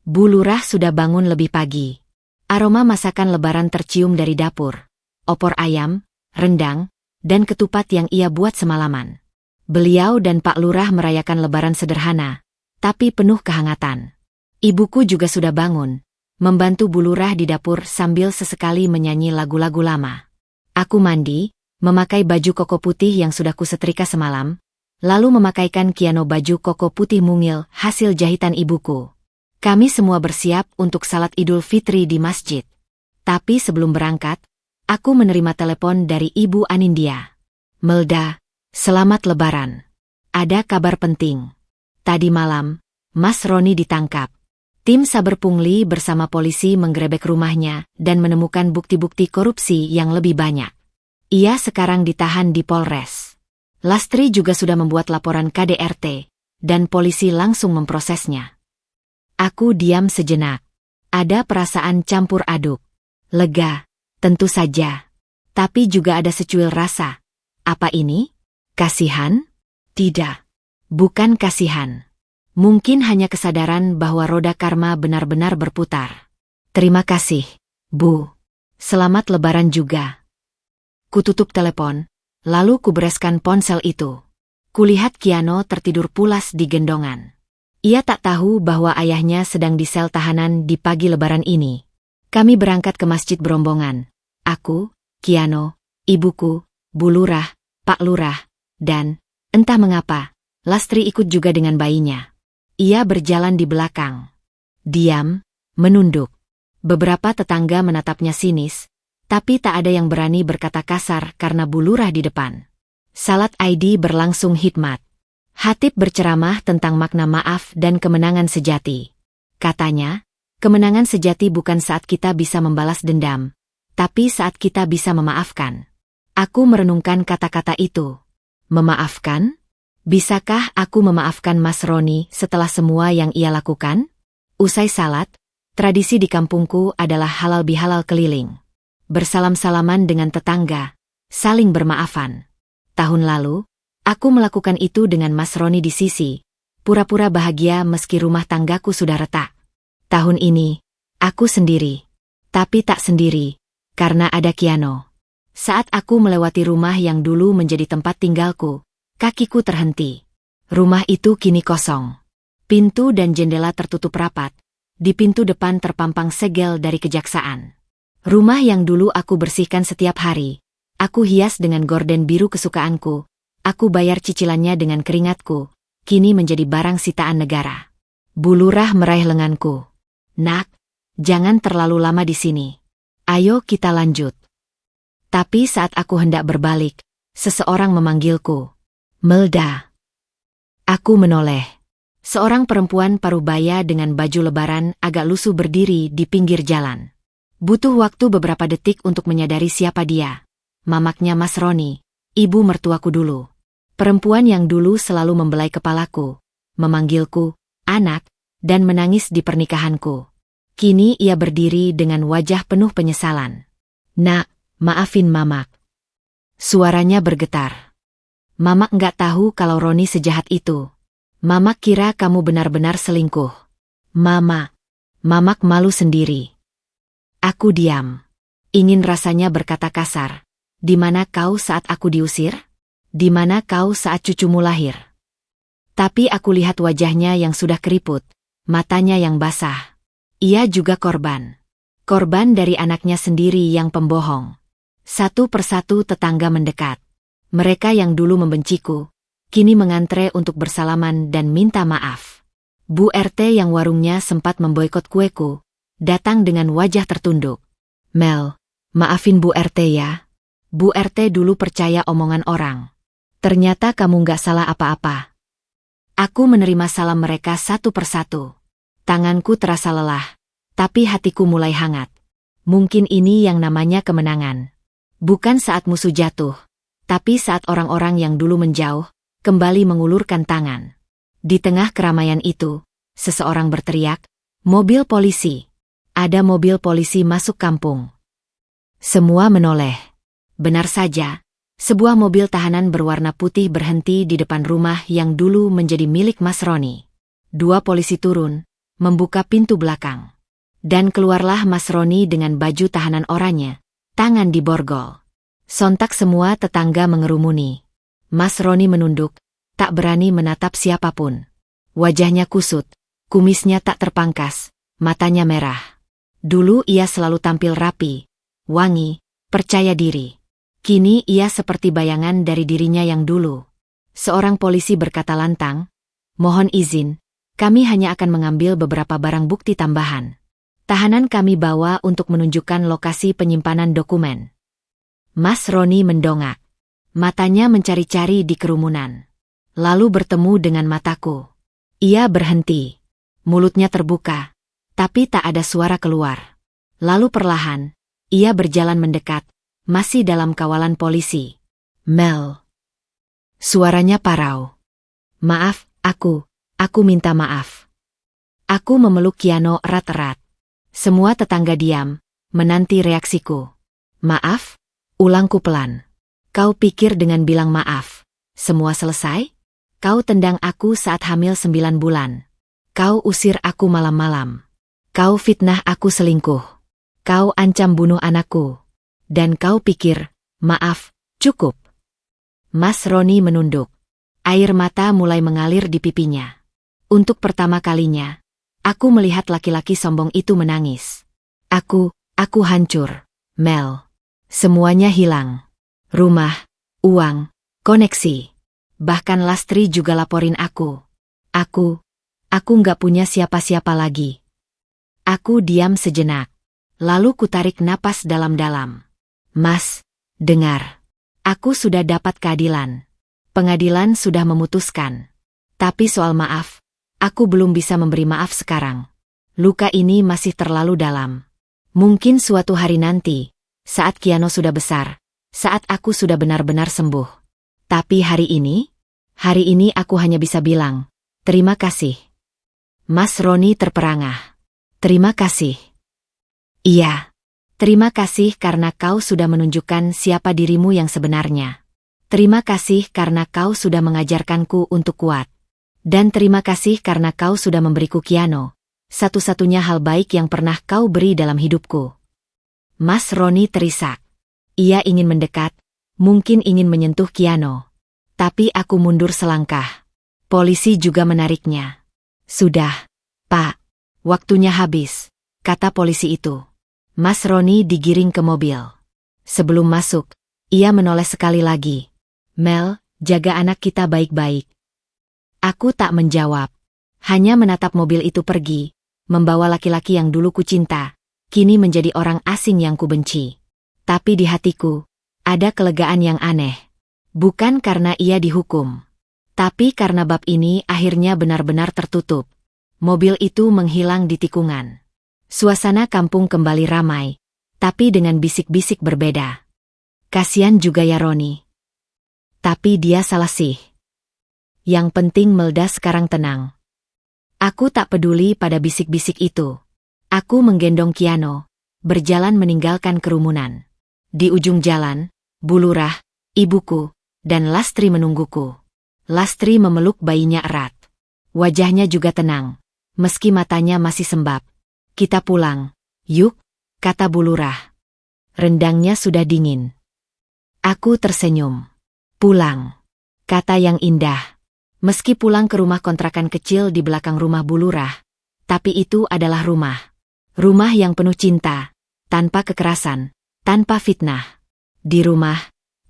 Bu Lurah sudah bangun lebih pagi. Aroma masakan Lebaran tercium dari dapur. Opor ayam, rendang, dan ketupat yang ia buat semalaman. Beliau dan Pak Lurah merayakan Lebaran sederhana, tapi penuh kehangatan. Ibuku juga sudah bangun, membantu Bu Lurah di dapur sambil sesekali menyanyi lagu-lagu lama. Aku mandi, memakai baju koko putih yang sudah kusetrika semalam, lalu memakaikan Kiano baju koko putih mungil hasil jahitan ibuku. Kami semua bersiap untuk salat Idul Fitri di masjid. Tapi sebelum berangkat, aku menerima telepon dari Ibu Anindya. Melda, selamat Lebaran. Ada kabar penting. Tadi malam, Mas Roni ditangkap. Tim Saber Pungli bersama polisi menggerebek rumahnya dan menemukan bukti-bukti korupsi yang lebih banyak. Ia sekarang ditahan di Polres. Lastri juga sudah membuat laporan KDRT, dan polisi langsung memprosesnya. Aku diam sejenak. Ada perasaan campur aduk. Lega, tentu saja. Tapi juga ada secuil rasa. Apa ini? Kasihan? Tidak. Bukan kasihan. Mungkin hanya kesadaran bahwa roda karma benar-benar berputar. Terima kasih, Bu. Selamat Lebaran juga. Kututup telepon, lalu kubereskan ponsel itu. Kulihat Kiano tertidur pulas di gendongan. Ia tak tahu bahwa ayahnya sedang di sel tahanan di pagi Lebaran ini. Kami berangkat ke masjid berombongan. Aku, Kiano, ibuku, Bu Lurah, Pak Lurah, dan, entah mengapa, Lastri ikut juga dengan bayinya. Ia berjalan di belakang. Diam, menunduk. Beberapa tetangga menatapnya sinis, tapi tak ada yang berani berkata kasar karena Bu Lurah di depan. Salat ID berlangsung hikmat. Khatib berceramah tentang makna maaf dan kemenangan sejati. Katanya, kemenangan sejati bukan saat kita bisa membalas dendam, tapi saat kita bisa memaafkan. Aku merenungkan kata-kata itu. Memaafkan? Bisakah aku memaafkan Mas Roni setelah semua yang ia lakukan? Usai salat, tradisi di kampungku adalah halal bihalal keliling. Bersalam-salaman dengan tetangga, saling bermaafan. Tahun lalu, aku melakukan itu dengan Mas Roni di sisi, pura-pura bahagia meski rumah tanggaku sudah retak. Tahun ini, aku sendiri. Tapi tak sendiri, karena ada Kiano. Saat aku melewati rumah yang dulu menjadi tempat tinggalku, kakiku terhenti. Rumah itu kini kosong. Pintu dan jendela tertutup rapat. Di pintu depan terpampang segel dari kejaksaan. Rumah yang dulu aku bersihkan setiap hari, aku hias dengan gorden biru kesukaanku. Aku bayar cicilannya dengan keringatku, kini menjadi barang sitaan negara. Bu Lurah meraih lenganku. Nak, jangan terlalu lama di sini. Ayo kita lanjut. Tapi saat aku hendak berbalik, seseorang memanggilku. Melda. Aku menoleh. Seorang perempuan parubaya dengan baju Lebaran agak lusuh berdiri di pinggir jalan. Butuh waktu beberapa detik untuk menyadari siapa dia. Mamaknya Mas Roni, ibu mertuaku dulu. Perempuan yang dulu selalu membelai kepalaku, memanggilku, anak, dan menangis di pernikahanku. Kini ia berdiri dengan wajah penuh penyesalan. Nak, maafin Mamak. Suaranya bergetar. Mamak nggak tahu kalau Roni sejahat itu. Mamak kira kamu benar-benar selingkuh. Mamak malu sendiri. Aku diam. Ingin rasanya berkata kasar. Di mana kau saat aku diusir? Di mana kau saat cucumu lahir? Tapi aku lihat wajahnya yang sudah keriput, matanya yang basah. Ia juga korban. Korban dari anaknya sendiri yang pembohong. Satu persatu tetangga mendekat. Mereka yang dulu membenciku, kini mengantre untuk bersalaman dan minta maaf. Bu RT yang warungnya sempat memboikot kueku, datang dengan wajah tertunduk. Mel, maafin Bu RT ya. Bu RT dulu percaya omongan orang. Ternyata kamu gak salah apa-apa. Aku menerima salam mereka satu persatu. Tanganku terasa lelah, tapi hatiku mulai hangat. Mungkin ini yang namanya kemenangan. Bukan saat musuh jatuh, tapi saat orang-orang yang dulu menjauh, kembali mengulurkan tangan. Di tengah keramaian itu, seseorang berteriak, "Mobil polisi!" Ada mobil polisi masuk kampung. Semua menoleh. Benar saja, sebuah mobil tahanan berwarna putih berhenti di depan rumah yang dulu menjadi milik Mas Roni. Dua polisi turun, membuka pintu belakang. Dan keluarlah Mas Roni dengan baju tahanan oranye, tangan di borgol. Sontak semua tetangga mengerumuni. Mas Roni menunduk, tak berani menatap siapapun. Wajahnya kusut, kumisnya tak terpangkas, matanya merah. Dulu ia selalu tampil rapi, wangi, percaya diri. Kini ia seperti bayangan dari dirinya yang dulu. Seorang polisi berkata lantang, "Mohon izin, kami hanya akan mengambil beberapa barang bukti tambahan. Tahanan kami bawa untuk menunjukkan lokasi penyimpanan dokumen." Mas Roni mendongak. Matanya mencari-cari di kerumunan. Lalu bertemu dengan mataku. Ia berhenti. Mulutnya terbuka, tapi tak ada suara keluar. Lalu perlahan, ia berjalan mendekat, masih dalam kawalan polisi. "Mel." Suaranya parau. "Maaf, aku minta maaf." Aku memeluk Kiano erat-erat. Semua tetangga diam, menanti reaksiku. "Maaf?" Ulangku pelan. "Kau pikir dengan bilang maaf, semua selesai? Kau tendang aku saat hamil 9 bulan. Kau usir aku malam-malam. Kau fitnah aku selingkuh. Kau ancam bunuh anakku. Dan kau pikir, maaf, cukup?" Mas Roni menunduk. Air mata mulai mengalir di pipinya. Untuk pertama kalinya, aku melihat laki-laki sombong itu menangis. Aku hancur, Mel. Semuanya hilang. Rumah, uang, koneksi. Bahkan Lastri juga laporin aku. Aku nggak punya siapa-siapa lagi. Aku diam sejenak. Lalu kutarik napas dalam-dalam. "Mas, dengar. Aku sudah dapat keadilan. Pengadilan sudah memutuskan. Tapi soal maaf, aku belum bisa memberi maaf sekarang. Luka ini masih terlalu dalam. Mungkin suatu hari nanti, saat Kiano sudah besar, saat aku sudah benar-benar sembuh. Tapi hari ini aku hanya bisa bilang, terima kasih." Mas Roni terperangah. "Terima kasih." "Iya. Terima kasih karena kau sudah menunjukkan siapa dirimu yang sebenarnya. Terima kasih karena kau sudah mengajarkanku untuk kuat. Dan terima kasih karena kau sudah memberiku Kiano, satu-satunya hal baik yang pernah kau beri dalam hidupku." Mas Roni terisak. Ia ingin mendekat, mungkin ingin menyentuh Kiano. Tapi aku mundur selangkah. Polisi juga menariknya. "Sudah, Pak. Waktunya habis," kata polisi itu. Mas Roni digiring ke mobil. Sebelum masuk, ia menoleh sekali lagi. "Mel, jaga anak kita baik-baik." Aku tak menjawab. Hanya menatap mobil itu pergi, membawa laki-laki yang dulu kucinta, kini menjadi orang asing yang kubenci. Tapi di hatiku, ada kelegaan yang aneh. Bukan karena ia dihukum, tapi karena bab ini akhirnya benar-benar tertutup. Mobil itu menghilang di tikungan. Suasana kampung kembali ramai, tapi dengan bisik-bisik berbeda. "Kasian juga ya Roni. Tapi dia salah sih. Yang penting Melda sekarang tenang." Aku tak peduli pada bisik-bisik itu. Aku menggendong Kiano, berjalan meninggalkan kerumunan. Di ujung jalan, Bu Lurah, ibuku, dan Lastri menungguku. Lastri memeluk bayinya erat. Wajahnya juga tenang, meski matanya masih sembab. "Kita pulang, yuk," kata Bu Lurah. Rendangnya sudah dingin. Aku tersenyum. "Pulang," kata yang indah. Meski pulang ke rumah kontrakan kecil di belakang rumah Bu Lurah, tapi itu adalah rumah. Rumah yang penuh cinta, tanpa kekerasan, tanpa fitnah. Di rumah,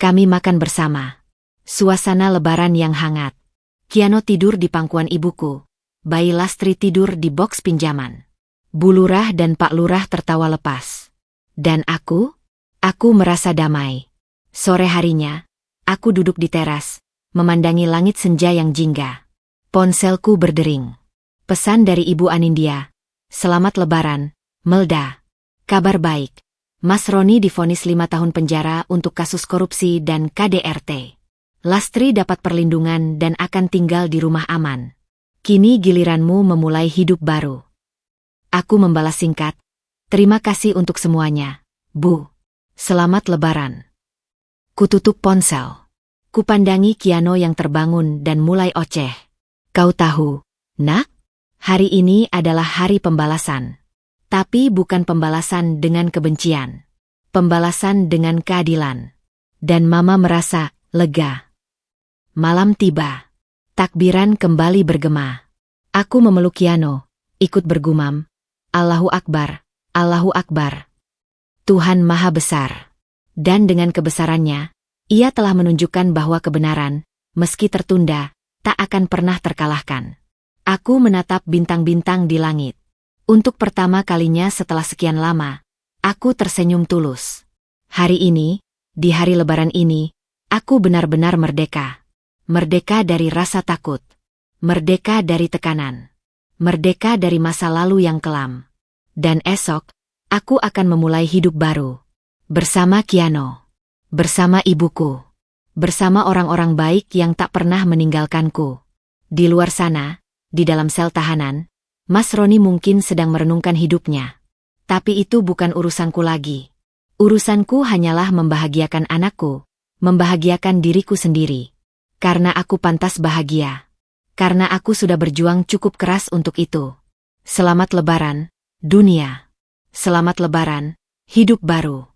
kami makan bersama. Suasana lebaran yang hangat. Kiano tidur di pangkuan ibuku. Bayi Lastri tidur di boks pinjaman. Bu Lurah dan Pak Lurah tertawa lepas. Dan aku merasa damai. Sore harinya, aku duduk di teras, memandangi langit senja yang jingga. Ponselku berdering. Pesan dari Ibu Anindya. Selamat Lebaran, Melda. Kabar baik. Mas Roni divonis 5 tahun penjara untuk kasus korupsi dan KDRT. Lastri dapat perlindungan dan akan tinggal di rumah aman. Kini giliranmu memulai hidup baru. Aku membalas singkat. Terima kasih untuk semuanya, Bu. Selamat Lebaran. Kututup ponsel. Kupandangi Kiano yang terbangun dan mulai oceh. Kau tahu, Nak? Hari ini adalah hari pembalasan. Tapi bukan pembalasan dengan kebencian. Pembalasan dengan keadilan. Dan Mama merasa lega. Malam tiba. Takbiran kembali bergema. Aku memeluk Kiano, ikut bergumam. Allahu Akbar, Allahu Akbar. Tuhan Maha Besar. Dan dengan kebesarannya, Ia telah menunjukkan bahwa kebenaran, meski tertunda, tak akan pernah terkalahkan. Aku menatap bintang-bintang di langit. Untuk pertama kalinya setelah sekian lama, aku tersenyum tulus. Hari ini, di hari Lebaran ini, aku benar-benar merdeka. Merdeka dari rasa takut. Merdeka dari tekanan. Merdeka dari masa lalu yang kelam. Dan esok, aku akan memulai hidup baru. Bersama Kiano. Bersama ibuku. Bersama orang-orang baik yang tak pernah meninggalkanku. Di luar sana, di dalam sel tahanan, Mas Roni mungkin sedang merenungkan hidupnya. Tapi itu bukan urusanku lagi. Urusanku hanyalah membahagiakan anakku, membahagiakan diriku sendiri. Karena aku pantas bahagia. Karena aku sudah berjuang cukup keras untuk itu. Selamat Lebaran, dunia. Selamat Lebaran, hidup baru.